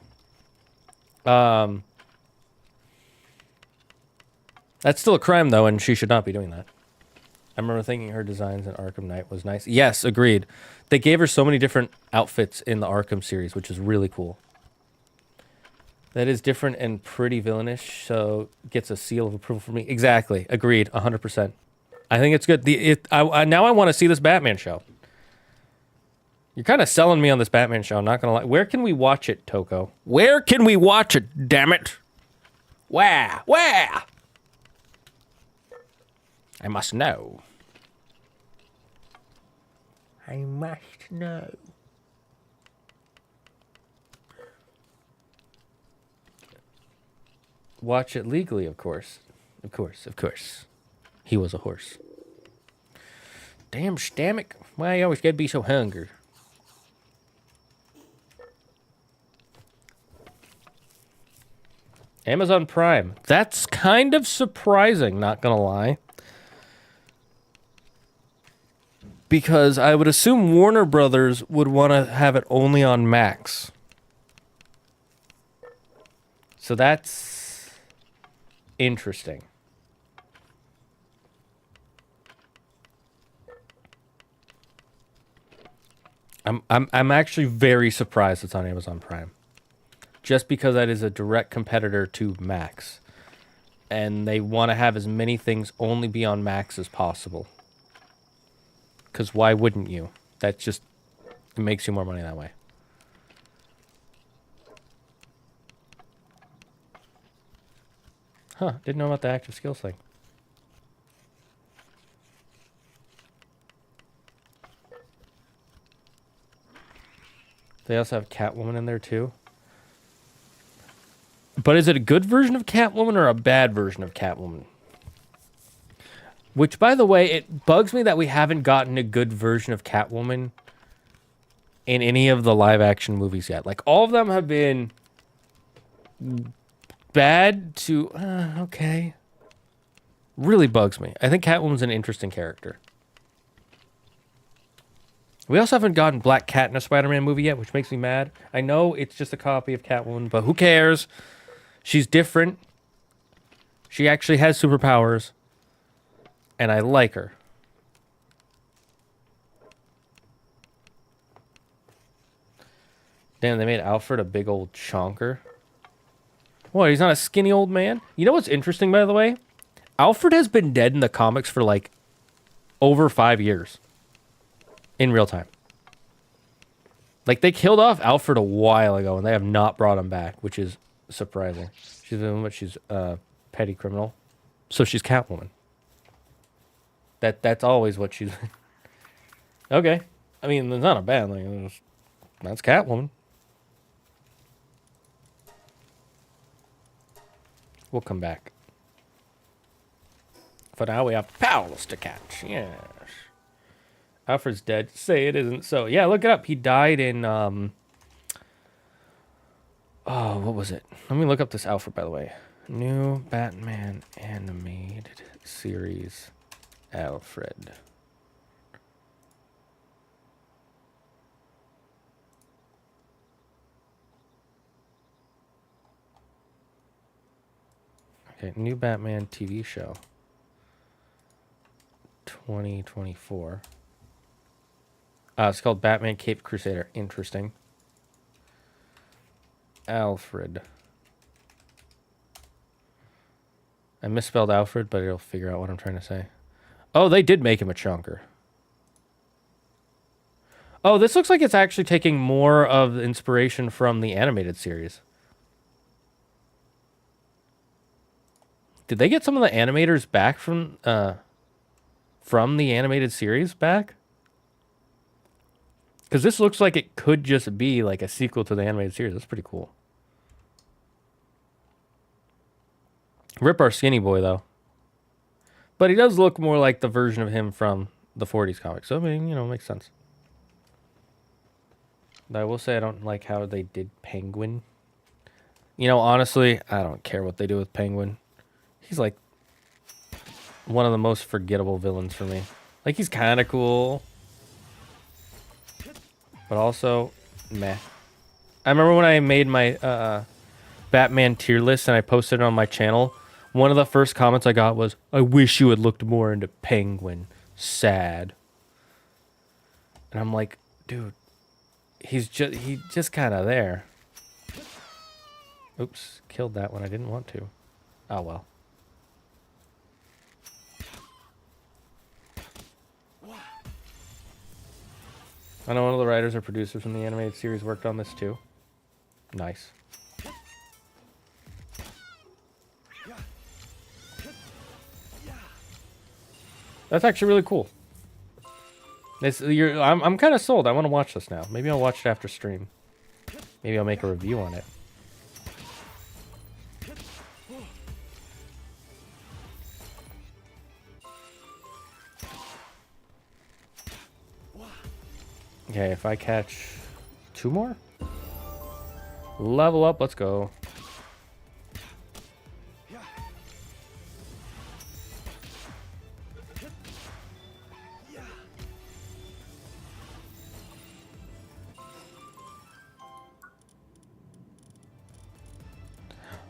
That's still a crime, though, and she should not be doing that. I remember thinking her designs in Arkham Knight was nice. Yes, agreed. They gave her so many different outfits in the Arkham series, which is really cool. That is different and pretty villainish, so gets a seal of approval from me. Exactly. Agreed. 100%. I think it's good. Now I want to see this Batman show. You're kind of selling me on this Batman show, I'm not going to lie. Where can we watch it, Toko? Where can we watch it, damn it? Where? I must know. I must know. Watch it legally, of course. Of course. He was a horse. Damn stomach. Why you always gotta be so hungry? Amazon Prime. That's kind of surprising, not gonna lie. Because I would assume Warner Brothers would want to have it only on Max. So that's interesting. I'm actually very surprised it's on Amazon Prime. Just because that is a direct competitor to Max. And they want to have as many things only be on Max as possible. Because why wouldn't you? That just it makes you more money that way. Huh, didn't know about the active skills thing. They also have Catwoman in there too. But is it a good version of Catwoman or a bad version of Catwoman? Which, by the way, it bugs me that we haven't gotten a good version of Catwoman in any of the live-action movies yet. Like, all of them have been bad to... okay. Really bugs me. I think Catwoman's an interesting character. We also haven't gotten Black Cat in a Spider-Man movie yet, which makes me mad. I know it's just a copy of Catwoman, but who cares? She's different. She actually has superpowers. And I like her. Damn, they made Alfred a big old chonker. What, he's not a skinny old man? You know what's interesting, by the way? Alfred has been dead in the comics for, like, over 5 years. In real time. Like, they killed off Alfred a while ago, and they have not brought him back, which is surprising. She's a petty criminal. So she's Catwoman. That's always what she's... Okay. I mean, it's not a bad thing. That's Catwoman. We'll come back. For now, we have Pals to catch. Yes. Alfred's dead. Say it isn't so. Yeah, look it up. He died in... Oh, what was it? Let me look up this Alfred, by the way. New Batman animated series... Alfred. Okay, new Batman TV show. 2024. It's called Batman Caped Crusader. Interesting. Alfred. I misspelled Alfred, but it'll figure out what I'm trying to say. Oh, they did make him a chonker. Oh, this looks like it's actually taking more of the inspiration from the animated series. Did they get some of the animators back from the animated series back? Because this looks like it could just be like a sequel to the animated series. That's pretty cool. Rip our skinny boy, though. But he does look more like the version of him from the 40s comics. So, I mean, you know, it makes sense. But I will say I don't like how they did Penguin. You know, honestly, I don't care what they do with Penguin. He's like one of the most forgettable villains for me. Like, he's kind of cool. But also, meh. I remember when I made my Batman tier list and I posted it on my channel. One of the first comments I got was, "I wish you had looked more into Penguin. Sad." And I'm like, dude, he's just kind of there. Oops, killed that one. I didn't want to. Oh well. I know one of the writers or producers from the animated series worked on this too. Nice. That's actually really cool. I'm kind of sold. I want to watch this now. Maybe I'll watch it after stream. Maybe I'll make a review on it. Okay, if I catch 2 more, level up. Let's go.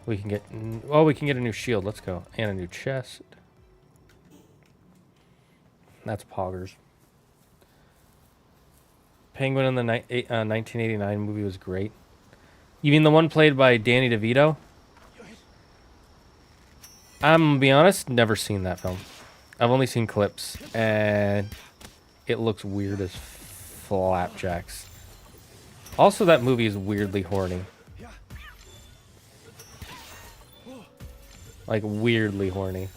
We can get, oh, we can get a new shield. Let's go. And a new chest. That's poggers. Penguin in the 1989 movie was great. You mean the one played by Danny DeVito? I'm gonna be honest, never seen that film. I've only seen clips, and it looks weird as flapjacks. Also, that movie is weirdly horny. Like, weirdly horny.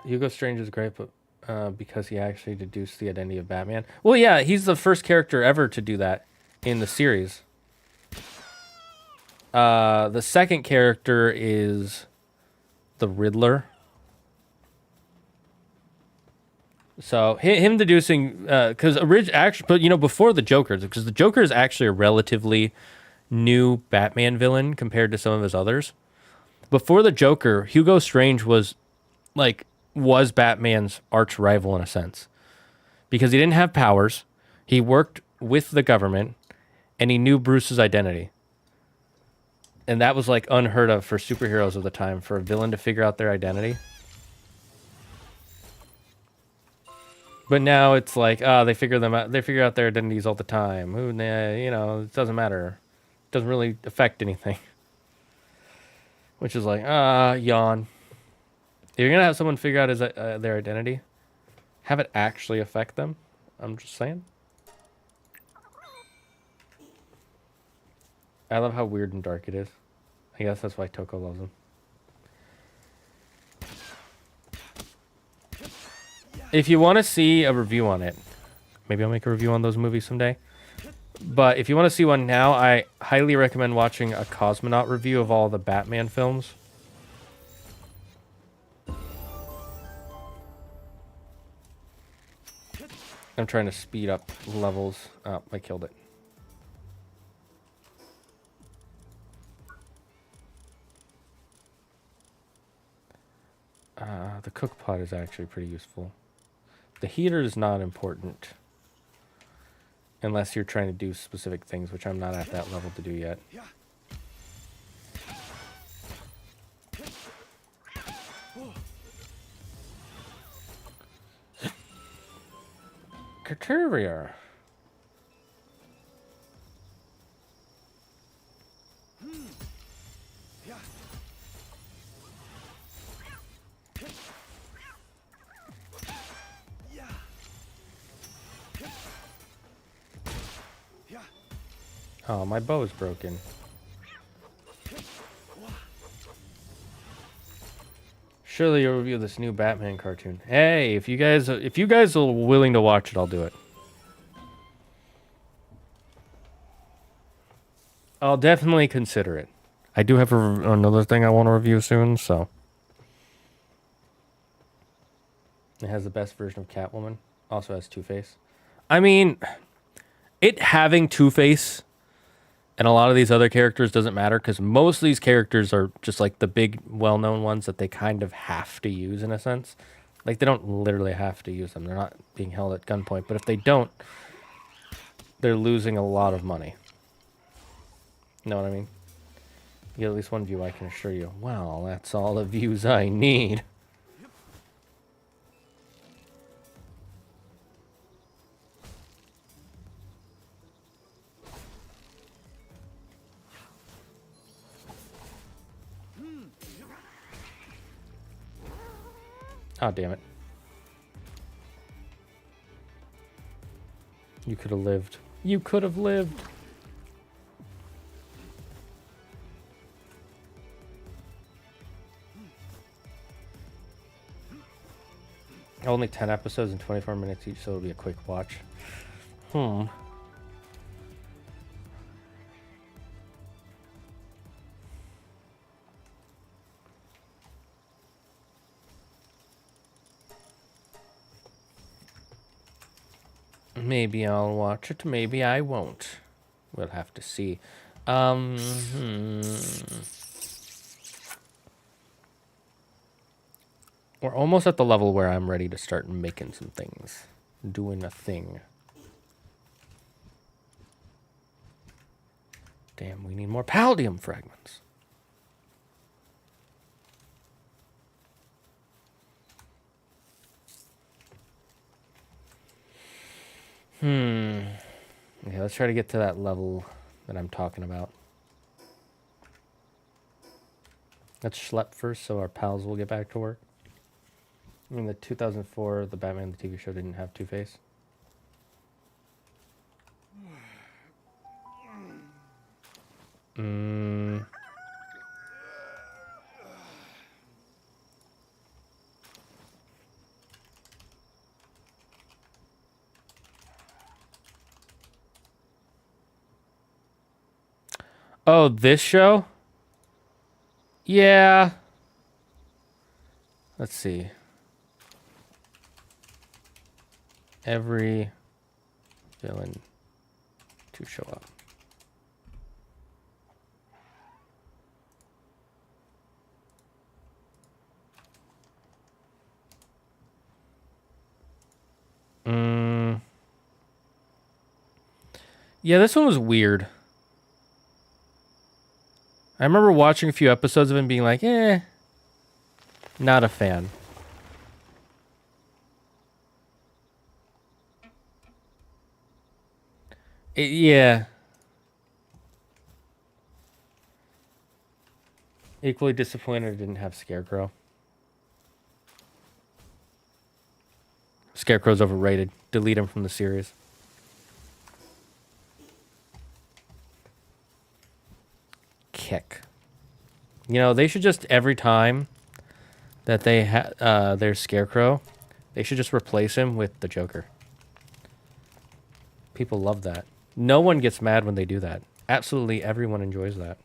Hugo Strange is great, but because he actually deduced the identity of Batman. Well, yeah, he's the first character ever to do that in the series. The second character is the Riddler. So him deducing, because actually, but you know, before the Joker, because the Joker is actually a relatively new Batman villain compared to some of his others. Before the Joker, Hugo Strange was Batman's arch rival in a sense, because he didn't have powers, he worked with the government, and he knew Bruce's identity. And that was like unheard of for superheroes of the time, for a villain to figure out their identity. But now it's like, they figure them out. They figure out their identities all the time. You know, it doesn't matter. It doesn't really affect anything. Which is like, yawn. If you're gonna have someone figure out their identity, have it actually affect them. I'm just saying. I love how weird and dark it is. I guess that's why Toko loves him. If you want to see a review on it, maybe I'll make a review on those movies someday. But if you want to see one now, I highly recommend watching a Cosmonaut review of all the Batman films. I'm trying to speed up levels. Oh, I killed it. The cook pot is actually pretty useful. The heater is not important. Unless you're trying to do specific things, which I'm not at that level to do yet. Catervier. Oh, my bow is broken. Surely you'll review this new Batman cartoon. Hey, if you guys are willing to watch it, I'll do it. I'll definitely consider it. I do have another thing I want to review soon, so. It has the best version of Catwoman. Also has Two-Face. I mean, it having Two-Face and a lot of these other characters doesn't matter because most of these characters are just like the big, well-known ones that they kind of have to use in a sense. Like, they don't literally have to use them. They're not being held at gunpoint. But if they don't, they're losing a lot of money. You know what I mean? You get at least one view, I can assure you. Well, that's all the views I need. Oh, damn it. You could have lived. You could have lived. Only 10 episodes and 24 minutes each, so it'll be a quick watch. Maybe I'll watch it, maybe I won't. We'll have to see. We're almost at the level where I'm ready to start making some things. Doing a thing. Damn, we need more palladium fragments. Okay, let's try to get to that level that I'm talking about. Let's schlep first so our pals will get back to work. I mean, the 2004, the Batman the TV show didn't have Two-Face. Oh, this show? Yeah. Let's see. Every villain to show up. Yeah, this one was weird. I remember watching a few episodes of it and being like, not a fan. Yeah. Equally disappointed it didn't have Scarecrow. Scarecrow's overrated. Delete him from the series. Kick. You know, they should just, every time that they their Scarecrow, they should just replace him with the Joker. People love that. No one gets mad when they do that. Absolutely everyone enjoys that.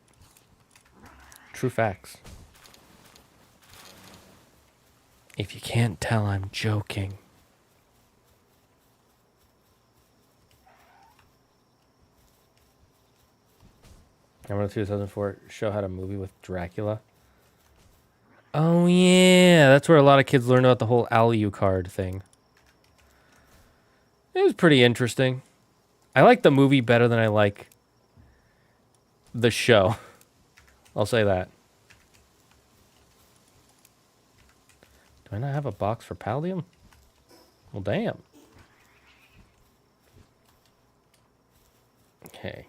True facts. If you can't tell, I'm joking. I remember the 2004 show had a movie with Dracula. Oh, yeah. That's where a lot of kids learned about the whole Alucard thing. It was pretty interesting. I like the movie better than I like the show. I'll say that. Do I not have a box for Palladium? Well, damn. Okay.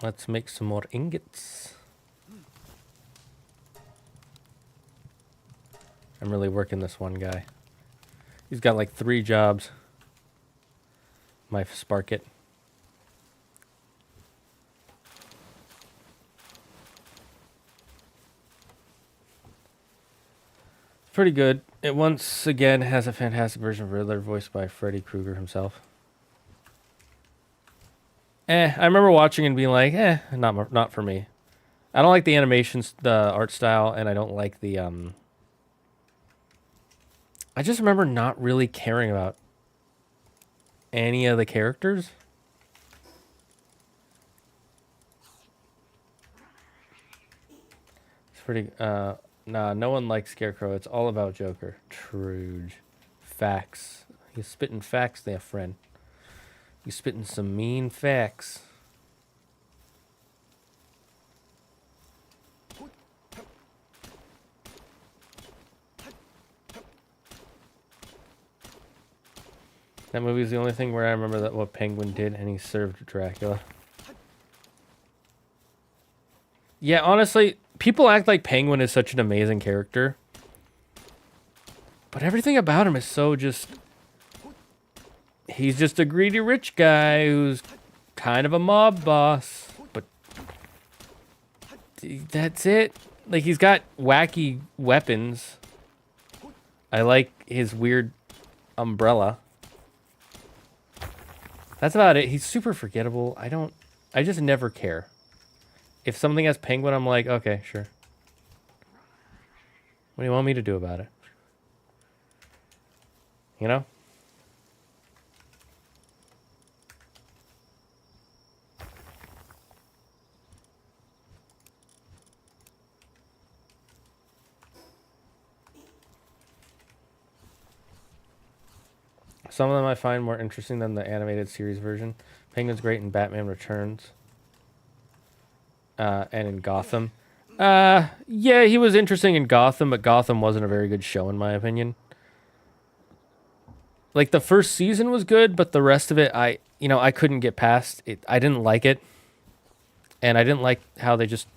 Let's make some more ingots. I'm really working this one guy. He's got like 3 jobs. My spark it. Pretty good. It once again has a fantastic version of Riddler voiced by Freddy Krueger himself. I remember watching and being like, not for me. I don't like the animations, the art style, and I don't like the I just remember not really caring about any of the characters. It's pretty nah, no one likes Scarecrow. It's all about Joker. Truge. Facts. He's spitting facts there, friend. He's spitting some mean facts. That movie is the only thing where I remember that what Penguin did, and he served Dracula. Yeah, honestly, people act like Penguin is such an amazing character. But everything about him is so just... He's just a greedy rich guy who's kind of a mob boss. But that's it. Like, he's got wacky weapons. I like his weird umbrella. That's about it. He's super forgettable. I just never care. If something has Penguin, I'm like, okay, sure. What do you want me to do about it? You know? Some of them I find more interesting than the animated series version. Penguin's great in Batman Returns. And in Gotham. Yeah, he was interesting in Gotham, but Gotham wasn't a very good show in my opinion. Like, the first season was good, but the rest of it, I couldn't get past it. I didn't like it. And I didn't like how they just...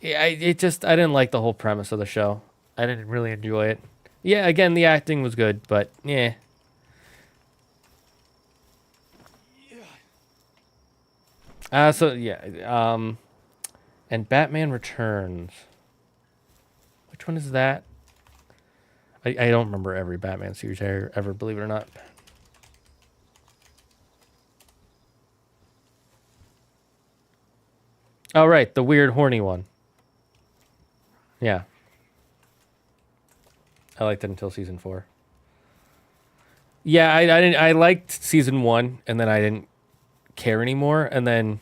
I didn't like the whole premise of the show. I didn't really enjoy it. Yeah, again, the acting was good, but yeah. And Batman Returns. Which one is that? I don't remember every Batman series ever, believe it or not. Oh, right, the weird horny one. Yeah. I liked it until season 4. Yeah, I liked season 1, and then I didn't care anymore, and then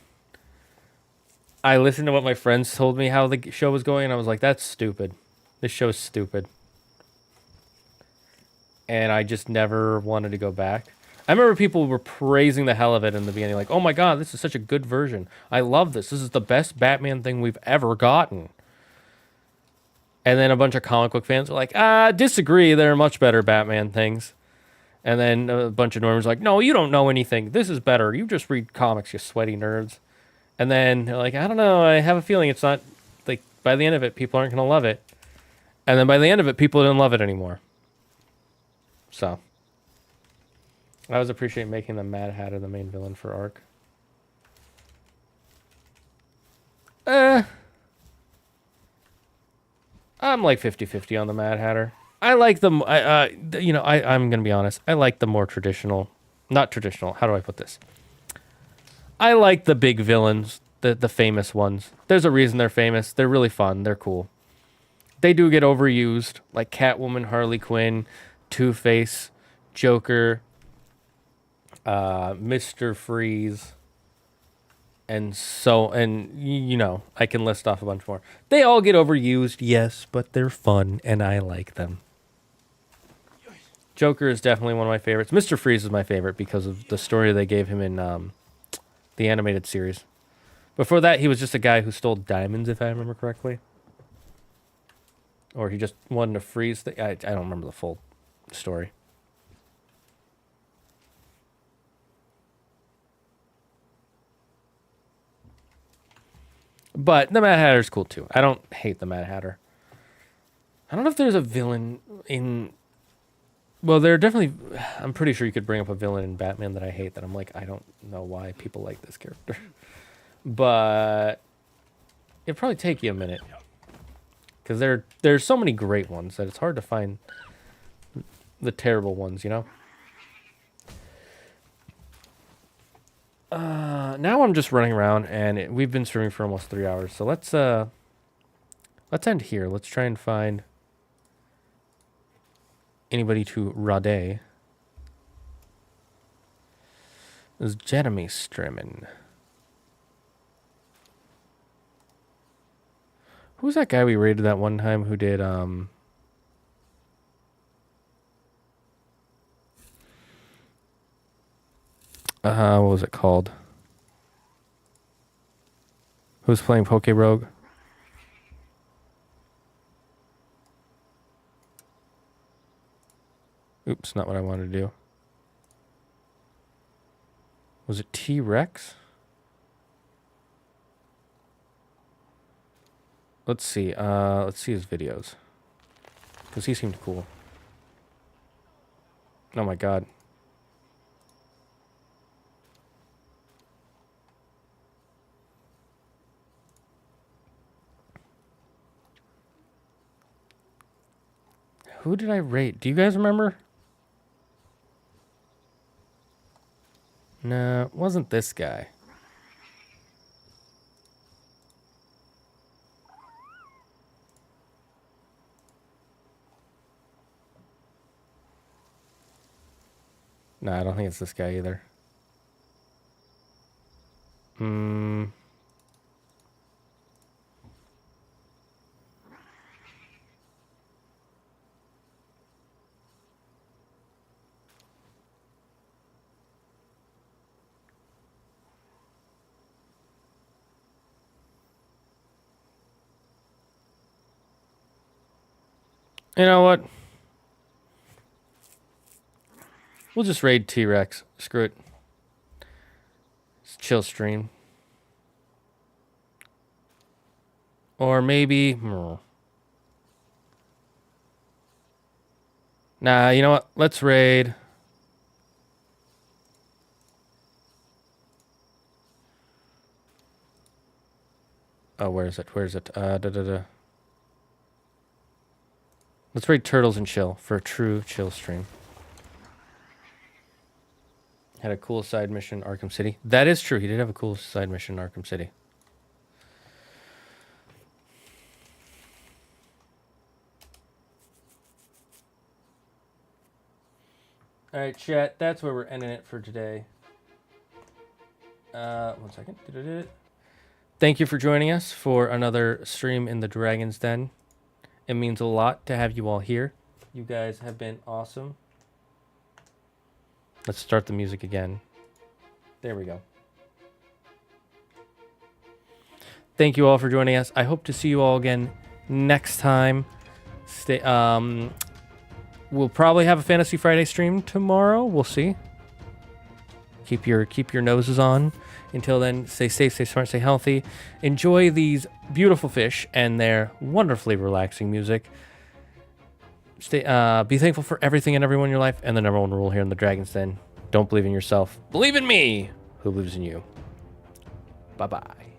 I listened to what my friends told me how the show was going, and I was like, that's stupid. This show's stupid. And I just never wanted to go back. I remember people were praising the hell of it in the beginning, like, oh my god, this is such a good version. I love this. This is the best Batman thing we've ever gotten. And then a bunch of comic book fans were like, disagree, there are much better Batman things. And then a bunch of normals were like, no, you don't know anything. This is better. You just read comics, you sweaty nerds. And then they're like, I don't know, I have a feeling it's not, like, by the end of it, people aren't going to love it. And then by the end of it, people didn't love it anymore. So, I always appreciate making the Mad Hatter the main villain for Ark. I'm like 50-50 on the Mad Hatter. I like them. I'm gonna be honest. I like the more traditional, not traditional. How do I put this? I like the big villains, the famous ones. There's a reason they're famous. They're really fun. They're cool. They do get overused, like Catwoman, Harley Quinn, Two-Face, Joker, Mr. Freeze. And I can list off a bunch more. They all get overused, yes, but they're fun, and I like them. Joker is definitely one of my favorites. Mr. Freeze is my favorite because of the story they gave him in the animated series. Before that, he was just a guy who stole diamonds, if I remember correctly. or he just wanted to freeze the. I don't remember the full story. But the Mad Hatter's cool too. I don't hate the Mad Hatter. I don't know if there's a villain in. Well, there are definitely. I'm pretty sure you could bring up a villain in Batman that I hate. That I'm like, I don't know why people like this character. But it'd probably take you a minute, because there's so many great ones that it's hard to find the terrible ones. You know. Now I'm just running around, and we've been streaming for almost 3 hours. So let's end here. Let's try and find anybody to Rade. Is Jeremy streaming? Who's that guy we raided that one time who did what was it called? Who's playing Poke Rogue? Oops, not what I wanted to do. Was it T-Rex? Let's see. Let's see his videos, because he seemed cool. Oh my god. Who did I rate? Do you guys remember? No, it wasn't this guy. No, I don't think it's this guy either. You know what? We'll just raid T-Rex. Screw it. It's chill stream. Or maybe... Nah, you know what? Let's raid... Oh, where is it? Where is it? Let's raid Turtles and Chill for a true chill stream. Had a cool side mission in Arkham City. That is true. He did have a cool side mission in Arkham City. All right, chat. That's where we're ending it for today. 1 second. Thank you for joining us for another stream in the Dragon's Den. It means a lot to have you all here. You guys have been awesome. Let's start the music again. There we go. Thank you all for joining us. I hope to see you all again next time. We'll probably have a Fantasy Friday stream tomorrow. We'll see. Keep your noses on. Until then, stay safe, stay smart, stay healthy. Enjoy these beautiful fish and their wonderfully relaxing music. Be thankful for everything and everyone in your life. And the number one rule here in the Dragon's Den: don't believe in yourself. Believe in me, who believes in you. Bye-bye.